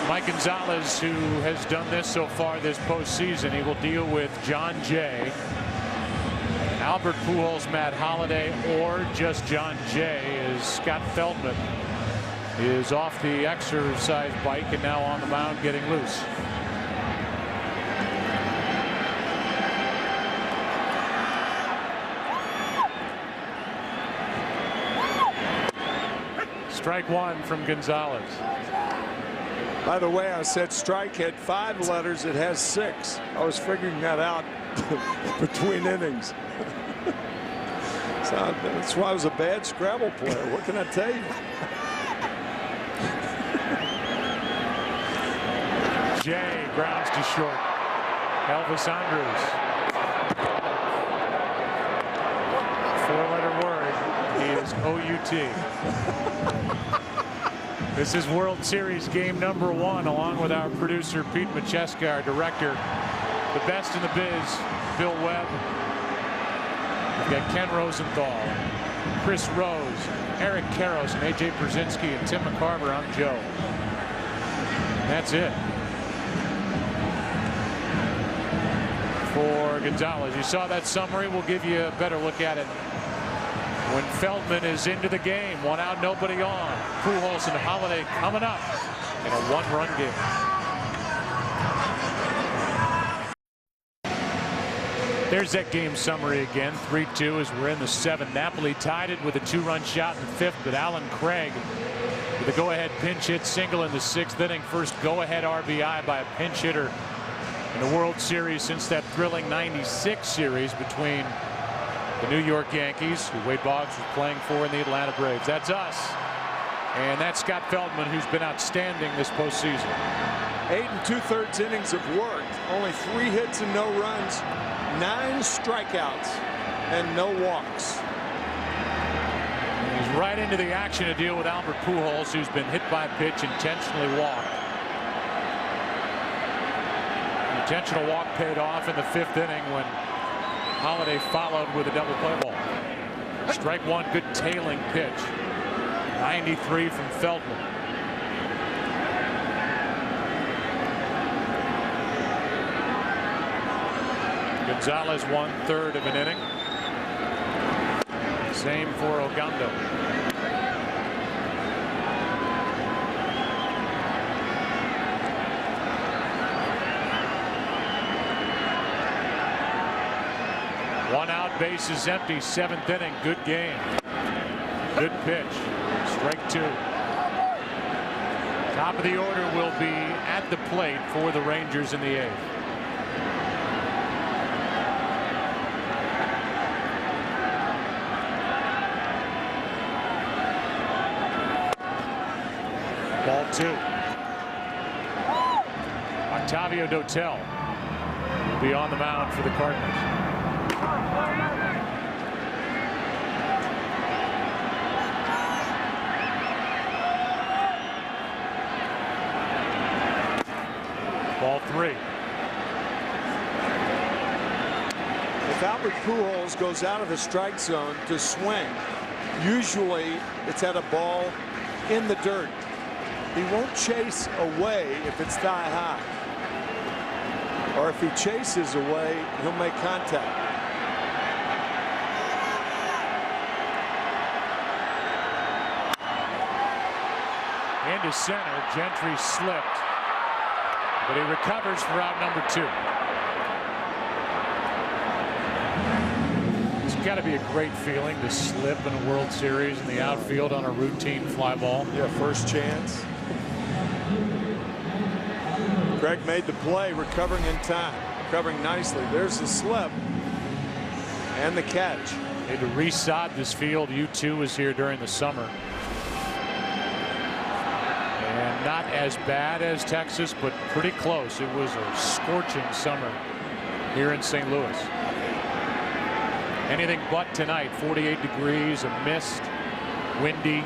Mike Gonzalez, who has done this so far this postseason. He will deal with John Jay, Albert Pujols, Matt Holliday, or just John Jay, as Scott Feldman is off the exercise bike and now on the mound getting loose. Strike 1 from Gonzalez. By the way, I said strike had 5 letters. It has 6. I was figuring that out between innings. So that's why I was a bad Scrabble player. What can I tell you? Jay grounds to short. Elvis Andrus. Four-letter word. He is OUT. This is World Series game number 1, along with our producer Pete Macheska, our director, the best in the biz, Bill Webb. We've got Ken Rosenthal, Chris Rose, Eric Karros, and AJ Brzezinski, and Tim McCarver. I'm Joe. That's it for Gonzalez. You saw that summary. We'll give you a better look at it when Feldman is into the game. 1 out, nobody on. Pujols and Holiday coming up in a 1-run game. There's that game summary again. 3-2 as we're in the 7th. Napoli tied it with a 2-run shot in the 5th, but Alan Craig with a go-ahead pinch hit single in the 6th inning. First go-ahead RBI by a pinch hitter in the World Series since that thrilling '96 series between the New York Yankees, who Wade Boggs was playing for, in the Atlanta Braves. That's us. And that's Scott Feldman, who's been outstanding this postseason. 8 2/3 innings of work. Only 3 hits and no runs. 9 strikeouts and no walks. He's right into the action to deal with Albert Pujols, who's been hit by a pitch, intentionally walked. The intentional walk paid off in the 5th inning when Holiday followed with a double play ball. Strike 1, good tailing pitch. 93 from Feldman. Gonzalez 1/3 of an inning. Same for Ogando. One out, bases empty, 7th inning. Good game. Good pitch. Strike 2. Top of the order will be at the plate for the Rangers in the 8th. Ball 2. Octavio Dotel will be on the mound for the Cardinals. Ball 3. If Albert Pujols goes out of the strike zone to swing, usually it's at a ball in the dirt. He won't chase away if it's thigh high. Or if he chases away, he'll make contact. Into center, Gentry slipped, but he recovers for out number 2. It's got to be a great feeling to slip in a World Series in the outfield on a routine fly ball. Yeah, first chance. Greg made the play, recovering in time, recovering nicely. There's the slip and the catch. They had to resod this field. U2 was here during the summer. And not as bad as Texas, but pretty close. It was a scorching summer here in St. Louis. Anything but tonight. 48 degrees, a mist, windy.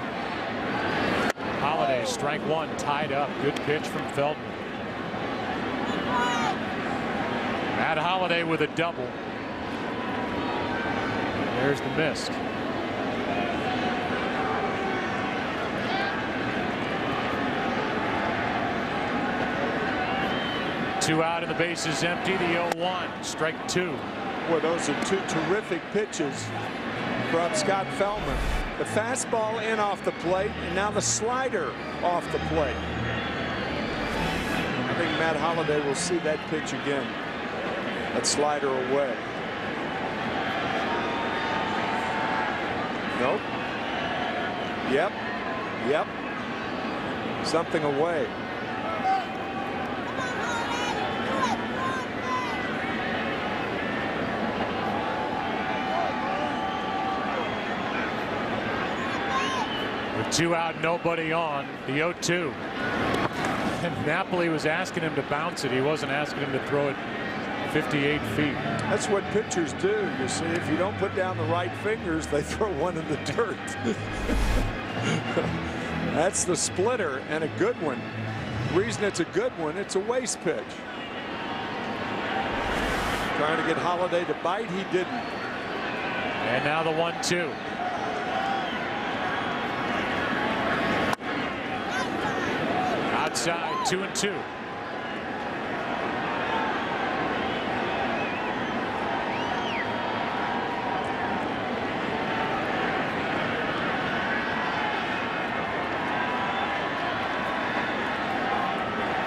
Holiday, strike 1, tied up. Good pitch from Feldman. Matt Holiday with a double. There's the mist. Two out and the base is empty. The 0-1, strike 2. Boy, those are 2 terrific pitches from Scott Feldman. The fastball in off the plate, and now the slider off the plate. I think Matt Holiday will see that pitch again. That slider away. Nope. Yep. Yep. Something away. With 2 out, nobody on. The 0-2. And Napoli was asking him to bounce it. He wasn't asking him to throw it 58 feet. That's what pitchers do. You see, if you don't put down the right fingers, they throw one in the dirt. That's the splitter, and a good one. The reason it's a good one, it's a waste pitch. Trying to get Holiday to bite, he didn't. And now the 1-2. Outside, 2-2.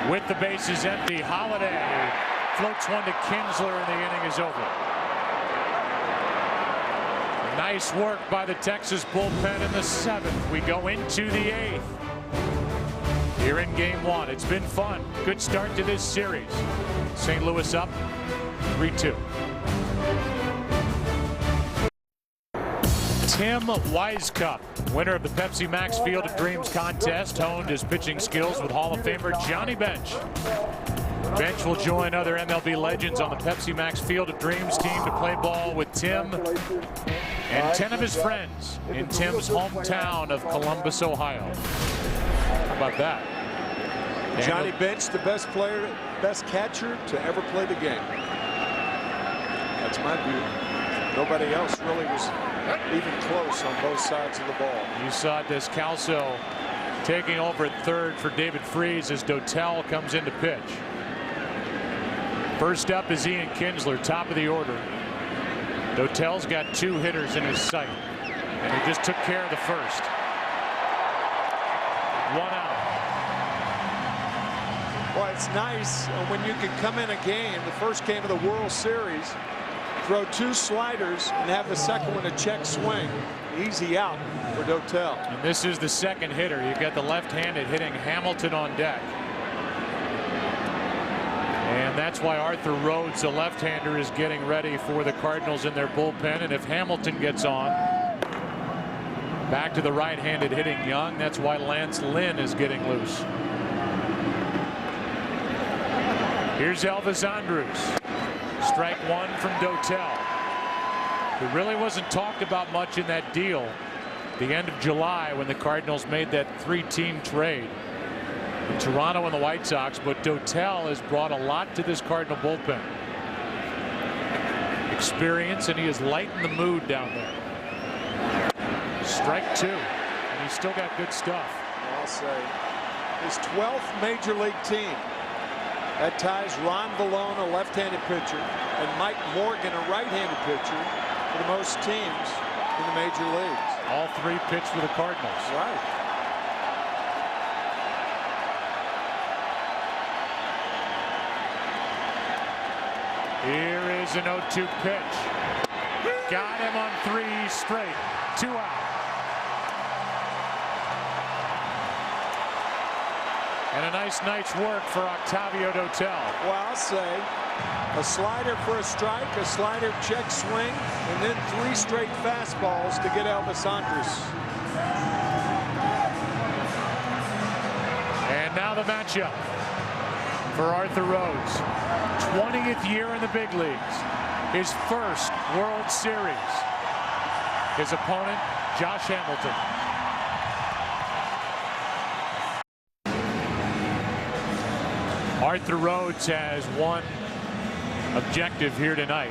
With the bases empty, Holiday floats one to Kinsler, and the inning is over. Nice work by the Texas bullpen in the 7th. We go into the 8th. Here in game 1. It's been fun. Good start to this series. St. Louis up 3-2. Tim Wisecup, winner of the Pepsi Max Field of Dreams contest, honed his pitching skills with Hall of Famer Johnny Bench. Bench will join other MLB legends on the Pepsi Max Field of Dreams team to play ball with Tim and 10 of his friends in Tim's hometown of Columbus, Ohio. How about that? Johnny Bench, the best player, best catcher to ever play the game. That's my view. Nobody else really was even close on both sides of the ball. You saw Descalso taking over at third for David Freese as Dotel comes in to pitch. First up is Ian Kinsler, top of the order. Dotel's got 2 hitters in his sight, and he just took care of the first. 1 out. Well, it's nice when you can come in a game, the first game of the World Series, throw 2 sliders and have the second one a check swing. Easy out for Dotel. And this is the second hitter. You've got the left-handed hitting Hamilton on deck. And that's why Arthur Rhodes, the left-hander, is getting ready for the Cardinals in their bullpen. And if Hamilton gets on, back to the right-handed hitting Young. That's why Lance Lynn is getting loose. Here's Elvis Andrus. Strike 1 from Dotel. It really wasn't talked about much in that deal the end of July when the Cardinals made that 3-team trade in Toronto and the White Sox, but Dotel has brought a lot to this Cardinal bullpen. Experience, and he has lightened the mood down there. Strike 2, and he's still got good stuff. I'll say his 12th major league team. That ties Ron Vallone, a left-handed pitcher, and Mike Morgan, a right-handed pitcher, for the most teams in the major leagues. All 3 pitched for the Cardinals. Right. Here is an 0-2 pitch. Got him on 3 straight. 2 out. And a nice night's work for Octavio Dotel. Well, I'll say a slider for a strike, a slider check swing, and then 3 straight fastballs to get Elvis Andrus. And now the matchup for Arthur Rhodes. 20th year in the big leagues. His first World Series. His opponent, Josh Hamilton. Arthur Rhodes has one objective here tonight,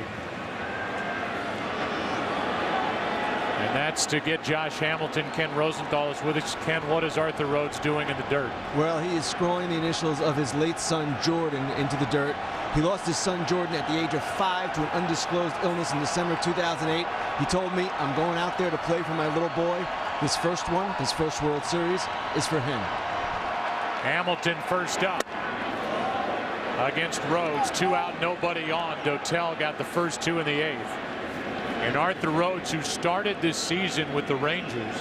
and that's to get Josh Hamilton. Ken Rosenthal is with us. Ken, what is Arthur Rhodes doing in the dirt? Well, he is scrolling the initials of his late son Jordan into the dirt. He lost his son Jordan at the age of 5 to an undisclosed illness in December 2008. He told me, I'm going out there to play for my little boy. This first one, his first World Series, is for him. Hamilton first up against Rhodes. 2 out, nobody on. Dotel got the first 2 in the 8th. And Arthur Rhodes, who started this season with the Rangers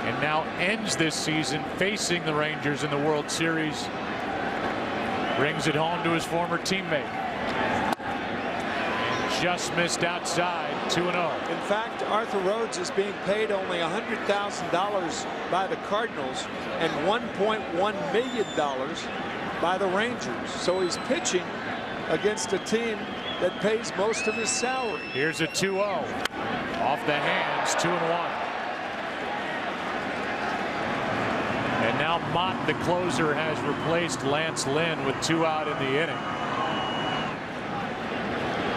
and now ends this season facing the Rangers in the World Series, brings it home to his former teammate. And just missed outside, 2-0. In fact, Arthur Rhodes is being paid only $100,000 by the Cardinals and $1.1 million by the Rangers. So he's pitching against a team that pays most of his salary. Here's a 2-0. Off the hands, 2-1. And now Mott, the closer, has replaced Lance Lynn with 2 out in the inning.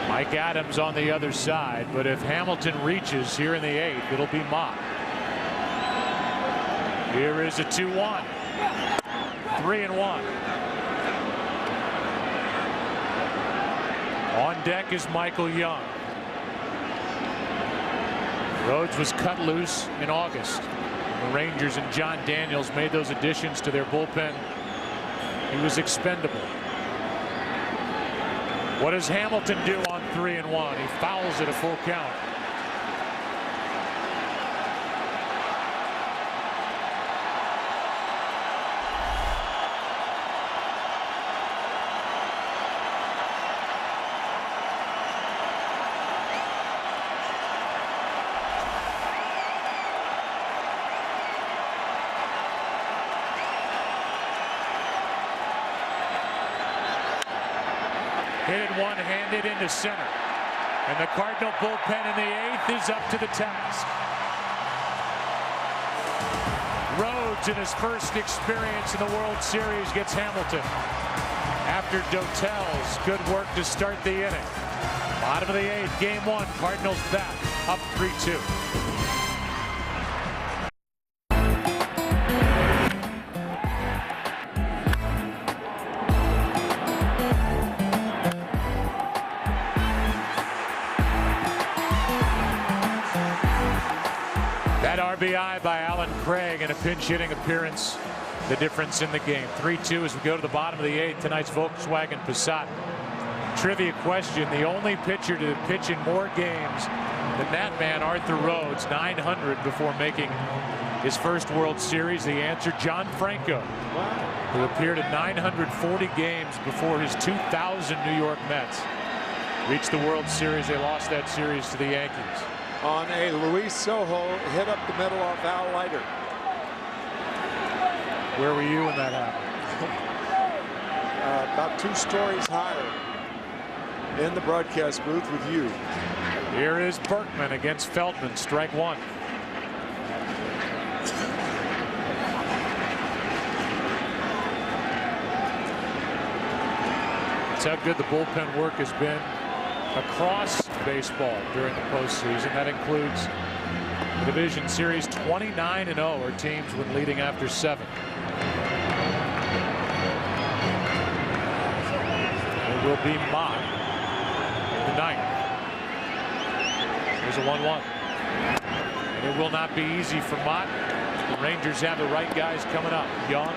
Mike Adams on the other side, but if Hamilton reaches here in the 8th, it'll be Mott. Here is a 2-1. 3-1. On deck is Michael Young. Rhodes was cut loose in August. The Rangers and John Daniels made those additions to their bullpen. He was expendable. What does Hamilton do on 3-1? He fouls it a full count. Hit it one-handed into center. And the Cardinal bullpen in the 8th is up to the task. Rhodes, in his first experience in the World Series, gets Hamilton. After Dotel's good work to start the inning. Bottom of the 8th, game 1, Cardinals back, up 3-2. RBI by Alan Craig in a pinch hitting appearance. The difference in the game. 3-2 as we go to the bottom of the 8th. Tonight's Volkswagen Passat. Trivia question: the only pitcher to pitch in more games than that man, Arthur Rhodes, 900 before making his first World Series. The answer: John Franco, who appeared in 940 games before his 2000 New York Mets reached the World Series. They lost that series to the Yankees. On a Luis Sojo hit up the middle off Al Leiter. Where were you when that happened? About 2 stories higher in the broadcast booth with you. Here is Berkman against Feldman, strike 1. That's how good the bullpen work has been across baseball during the postseason. That includes the division series. 29-0 are teams when leading after 7. It will be Mott in the 9th. There's a 1-1. And it will not be easy for Mott. The Rangers have the right guys coming up: Young,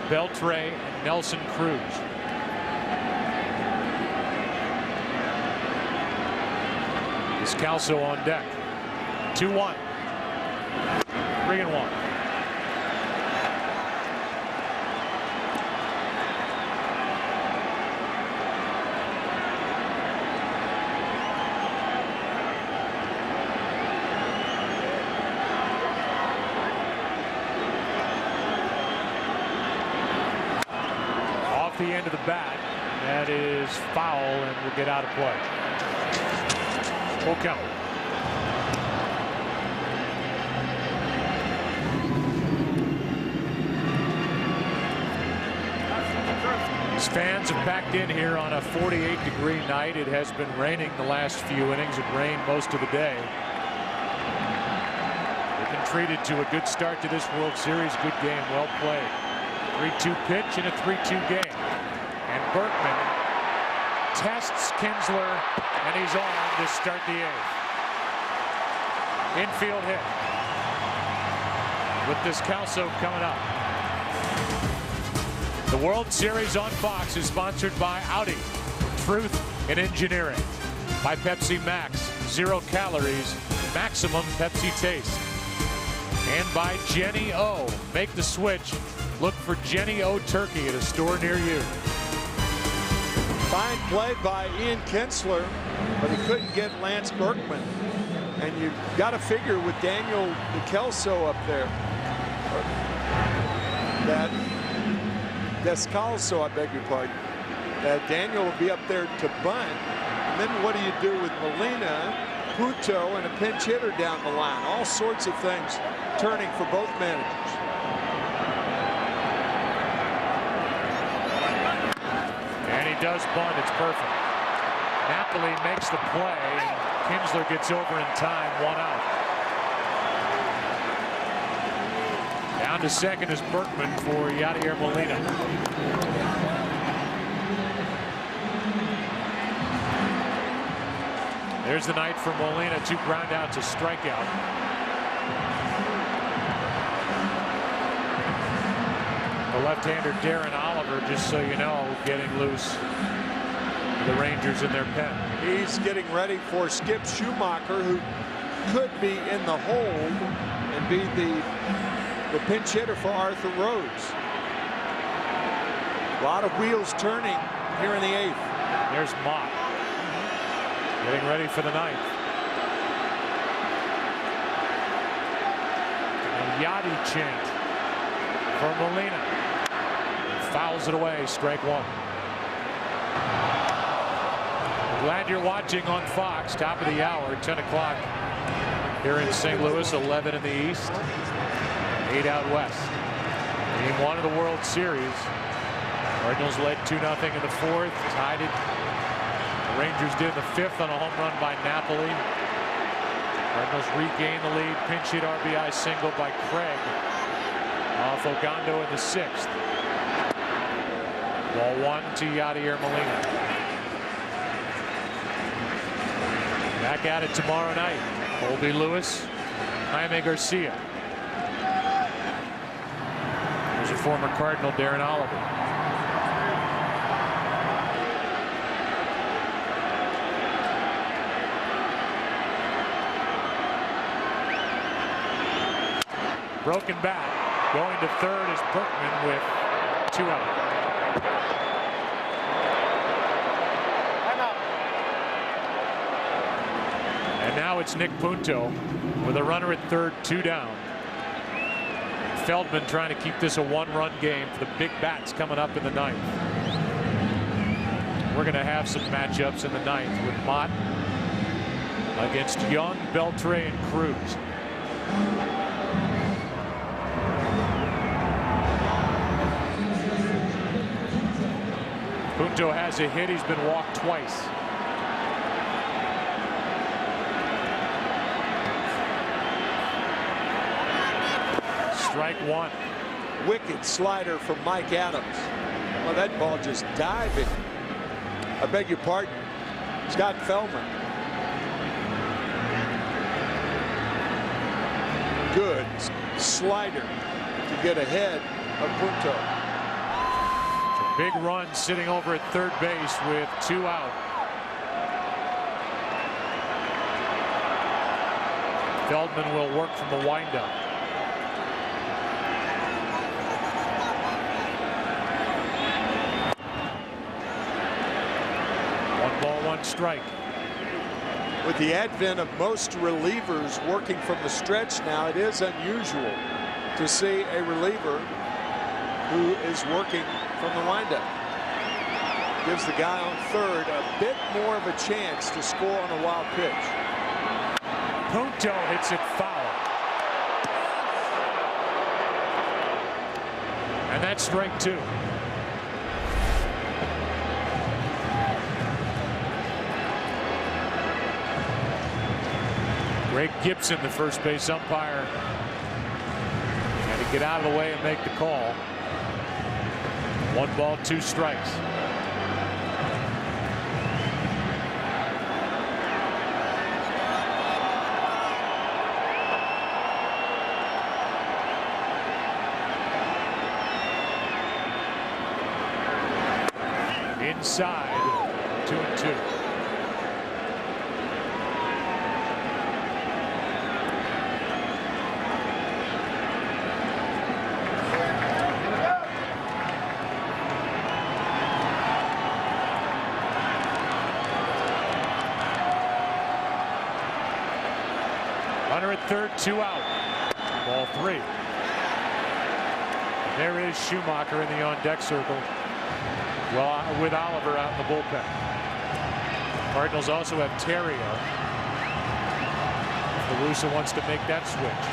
Beltre, and Nelson Cruz. Descalso on deck. 2-1. 3-1. Off the end of the bat. That is foul and will get out of play. Full count. As fans have packed in here on a 48-degree night, it has been raining the last few innings. It rained most of the day. They've been treated to a good start to this World Series. Good game, well played. 3-2 pitch and a 3-2 game. And Berkman tests Kinsler, and he's on to start the 8th. Infield hit with Descalso coming up. The World Series on Fox is sponsored by Audi, truth in engineering, by Pepsi Max, 0 calories, maximum Pepsi taste, and by Jenny O. Make the switch. Look for Jenny O Turkey at a store near you. Fine play by Ian Kinsler. but he couldn't get Lance Berkman. And you got to figure with Daniel DeCelso up there, that Descalso, I beg your pardon, that Daniel will be up there to bunt. And then what do you do with Molina, Punto, and a pinch hitter down the line? All sorts of things turning for both managers. And he does bunt. It's perfect. Napoli makes the play. And Kinsler gets over in time. 1 out. Down to second is Berkman for Yadier Molina. There's the night for Molina. 2 ground outs, a strikeout. The left-hander Darren Oliver, just so you know, getting loose. The Rangers in their pen. He's getting ready for Skip Schumacher, who could be in the hold and be the pinch hitter for Arthur Rhodes. A lot of wheels turning here in the 8th. There's Mott. Getting ready for the 9th. And Yadi chant for Molina. Fouls it away, strike 1. Glad you're watching on Fox. Top of the hour, 10 o'clock here in St. Louis, 11 in the East, 8 out West. Game 1 of the World Series. Cardinals led 2-0 in the 4th, tied it. The Rangers did in the 5th on a home run by Napoli. Cardinals regain the lead. Pinch hit RBI single by Craig off Ogando in the 6th. Ball 1 to Yadier Molina. Back at it tomorrow night. Colby Lewis, Jaime Garcia. There's a former Cardinal, Darren Oliver. Broken bat. Going to third is Berkman with 2 out. And now it's Nick Punto with a runner at third, 2 down. Feldman trying to keep this a 1-run game for the big bats coming up in the 9th. We're going to have some matchups in the 9th with Mott against Young, Beltre, and Cruz. Punto has a hit. He's been walked twice. Strike 1. Wicked slider from Mike Adams. Well, that ball just diving. I beg your pardon. Scott Feldman. Good slider to get ahead of Punto. Big run sitting over at third base with 2 out. Feldman will work from the windup. 1 ball, 1 strike. With the advent of most relievers working from the stretch now, it is unusual to see a reliever who is working from the windup. Gives the guy on third a bit more of a chance to score on a wild pitch. Punto hits it foul. And that's strike 2. Greg Gibson, the first base umpire, had to get out of the way and make the call. 1 ball, 2 strikes. Inside, 2-2. Runner at third, 2 out. Ball 3. There is Schumacher in the on-deck circle. Well, with Oliver out in the bullpen. Cardinals also have Terrio. LaRussa wants to make that switch.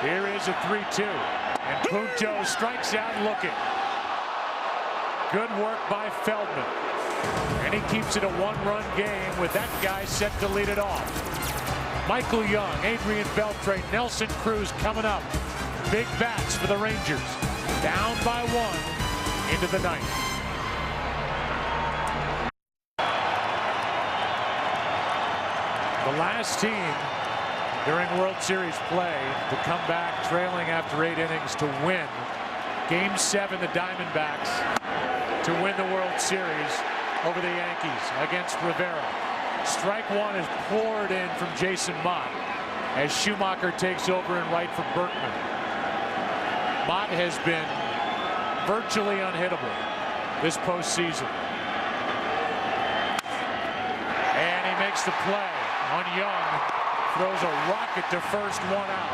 Here is a 3-2. And Punto strikes out looking. Good work by Feldman. And he keeps it a 1-run game with that guy set to lead it off. Michael Young, Adrian Beltre, Nelson Cruz coming up. Big bats for the Rangers. Down by 1 into the 9th. The last team during World Series play to come back trailing after 8 innings to win Game 7, the Diamondbacks to win the World Series over the Yankees against Rivera. Strike 1 is poured in from Jason Mott as Schumacher takes over in right for Berkman. Mott has been virtually unhittable this postseason. And he makes the play on Young. Throws a rocket to first, 1 out.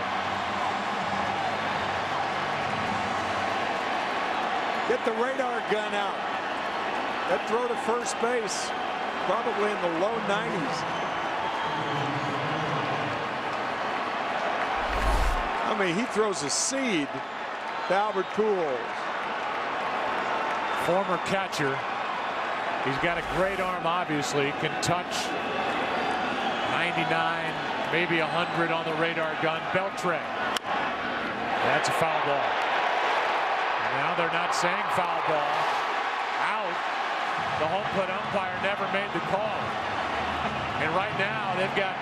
Get the radar gun out. That throw to first base, probably in the low 90s. I mean, he throws a seed to Albert Pujols. Former catcher. He's got a great arm, obviously. Can touch 99, maybe 100 on the radar gun. Beltre. That's a foul ball. And now they're not saying foul ball. Out. The home plate umpire never made the call. And right now they've got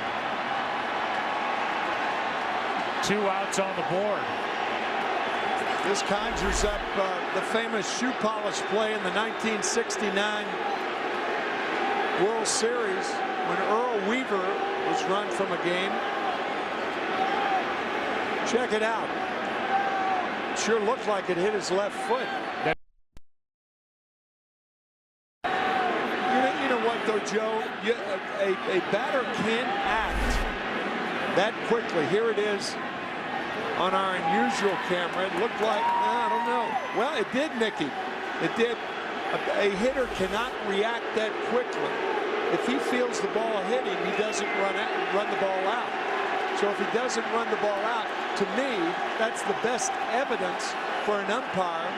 2 outs on the board. This conjures up the famous shoe polish play in the 1969 World Series when Earl Weaver was run from a game. Check it out. Sure looked like it hit his left foot. You know what, though, Joe? A batter can't act that quickly. Here it is on our unusual camera. It looked like, I don't know. Well, it did, Mickey. It did. A hitter cannot react that quickly. If he feels the ball hit him, he doesn't run the ball out. So if he doesn't run the ball out, to me, that's the best evidence for an umpire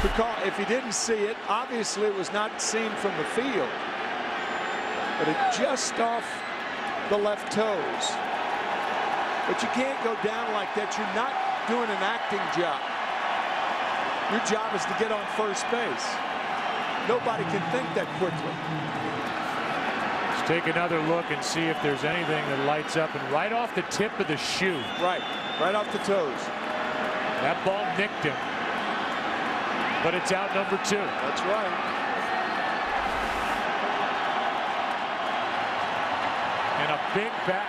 to call. If he didn't see it, obviously it was not seen from the field. But it just off the left toes. But you can't go down like that. You're not doing an acting job. Your job is to get on first base. Nobody can think that quickly. Let's take another look and see if there's anything that lights up. And right off the tip of the shoe. Right off the toes. That ball nicked him. But it's out number 2. That's right. And a big bat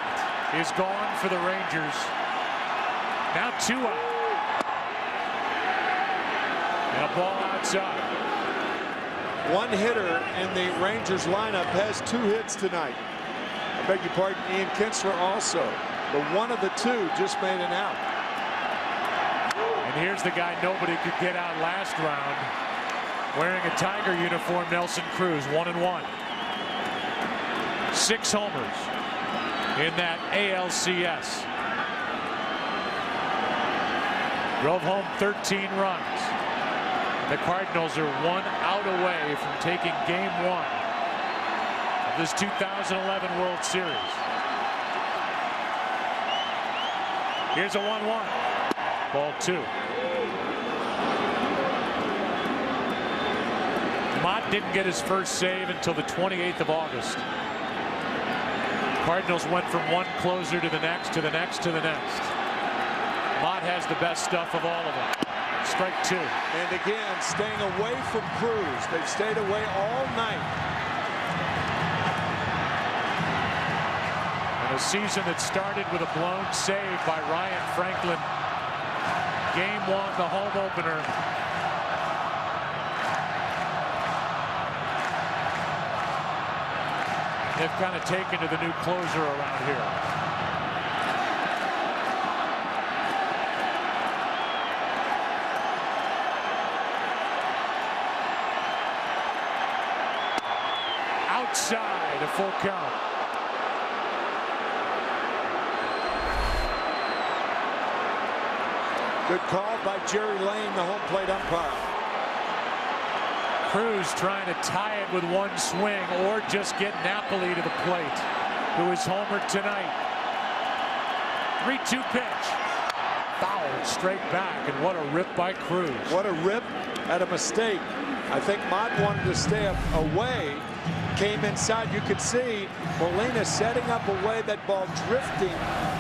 is gone for the Rangers. Now 2 out. And a ball outside. One hitter in the Rangers lineup has 2 hits tonight. I beg your pardon, Ian Kinsler also. But one of the 2 just made an out. And here's the guy nobody could get out last round. Wearing a Tiger uniform, Nelson Cruz, 1-1. 6 homers in that ALCS. Drove home 13 runs. The Cardinals are 1 out away from taking Game 1 of this 2011 World Series. Here's a 1-1. Ball 2. Mott didn't get his first save until the 28th of August. Cardinals went from one closer to the next, to the next, to the next. Mott has the best stuff of all of them. Strike 2. And again, staying away from Cruz. They've stayed away all night. And a season that started with a blown save by Ryan Franklin. Game 1, the home opener. they've kind of taken to the new closer around here. Outside, a full count. Good call by Jerry Lane, the home plate umpire. Cruz trying to tie it with one swing or just get Napoli to the plate, who is homered tonight. 3-2 pitch. Foul straight back, and what a rip by Cruz. What a rip at a mistake. I think Mott wanted to stay away. Came inside. You could see Molina setting up a way, that ball drifting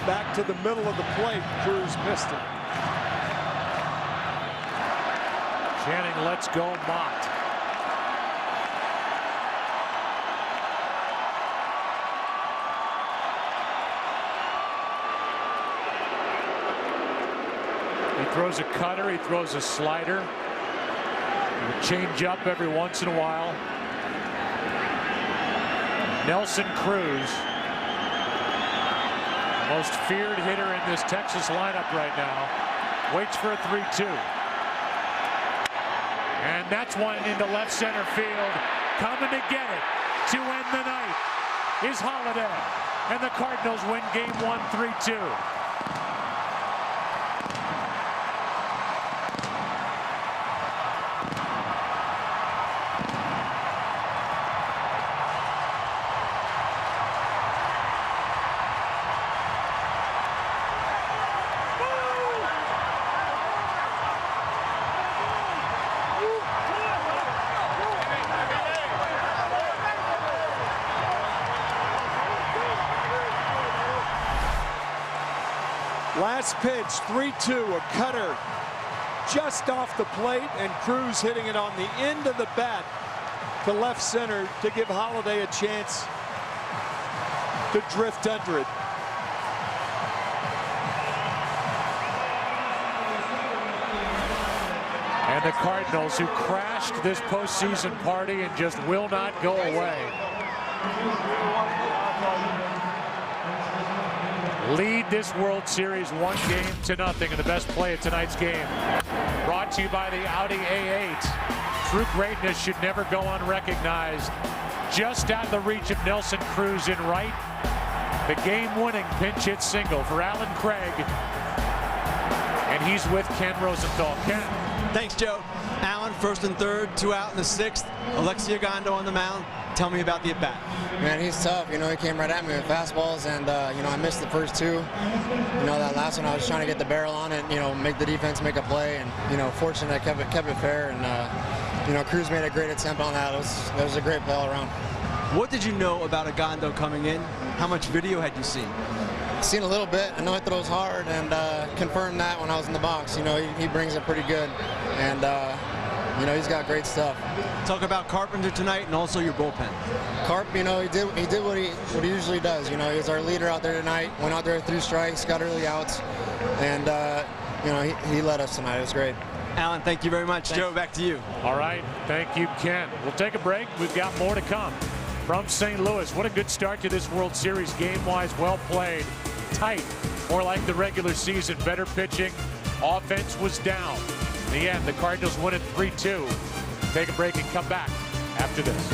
back to the middle of the plate. Cruz missed it. Channing lets go Mott. He throws a cutter, he throws a slider, a change up every once in a while. Nelson Cruz, the most feared hitter in this Texas lineup right now, waits for a 3-2. And that's one into left center field. Coming to get it to end the night is Holiday. And the Cardinals win game 1, 3-2. Last pitch, 3-2, a cutter just off the plate, and Cruz hitting it on the end of the bat to left center to give Holiday a chance to drift under it. And the Cardinals, who crashed this postseason party and just will not go away, lead this World Series 1-0 in the best play of tonight's game. Brought to you by the Audi A8. True greatness should never go unrecognized. Just out of the reach of Nelson Cruz in right. The game-winning pinch hit single for Alan Craig. And he's with Ken Rosenthal. Ken. Thanks, Joe. Alan, first and third, 2 out in the 6th. Alexi Ogando on the mound. Tell me about the at-bat. Man, he's tough. You know, he came right at me with fastballs, and, you know, I missed the first 2. You know, that last one, I was trying to get the barrel on it, you know, make the defense make a play, and, you know, fortunate I kept it fair, and, you know, Cruz made a great attempt on that. It was a great play all around. What did you know about Ogando coming in? How much video had you seen? Seen a little bit. I know he throws hard, and confirmed that when I was in the box. You know, he brings it pretty good, and you know, he's got great stuff. Talk about Carpenter tonight and also your bullpen. Carp, you know, he did what he usually does. You know, he was our leader out there tonight. Went out there 3 strikes, got early outs, and you know, he led us tonight. It was great. Alan, thank you very much. Thanks. Joe, back to you. All right, thank you, Ken. We'll take a break. We've got more to come from St. Louis. What a good start to this World Series, game-wise, well played, tight, more like the regular season. Better pitching, offense was down. In the end, the Cardinals win it 3-2. Take a break and come back after this.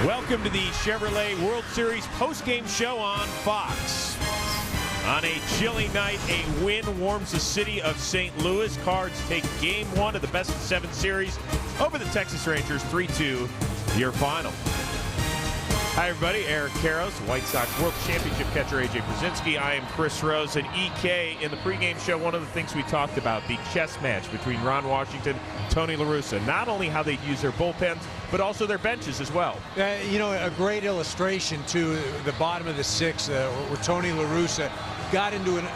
Welcome to the Chevrolet World Series postgame show on Fox. On a chilly night, a win warms the city of St. Louis. Cards take game 1 of the best of 7 series over the Texas Rangers, 3-2, your final. Hi, everybody. Eric Karros, White Sox World Championship catcher A.J. Brzezinski. I am Chris Rose. And EK, in the pregame show, one of the things we talked about, the chess match between Ron Washington, Tony La Russa. Not only how they use their bullpens, but also their benches as well. You know, a great illustration to the bottom of the 6th, where Tony La Russa got into an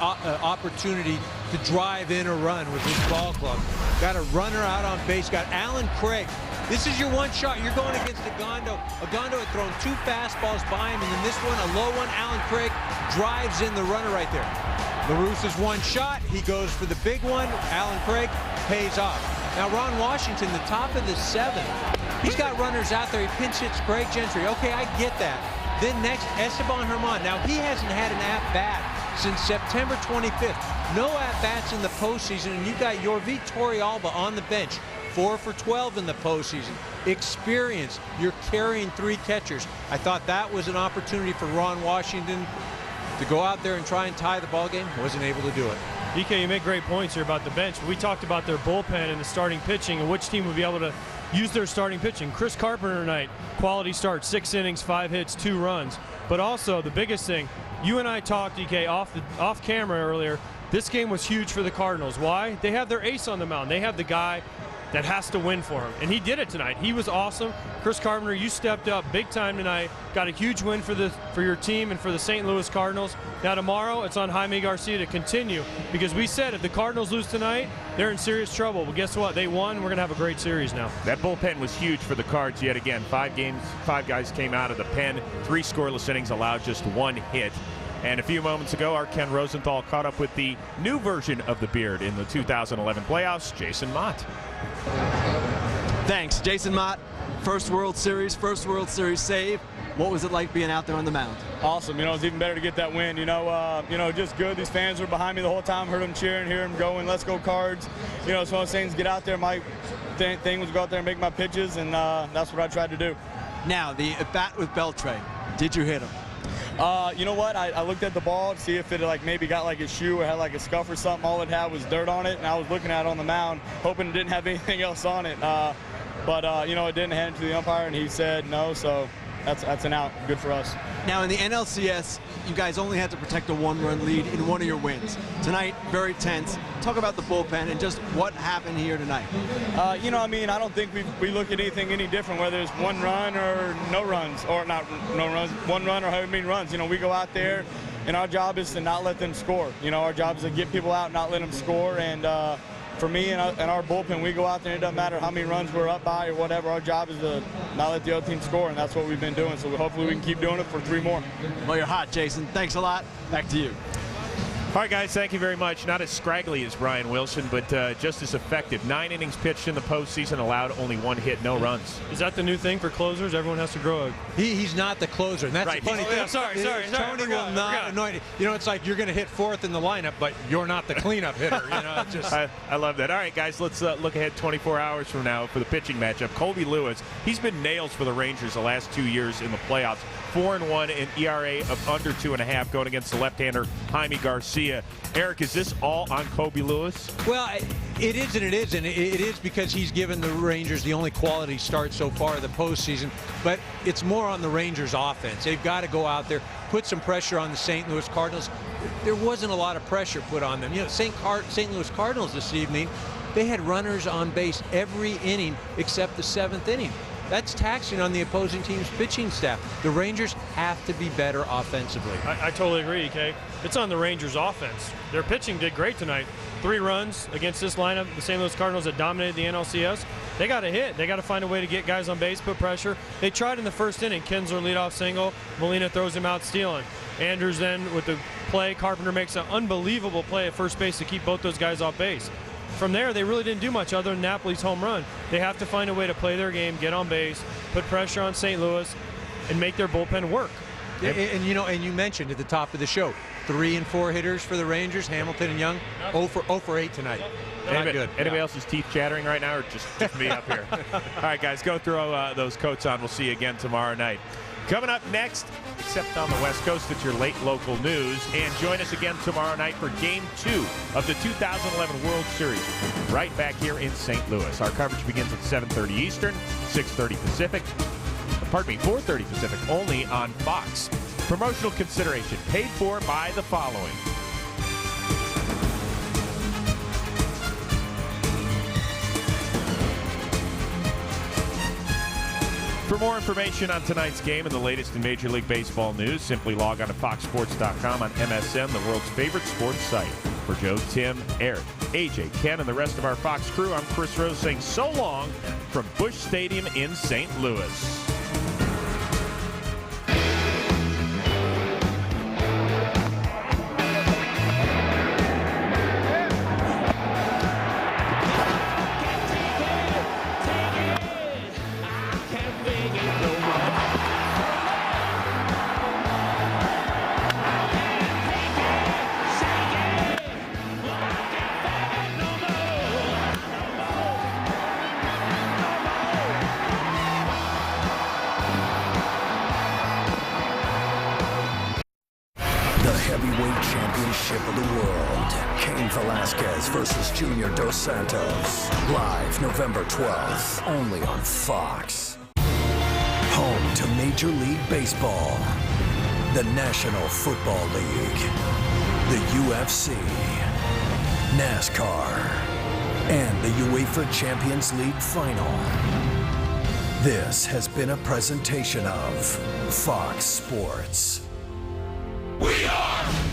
opportunity to drive in a run with his ball club. Got a runner out on base, got Alan Craig. This is your one shot. You're going against Ogando. Ogando had thrown 2 fastballs by him, and then this one, a low one. Alan Craig drives in the runner right there. La Russa's one shot. He goes for the big one. Alan Craig pays off. Now, Ron Washington, the top of the 7th, he's got runners out there. He pinch hits Greg Gentry. Okay, I get that. Then next, Esteban Herman. Now, he hasn't had an at-bat since September 25th. No at-bats in the postseason, and you got Yorvit Torrealba on the bench. 4 for 12 in the postseason. Experience. You're carrying 3 catchers. I thought that was an opportunity for Ron Washington to go out there and try and tie the ball game. Wasn't able to do it. DK, you make great points here about the bench. We talked about their bullpen and the starting pitching and which team would be able to use their starting pitching. Chris Carpenter tonight, quality start, 6 innings, 5 hits, 2 runs. But also the biggest thing, you and I talked, DK, off camera earlier. This game was huge for the Cardinals. Why? They have their ace on the mound. They have the guy that has to win for him, and he did it tonight. He was awesome. Chris Carpenter, you stepped up big time tonight. Got a huge win for your team and for the St. Louis Cardinals. Now tomorrow, it's on Jaime Garcia to continue, because we said if the Cardinals lose tonight, they're in serious trouble. But guess what? They won. We're gonna have a great series now. That bullpen was huge for the Cards yet again. 5 games, 5 guys came out of the pen. 3 scoreless innings, allowed just 1 hit. And a few moments ago, our Ken Rosenthal caught up with the new version of the Beard in the 2011 playoffs, Jason Mott. Thanks, Jason Mott. First World Series save. What was it like being out there on the mound? Awesome. It's even better to get that win. Just good. These fans were behind me the whole time. Heard them cheering, hear them going, let's go Cards. It's one of those things, get out there. My thing was go out there and make my pitches, and that's what I tried to do. Now, the at-bat with Beltre. Did you hit him? You know what? I looked at the ball to see if it maybe got a shoe or had a scuff or something. All it had was dirt on it, and I was looking at it on the mound, hoping it didn't have anything else on it. But it didn't hand it to the umpire, and he said no, so that's an out. Good for us. Now, in the NLCS, you guys only had to protect a 1-run lead in one of your wins. Tonight, very tense. Talk about the bullpen and just what happened here tonight. I don't think we look at anything any different, whether it's 1 run or no runs, or not no runs, 1 run or however many runs. We go out there, and our job is to not let them score. Our job is to get people out, not let them score, and for me and our bullpen, we go out there, and it doesn't matter how many runs we're up by or whatever. Our job is to not let the other team score, and that's what we've been doing. So hopefully we can keep doing it for 3 more. Well, you're hot, Jason. Thanks a lot. Back to you. All right, guys, thank you very much. Not as scraggly as Brian Wilson, but just as effective. 9 innings pitched in the postseason, allowed only 1 hit, no runs. Is that the new thing for closers? Everyone has to grow a... He's not the closer, and that's right. the funny thing. Sorry. Tony will not anoint it. It's like you're going to hit 4th in the lineup, but you're not the cleanup hitter. It's just... I love that. All right, guys, let's look ahead 24 hours from now for the pitching matchup. Colby Lewis, he's been nails for the Rangers the last 2 years in the playoffs. 4-1 in ERA of under 2.5 going against the left-hander Jaime Garcia. Eric, is this all on Colby Lewis? Well, it is and it isn't. It is because he's given the Rangers the only quality start so far of the postseason, but it's more on the Rangers offense. They've got to go out there, put some pressure on the St. Louis Cardinals. There wasn't a lot of pressure put on them. St. Louis Cardinals this evening, they had runners on base every inning except the 7th inning. That's taxing on the opposing team's pitching staff. The Rangers have to be better offensively. I totally agree, EK. It's on the Rangers' offense. Their pitching did great tonight. 3 runs against this lineup. The St. Louis Cardinals that dominated the NLCS. They got to hit. They got to find a way to get guys on base, put pressure. They tried in the first inning. Kinsler leadoff single. Molina throws him out stealing. Andrews then with the play. Carpenter makes an unbelievable play at first base to keep both those guys off base. From there, they really didn't do much other than Napoli's home run. They have to find a way to play their game, get on base, put pressure on St. Louis, and make their bullpen work. And you mentioned at the top of the show, 3 and 4 hitters for the Rangers, Hamilton and Young, 0 for 8 tonight. Not good. Anybody else's teeth chattering right now, or just me up here? All right, guys, go throw those coats on. We'll see you again tomorrow night. Coming up next, except on the West Coast, it's your late local news. And join us again tomorrow night for Game 2 of the 2011 World Series, right back here in St. Louis. Our coverage begins at 7:30 Eastern, 6:30 Pacific. 4:30 Pacific, only on Fox. Promotional consideration paid for by the following. For more information on tonight's game and the latest in Major League Baseball news, simply log on to foxsports.com on MSN, the world's favorite sports site. For Joe, Tim, Eric, AJ, Ken, and the rest of our Fox crew, I'm Chris Rose saying so long from Busch Stadium in St. Louis. championship of the world. Cain Velasquez versus Junior Dos Santos. Live November 12th, only on Fox. Home to Major League Baseball, the National Football League, the UFC, NASCAR, and the UEFA Champions League Final. This has been a presentation of Fox Sports. We are